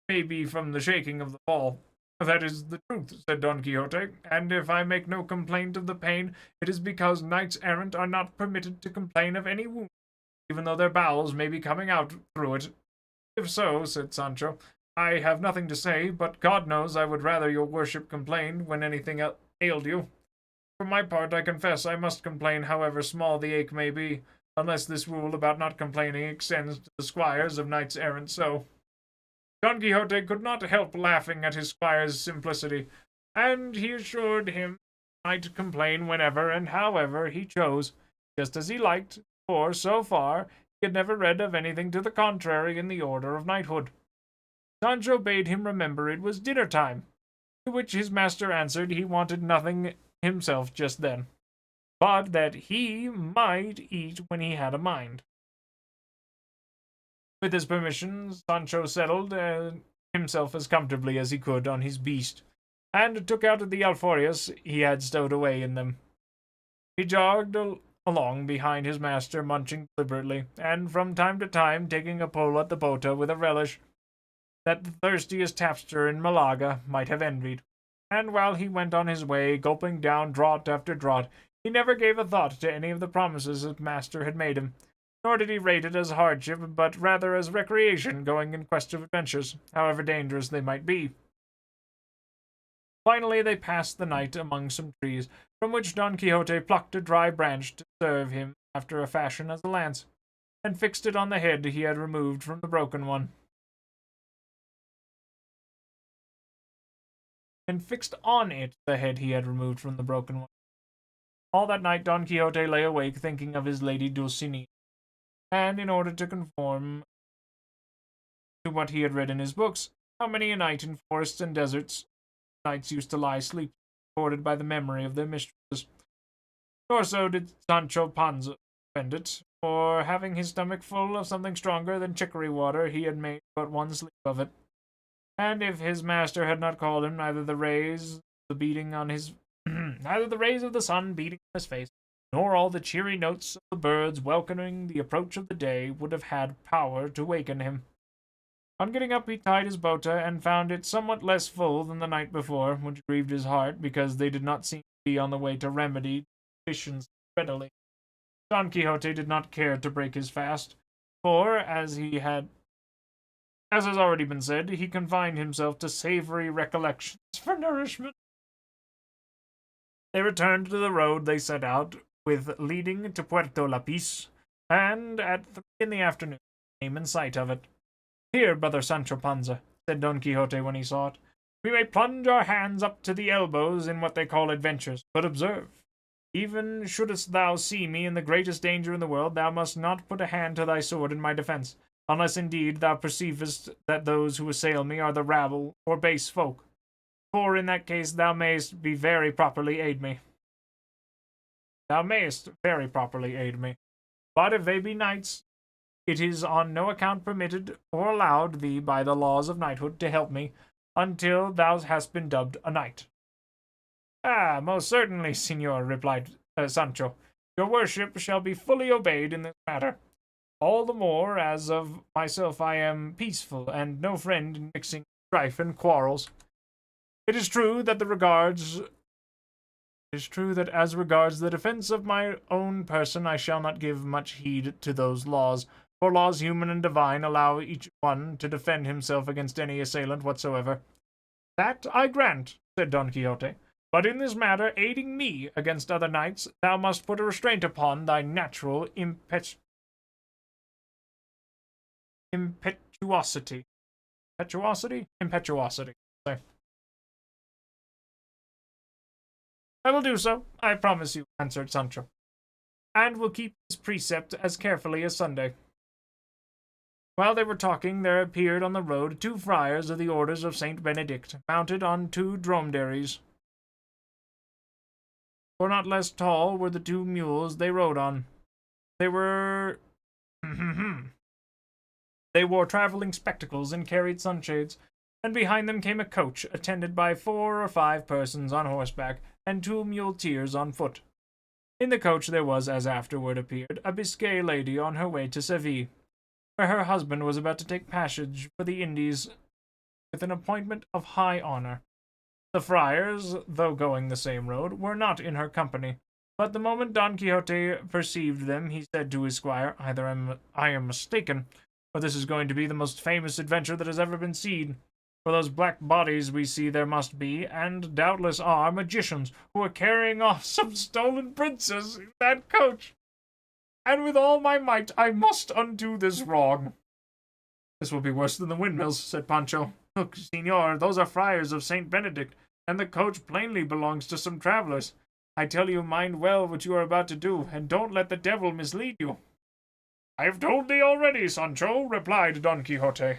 C: Maybe from the shaking of the fall." "That is the truth," said Don Quixote, "and if I make no complaint of the pain, it is because knights errant are not permitted to complain of any wound, even though their bowels may be coming out through it." "If so," said Sancho, "I have nothing to say, but God knows I would rather your worship complained when anything ailed you. For my part, I confess I must complain however small the ache may be, unless this rule about not complaining extends to the squires of knights errant so." Don Quixote could not help laughing at his squire's simplicity, and he assured him he might complain whenever and however he chose, just as he liked, for, so far, he had never read of anything to the contrary in the order of knighthood. Sancho bade him remember it was dinner time, to which his master answered he wanted nothing himself just then. but that he might eat when he had a mind. With his permission, Sancho settled himself as comfortably as he could on his beast, and took out the alforjas he had stowed away in them. He jogged along behind his master, munching deliberately, and from time to time taking a pull at the bota with a relish that the thirstiest tapster in Malaga might have envied. And while he went on his way, gulping down draught after draught, he never gave a thought to any of the promises his master had made him, nor did he rate it as hardship, but rather as recreation, going in quest of adventures, however dangerous they might be. Finally they passed the night among some trees, from which Don Quixote plucked a dry branch to serve him after a fashion as a lance, and fixed it on the head he had removed from the broken one. And fixed on it the head he had removed from the broken one. All that night Don Quixote lay awake thinking of his lady Dulcinea, and in order to conform to what he had read in his books, how many a night in forests and deserts knights used to lie sleep, supported by the memory of their mistresses. Nor so did Sancho Panza spend it, for having his stomach full of something stronger than chicory water, he had made but one sleep of it. And if his master had not called him, neither the rays of the sun beating on his face, nor all the cheery notes of the birds welcoming the approach of the day would have had power to waken him. On getting up, he tied his bota, and found it somewhat less full than the night before, which grieved his heart, because they did not seem to be on the way to remedy deficiency readily. Don Quixote did not care to break his fast, for, as has already been said, he confined himself to savory recollections for nourishment. They returned to the road they set out, with leading to Puerto Lapis, and at 3 in the afternoon came in sight of it. "Here, brother Sancho Panza," said Don Quixote when he saw it, "we may plunge our hands up to the elbows in what they call adventures, but observe, even shouldst thou see me in the greatest danger in the world, thou must not put a hand to thy sword in my defence, unless indeed thou perceivest that those who assail me are the rabble or base folk, for in that case thou mayest very properly aid me. But if they be knights, it is on no account permitted or allowed thee by the laws of knighthood to help me until thou hast been dubbed a knight." "Ah, most certainly, señor," replied Sancho. "Your worship shall be fully obeyed in this matter. All the more as of myself I am peaceful, and no friend in mixing strife and quarrels. It is true that as regards the defense of my own person I shall not give much heed to those laws, for laws human and divine allow each one to defend himself against any assailant whatsoever." "That I grant," said Don Quixote, "but in this matter, aiding me against other knights, thou must put a restraint upon thy natural impetuosity. Impetuosity. Sorry. "I will do so, I promise you," answered Sancho, "and will keep this precept as carefully as Sunday." While they were talking, there appeared on the road 2 friars of the orders of Saint Benedict, mounted on 2 dromedaries, for not less tall were the 2 mules they rode on. They wore traveling spectacles and carried sunshades, and behind them came a coach attended by 4 or 5 persons on horseback and 2 muleteers on foot. In the coach there was, as afterward appeared, a Biscay lady on her way to Seville, where her husband was about to take passage for the Indies with an appointment of high honor. The friars, though going the same road, were not in her company, but the moment Don Quixote perceived them, he said to his squire, "Either I am mistaken, or this is going to be the most famous adventure that has ever been seen. For those black bodies we see there must be, and doubtless are, magicians who are carrying off some stolen princess in that coach. And with all my might I must undo this wrong." "This will be worse than the windmills," said Pancho. "Look, señor, those are friars of Saint Benedict, and the coach plainly belongs to some travelers. I tell you, mind well what you are about to do, and don't let the devil mislead you." "I have told thee already, Sancho," replied Don Quixote,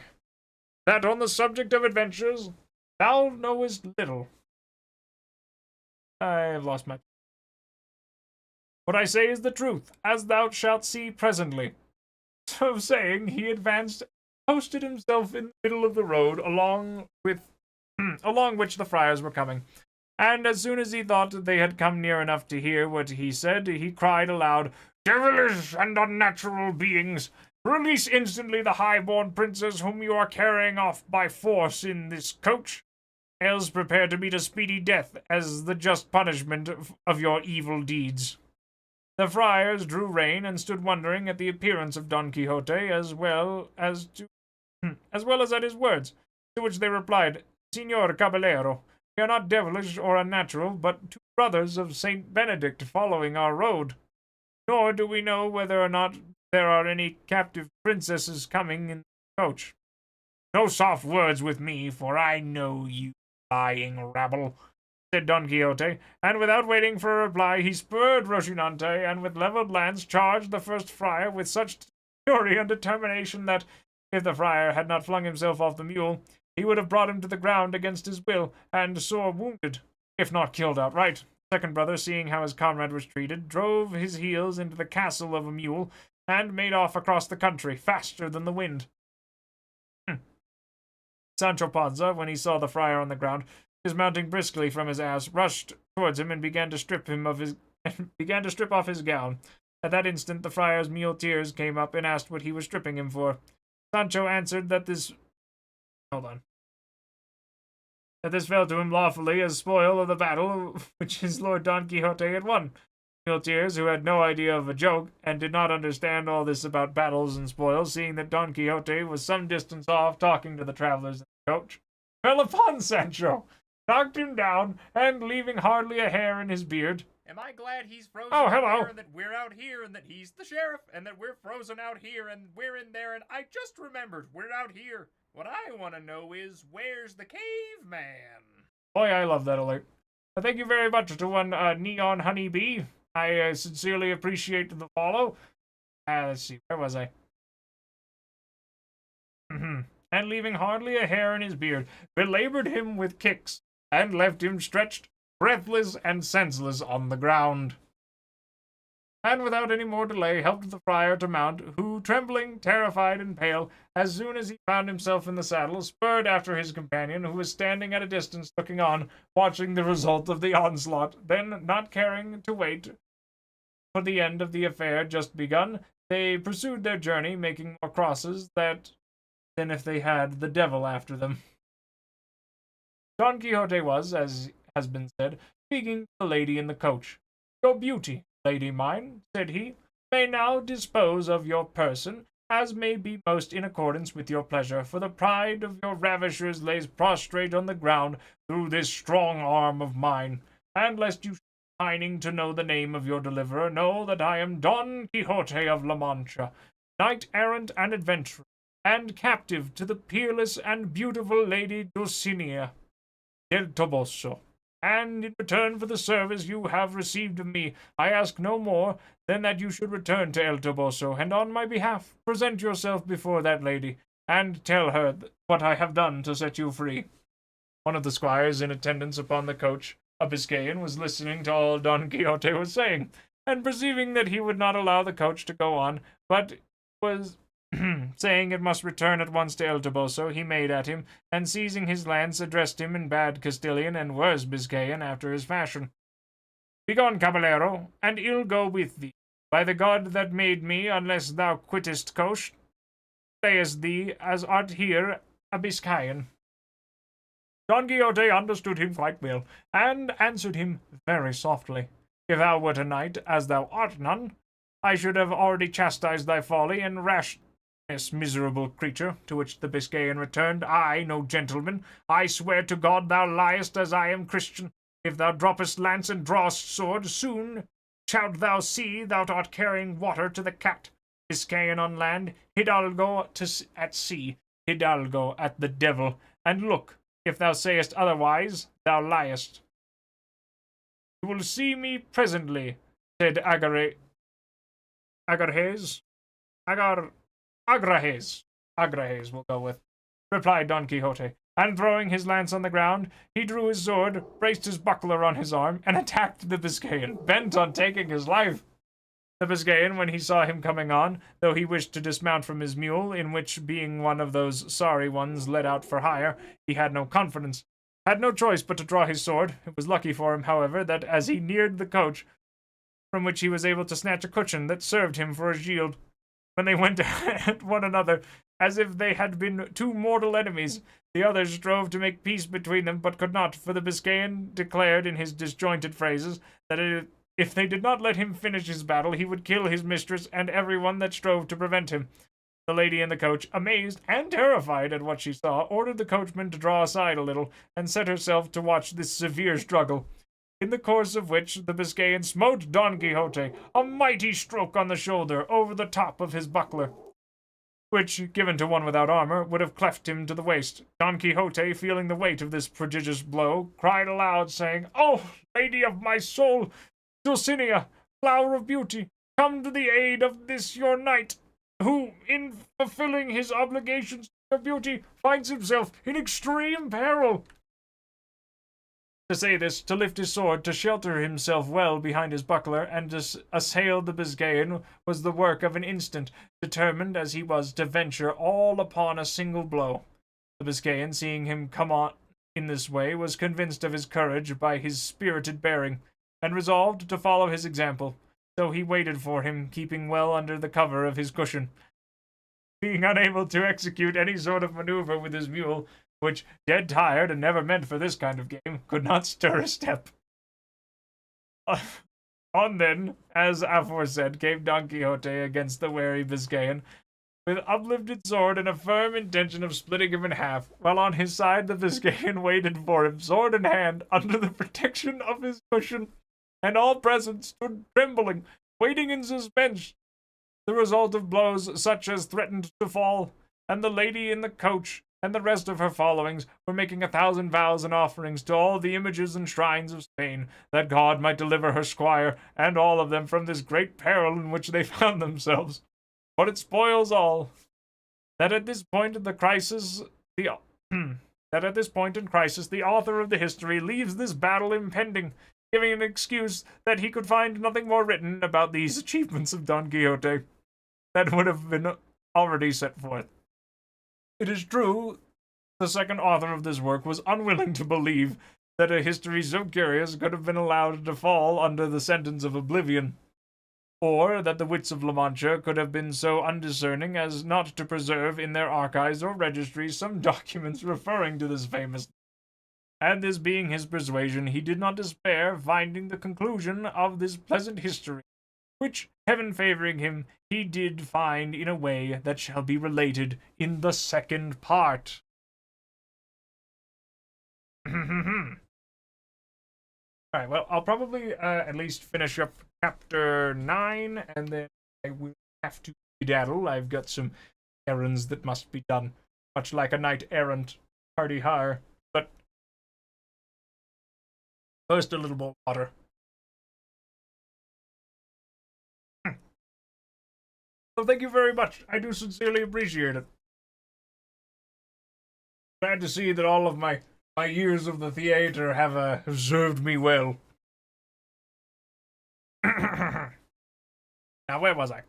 C: "that on the subject of adventures thou knowest little." I have lost my What I say is the truth, as thou shalt see presently." So saying, he advanced, posted himself in the middle of the road, along which the friars were coming. And as soon as he thought they had come near enough to hear what he said, he cried aloud, "Devilish and unnatural beings! Release instantly the high-born princess whom you are carrying off by force in this coach, else prepare to meet a speedy death as the just punishment of your evil deeds." The friars drew rein and stood wondering at the appearance of Don Quixote as well as at his words, to which they replied, "Señor Caballero, we are not devilish or unnatural, but two brothers of Saint Benedict following our road. Nor do we know whether or not there are any captive princesses coming in the coach." "No soft words with me, for I know you lying rabble," said Don Quixote, and without waiting for a reply, he spurred Rocinante, and with leveled lance charged the first friar with such fury and determination that, if the friar had not flung himself off the mule, he would have brought him to the ground against his will, and sore wounded, if not killed outright. The second brother, seeing how his comrade was treated, drove his heels into the castle of a mule, and made off across the country, faster than the wind. Sancho Panza, when he saw the friar on the ground, dismounting briskly from his ass, rushed towards him and began to strip off his gown. At that instant the friar's muleteers came up and asked what he was stripping him for. Sancho answered that this fell to him lawfully as spoil of the battle which his lord Don Quixote had won. Muleteers, who had no idea of a joke, and did not understand all this about battles and spoils, seeing that Don Quixote was some distance off talking to the travelers in the coach, fell upon Sancho, knocked him down, and leaving hardly a hair in his beard.
A: "Am I glad he's frozen
C: Oh,
A: out
C: hello.
A: there, and that we're out here, and that he's the sheriff, and that we're frozen out here, and we're in there, and I just remembered we're out here. What I want to know is, where's the caveman?"
C: Boy, I love that alert. Thank you very much to one Neon Honeybee. I sincerely appreciate the follow. Let's see, where was I? And leaving hardly a hair in his beard, belabored him with kicks, and left him stretched, breathless and senseless on the ground. And without any more delay helped the friar to mount, who, trembling, terrified, and pale, as soon as he found himself in the saddle, spurred after his companion, who was standing at a distance looking on, watching the result of the onslaught. Then, not caring to wait for the end of the affair just begun, they pursued their journey, making more crosses than if they had the devil after them. Don Quixote was, as has been said, speaking to the lady in the coach. "Your beauty, lady mine," said he, "may now dispose of your person, as may be most in accordance with your pleasure, for the pride of your ravishers lays prostrate on the ground through this strong arm of mine. And lest you pining to know the name of your deliverer, know that I am Don Quixote of La Mancha, knight-errant and adventurer, and captive to the peerless and beautiful lady Dulcinea del Toboso. And in return for the service you have received of me, I ask no more than that you should return to El Toboso, and on my behalf present yourself before that lady, and tell her what I have done to set you free." One of the squires in attendance upon the coach, a Biscayan, was listening to all Don Quixote was saying, and perceiving that he would not allow the coach to go on, but was saying it must return at once to El Toboso, he made at him, and seizing his lance, addressed him in bad Castilian and worse Biscayan after his fashion. "Begone, caballero, and ill go with thee. By the God that made me, unless thou quittest coach, slayest thee, as art here a Biscayan." Don Quixote understood him quite well, and answered him very softly, "If thou wert a knight, as thou art none, I should have already chastised thy folly and rashness, miserable creature." To which the Biscayan returned, "I, no gentleman, I swear to God thou liest as I am Christian. If thou droppest lance and drawest sword, soon shalt thou see thou art carrying water to the cat. Biscayan on land, Hidalgo at sea, Hidalgo at the devil. And look, if thou sayest otherwise, thou liest." "You will see me presently," said Agrajes, we'll go with, replied Don Quixote, and throwing his lance on the ground, he drew his sword, braced his buckler on his arm, and attacked the Biscayan, bent on taking his life. The Biscayan, when he saw him coming on, though he wished to dismount from his mule, in which, being one of those sorry ones let out for hire, he had no confidence, had no choice but to draw his sword. It was lucky for him, however, that as he neared the coach, from which he was able to snatch a cushion that served him for a shield, when they went at one another, as if they had been two mortal enemies, the others strove to make peace between them, but could not, for the Biscayan declared in his disjointed phrases that if they did not let him finish his battle, he would kill his mistress and everyone that strove to prevent him. The lady in the coach, amazed and terrified at what she saw, ordered the coachman to draw aside a little, and set herself to watch this severe struggle, in the course of which the Biscayan smote Don Quixote a mighty stroke on the shoulder over the top of his buckler, which, given to one without armor, would have cleft him to the waist. Don Quixote, feeling the weight of this prodigious blow, cried aloud, saying, "Oh, lady of my soul, Dulcinea, flower of beauty, come to the aid of this your knight, who, in fulfilling his obligations to your beauty, finds himself in extreme peril." To say this, to lift his sword, to shelter himself well behind his buckler, and to assail the Biscayan was the work of an instant, determined as he was to venture all upon a single blow. The Biscayan, seeing him come on in this way, was convinced of his courage by his spirited bearing, and resolved to follow his example, so he waited for him, keeping well under the cover of his cushion. Being unable to execute any sort of maneuver with his mule, which, dead tired and never meant for this kind of game, could not stir a step. On then, as aforesaid, came Don Quixote against the wary Biscayan, with uplifted sword and a firm intention of splitting him in half, while on his side the Biscayan waited for him, sword in hand, under the protection of his cushion, and all present stood trembling, waiting in suspense, the result of blows such as threatened to fall, and the lady in the coach and the rest of her followings were making 1,000 vows and offerings to all the images and shrines of Spain, that God might deliver her squire and all of them from this great peril in which they found themselves. But it spoils all, that at this point in crisis, the author of the history leaves this battle impending, giving an excuse that he could find nothing more written about these achievements of Don Quixote that would have been already set forth. It is true, the second author of this work was unwilling to believe that a history so curious could have been allowed to fall under the sentence of oblivion, or that the wits of La Mancha could have been so undiscerning as not to preserve in their archives or registries some documents referring to this famous. And this being his persuasion, he did not despair finding the conclusion of this pleasant history, which, heaven favoring him, he did find in a way that shall be related in the second part. Alright, well, I'll probably at least finish up chapter 9, and then I will have to skedaddle. I've got some errands that must be done, much like a knight-errant, hardy har. But first, a little more water. So thank you very much. I do sincerely appreciate it. Glad to see that all of my years of the theater have served me well. Now, where was I?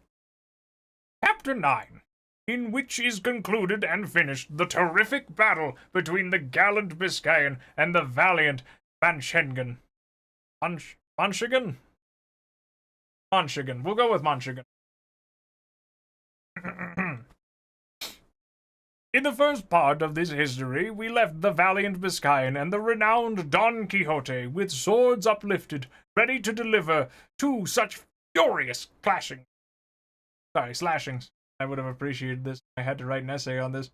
C: Chapter 9, in which is concluded and finished the terrific battle between the gallant Biscayan and the valiant Manchegan. Manchegan? Manchegan. We'll go with Manchegan. In the first part of this history, we left the valiant Biscayan and the renowned Don Quixote with swords uplifted, ready to deliver two such furious slashings. I would have appreciated this. I had to write an essay on this.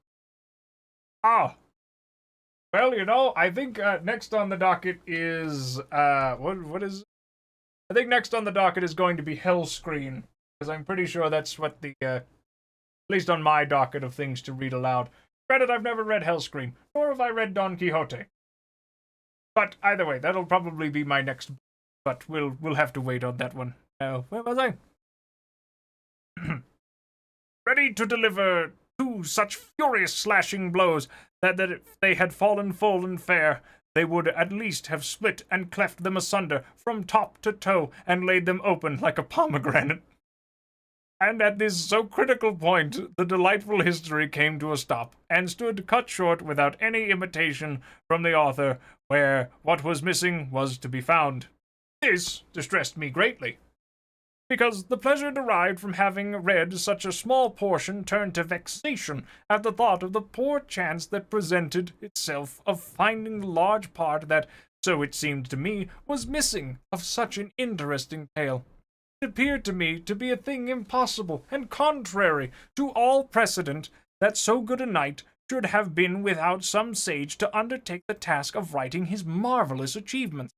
C: Well, I think next on the docket is what is? I think next on the docket is going to be Hellscreen, because I'm pretty sure that's what the at least on my docket of things to read aloud. Granted, I've never read Hellscreen, nor have I read Don Quixote. But either way, that'll probably be my next book, but we'll have to wait on that one. Where was I? Ready to deliver two such furious slashing blows that if they had fallen full and fair, they would at least have split and cleft them asunder from top to toe and laid them open like a pomegranate. And at this so critical point, the delightful history came to a stop, and stood cut short without any intimation from the author where what was missing was to be found. This distressed me greatly, because the pleasure derived from having read such a small portion turned to vexation at the thought of the poor chance that presented itself of finding the large part that, so it seemed to me, was missing of such an interesting tale. It appeared to me to be a thing impossible and contrary to all precedent that so good a knight should have been without some sage to undertake the task of writing his marvelous achievements,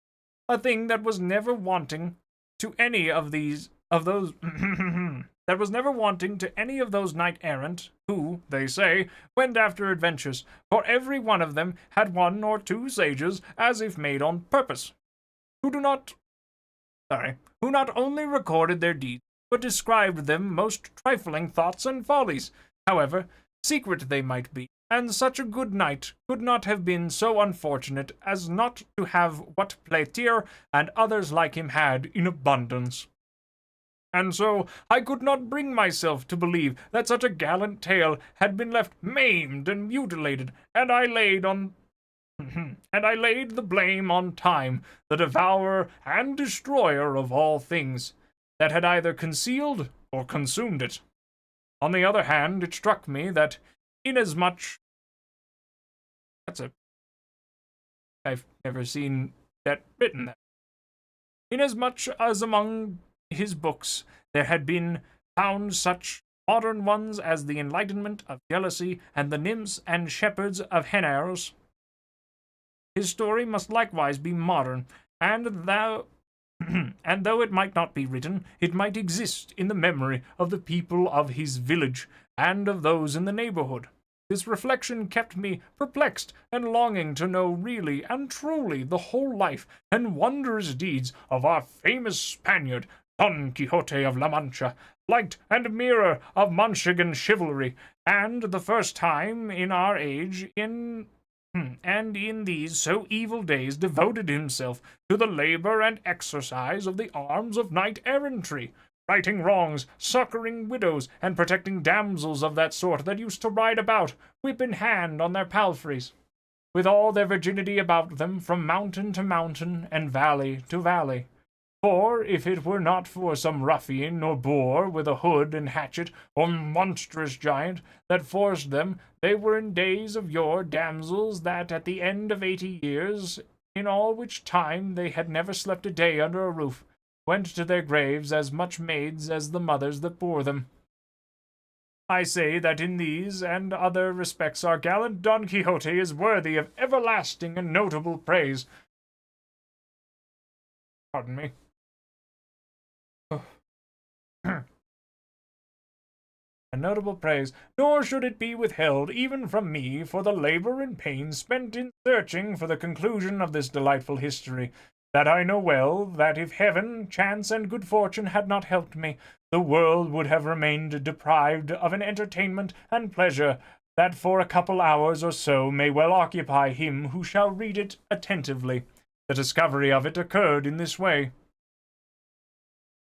C: a thing that was never wanting to any of those that was never wanting to any of those knight-errant who, they say, went after adventures, for every one of them had one or two sages, as if made on purpose, who not only recorded their deeds, but described them most trifling thoughts and follies, however secret they might be, and such a good knight could not have been so unfortunate as not to have what Platir and others like him had in abundance. And so I could not bring myself to believe that such a gallant tale had been left maimed and mutilated, and I laid the blame on time, the devourer and destroyer of all things, that had either concealed or consumed it. On the other hand, it struck me that inasmuch I've never seen that written there. Inasmuch as among his books there had been found such modern ones as the Enlightenment of Jealousy and the Nymphs and Shepherds of Henares, his story must likewise be modern, and though it might not be written, it might exist in the memory of the people of his village and of those in the neighborhood. This reflection kept me perplexed and longing to know really and truly the whole life and wondrous deeds of our famous Spaniard, Don Quixote of La Mancha, light and mirror of Manchegan chivalry, and the first time in our age in these so evil days devoted himself to the labor and exercise of the arms of knight-errantry, righting wrongs, succoring widows, and protecting damsels of that sort that used to ride about, whip in hand, on their palfreys, with all their virginity about them, from mountain to mountain, and valley to valley. For if it were not for some ruffian or boor with a hood and hatchet, or monstrous giant, that forced them, they were in days of yore damsels that at the end of 80 years, in all which time they had never slept a day under a roof, went to their graves as much maids as the mothers that bore them. I say that in these and other respects our gallant Don Quixote is worthy of everlasting and notable praise. Pardon me. A notable praise, nor should it be withheld even from me for the labor and pains spent in searching for the conclusion of this delightful history, that I know well that if heaven, chance, and good fortune had not helped me, the world would have remained deprived of an entertainment and pleasure that for a couple hours or so may well occupy him who shall read it attentively. The discovery of it occurred in this way.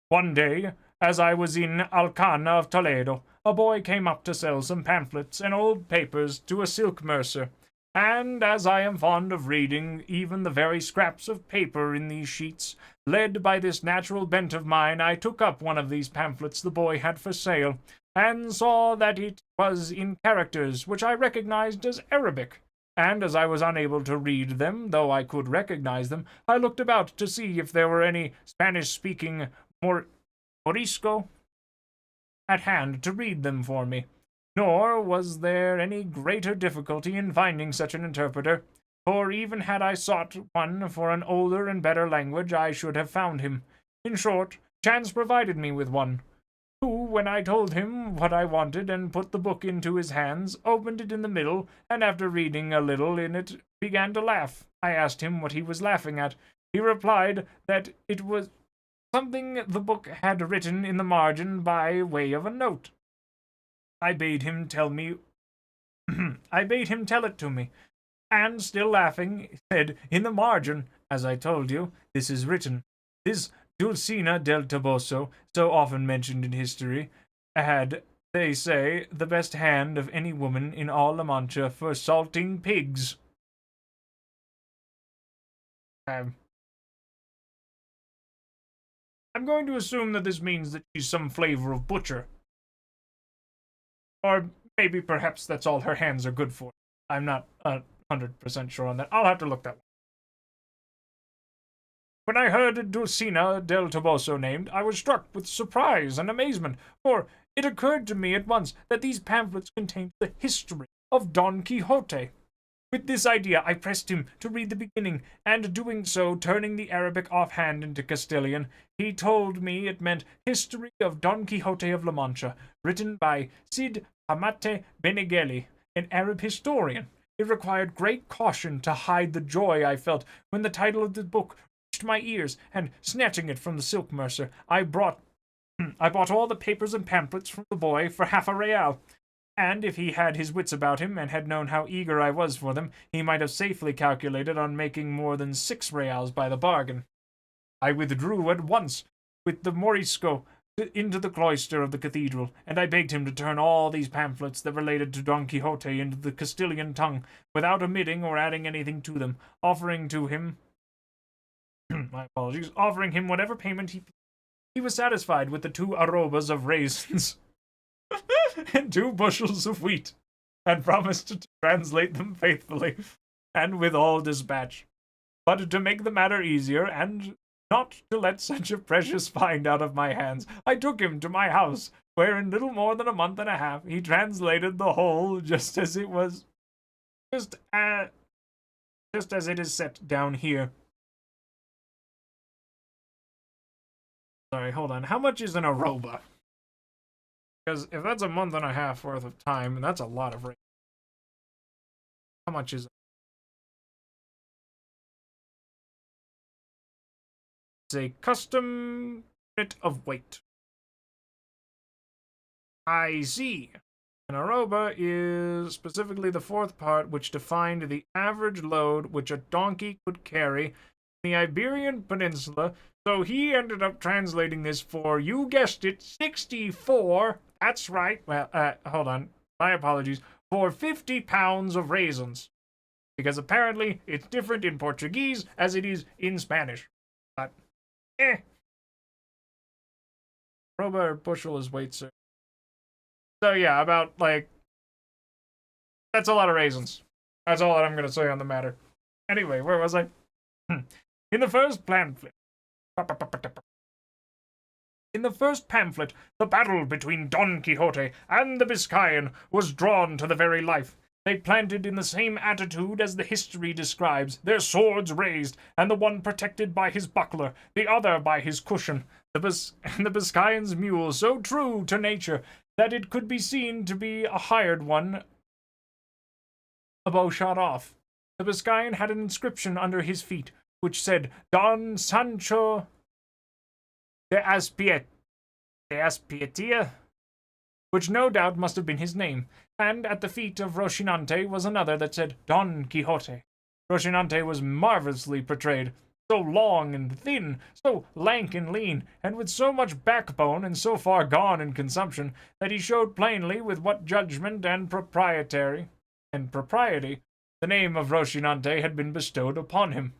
C: One day, as I was in Alcana of Toledo, a boy came up to sell some pamphlets and old papers to a silk mercer, and as I am fond of reading even the very scraps of paper in these sheets, led by this natural bent of mine, I took up one of these pamphlets the boy had for sale, and saw that it was in characters which I recognized as Arabic, and as I was unable to read them, though I could recognize them, I looked about to see if there were any Spanish-speaking Morisco at hand to read them for me. Nor was there any greater difficulty in finding such an interpreter, for even had I sought one for an older and better language, I should have found him. In short, chance provided me with one, who, when I told him what I wanted and put the book into his hands, opened it in the middle, and after reading a little in it, began to laugh. I asked him what he was laughing at. He replied that it was something the book had written in the margin by way of a note. I bade him tell it to me, and still laughing, said, in the margin, as I told you, this is written. This Dulcinea del Toboso, so often mentioned in history, had, they say, the best hand of any woman in all La Mancha for salting pigs. I'm going to assume that this means that she's some flavor of butcher. Or maybe perhaps that's all her hands are good for. I'm not 100% sure on that. I'll have to look that one. When I heard Dulcina del Toboso named, I was struck with surprise and amazement, for it occurred to me at once that these pamphlets contained the history of Don Quixote. With this idea, I pressed him to read the beginning, and doing so, turning the Arabic offhand into Castilian, he told me it meant History of Don Quixote of La Mancha, written by Cid Hamate Benengeli, an Arab historian. It required great caution to hide the joy I felt when the title of the book reached my ears, and snatching it from the silk mercer, I bought all the papers and pamphlets from the boy for half a real. And if he had his wits about him and had known how eager I was for them, he might have safely calculated on making more than 6 reals by the bargain. I withdrew at once with the Morisco into the cloister of the cathedral, and I begged him to turn all these pamphlets that related to Don Quixote into the Castilian tongue, without omitting or adding anything to them, offering him whatever payment he was satisfied with the 2 arrobas of raisins and 2 bushels of wheat, and promised to translate them faithfully and with all dispatch. But to make the matter easier, and not to let such a precious find out of my hands, I took him to my house, where in little more than a month and a half he translated the whole just as it is set down here. Sorry, hold on. How much is an arroba? Because if that's a month and a half worth of time, that's a lot of rate. How much is it? It's a custom unit of weight. I see. An arroba is specifically the 4th part which defined the average load which a donkey could carry in the Iberian Peninsula. So he ended up translating this for, you guessed it, 64. That's right. Well, hold on. My apologies. For 50 pounds of raisins. Because apparently it's different in Portuguese as it is in Spanish. But, Arroba or bushel is weight, sir. So yeah, about, that's a lot of raisins. That's all that I'm going to say on the matter. Anyway, where was I? In the first pamphlet, the battle between Don Quixote and the Biscayan was drawn to the very life. They planted in the same attitude as the history describes, their swords raised, and the one protected by his buckler, the other by his cushion. The Biscayan's mule so true to nature that it could be seen to be a hired one, a bow shot off. The Biscayan had an inscription under his feet, which said, Don Sancho de Azpeitia, which no doubt must have been his name, and at the feet of Rocinante was another that said Don Quixote. Rocinante was marvelously portrayed, so long and thin, so lank and lean, and with so much backbone and so far gone in consumption, that he showed plainly with what judgment and propriety the name of Rocinante had been bestowed upon him.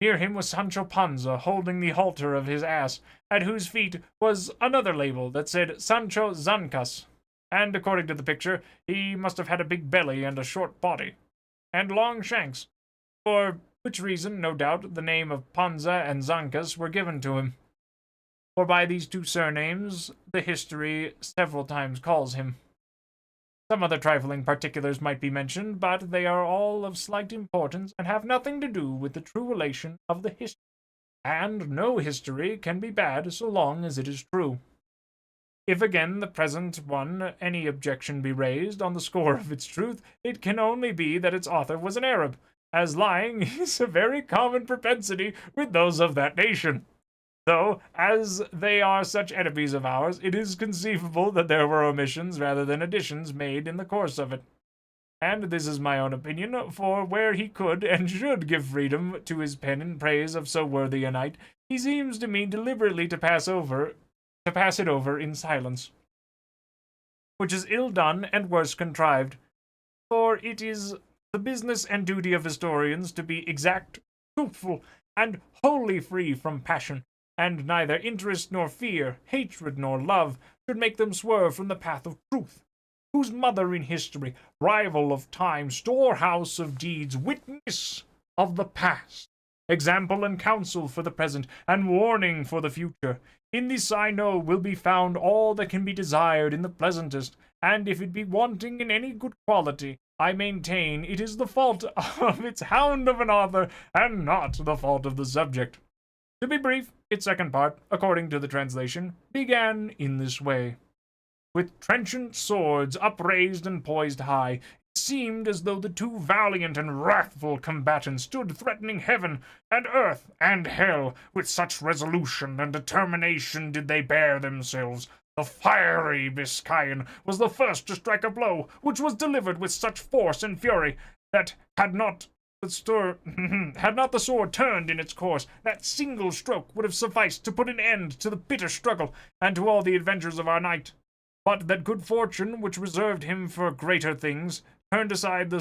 C: Near him was Sancho Panza, holding the halter of his ass, at whose feet was another label that said Sancho Zancas, and according to the picture, he must have had a big belly and a short body, and long shanks, for which reason, no doubt, the name of Panza and Zancas were given to him. For by these 2 surnames, the history several times calls him. Some other trifling particulars might be mentioned, but they are all of slight importance and have nothing to do with the true relation of the history. And no history can be bad so long as it is true. If again the present one any objection be raised on the score of its truth, it can only be that its author was an Arab, as lying is a very common propensity with those of that nation. Though, as they are such enemies of ours, it is conceivable that there were omissions rather than additions made in the course of it. And this is my own opinion, for where he could and should give freedom to his pen in praise of so worthy a knight, he seems to me deliberately to pass over to pass it over in silence, which is ill done and worse contrived, for it is the business and duty of historians to be exact, truthful, and wholly free from passion, and neither interest nor fear, hatred nor love, should make them swerve from the path of truth, whose mother in history, rival of time, storehouse of deeds, witness of the past, example and counsel for the present, and warning for the future. In this I know will be found all that can be desired in the pleasantest, and if it be wanting in any good quality, I maintain it is the fault of its hound of an author, and not the fault of the subject. To be brief, its second part, according to the translation, began in this way. With trenchant swords upraised and poised high, it seemed as though the two valiant and wrathful combatants stood threatening heaven and earth and hell. With such resolution and determination did they bear themselves. The fiery Biscayan was the first to strike a blow, which was delivered with such force and fury that had not the sword turned in its course, that single stroke would have sufficed to put an end to the bitter struggle and to all the adventures of our knight. But that good fortune, which reserved him for greater things, turned aside the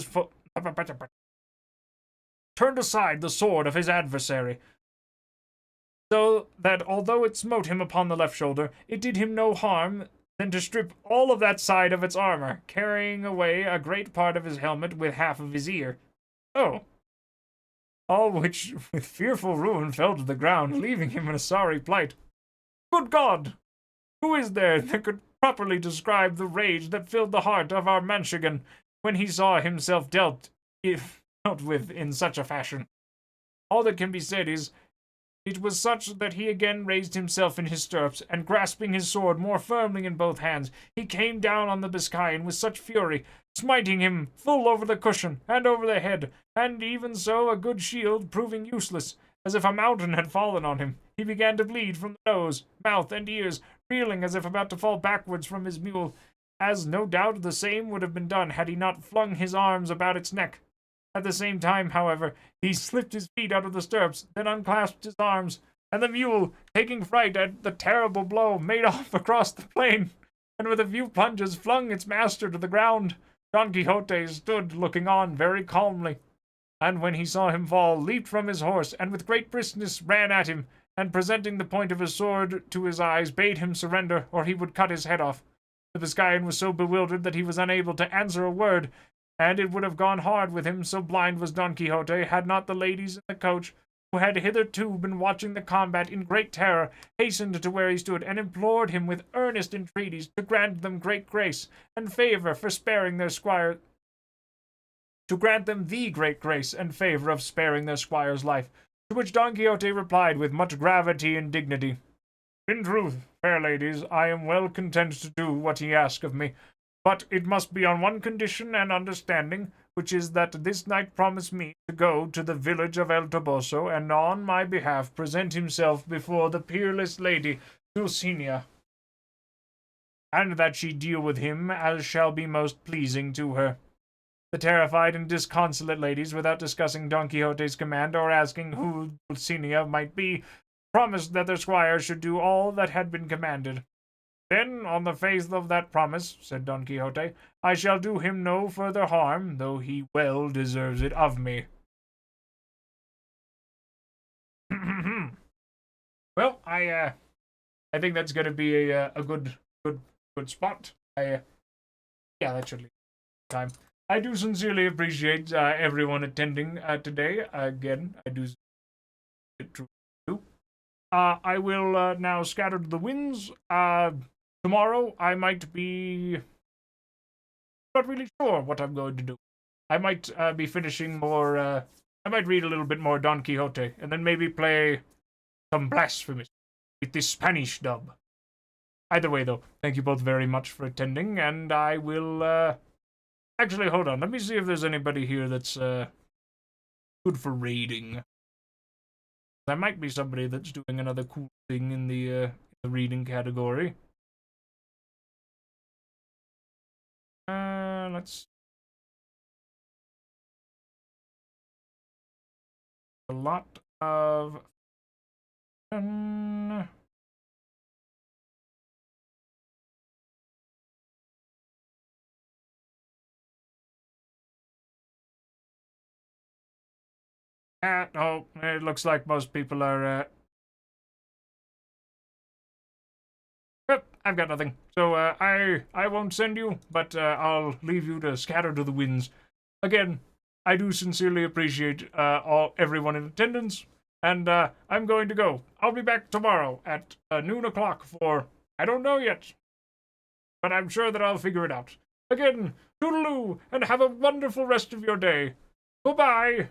C: sword of his adversary, so that although it smote him upon the left shoulder, it did him no harm than to strip all of that side of its armor, carrying away a great part of his helmet with half of his ear. Oh! All which with fearful ruin fell to the ground, leaving him in a sorry plight. Good God! Who is there that could properly describe the rage that filled the heart of our Manchegan when he saw himself dealt, if not with, in such a fashion? All that can be said is, it was such that he again raised himself in his stirrups, and grasping his sword more firmly in both hands, he came down on the Biscayan with such fury, smiting him full over the cushion and over the head, and even so a good shield proving useless, as if a mountain had fallen on him. He began to bleed from the nose, mouth, and ears, reeling as if about to fall backwards from his mule, as no doubt the same would have been done had he not flung his arms about its neck. At the same time, however, he slipped his feet out of the stirrups, then unclasped his arms, and the mule, taking fright at the terrible blow, made off across the plain, and with a few plunges flung its master to the ground. Don Quixote stood looking on very calmly, and when he saw him fall, leaped from his horse, and with great briskness ran at him, and presenting the point of his sword to his eyes, bade him surrender, or he would cut his head off. The Biscayan was so bewildered that he was unable to answer a word, and it would have gone hard with him, so blind was Don Quixote, had not the ladies in the coach, who had hitherto been watching the combat in great terror, hastened to where he stood, and implored him with earnest entreaties to grant them great grace and favor for sparing their squire, to grant them the great grace and favor of sparing their squire's life, to which Don Quixote replied with much gravity and dignity, In truth, fair ladies, I am well content to do what ye ask of me, but it must be on one condition and understanding, which is that this knight promise me to go to the village of El Toboso, and on my behalf present himself before the peerless lady Dulcinea, and that she deal with him as shall be most pleasing to her. The terrified and disconsolate ladies, without discussing Don Quixote's command or asking who Dulcinea might be, promised that their squire should do all that had been commanded. Then, on the faith of that promise, said Don Quixote, I shall do him no further harm, though he well deserves it of me. Well, I think that's going to be a good spot. Yeah, that should leave time. I do sincerely appreciate everyone attending today. Again, I do. I will now scatter to the winds. Tomorrow, I might be not really sure what I'm going to do. I might be finishing more. I might read a little bit more Don Quixote, and then maybe play some Blasphemous with the Spanish dub. Either way, though, thank you both very much for attending, and I will. Actually, hold on. Let me see if there's anybody here that's good for raiding. There might be somebody that's doing another cool thing in the reading category. Let's. A lot of. No, it looks like most people are, I've got nothing. So, I won't send you, but, I'll leave you to scatter to the winds. Again, I do sincerely appreciate, everyone in attendance, and, I'm going to go. I'll be back tomorrow at, noon o'clock for, I don't know yet, but I'm sure that I'll figure it out. Again, toodaloo, and have a wonderful rest of your day. Goodbye!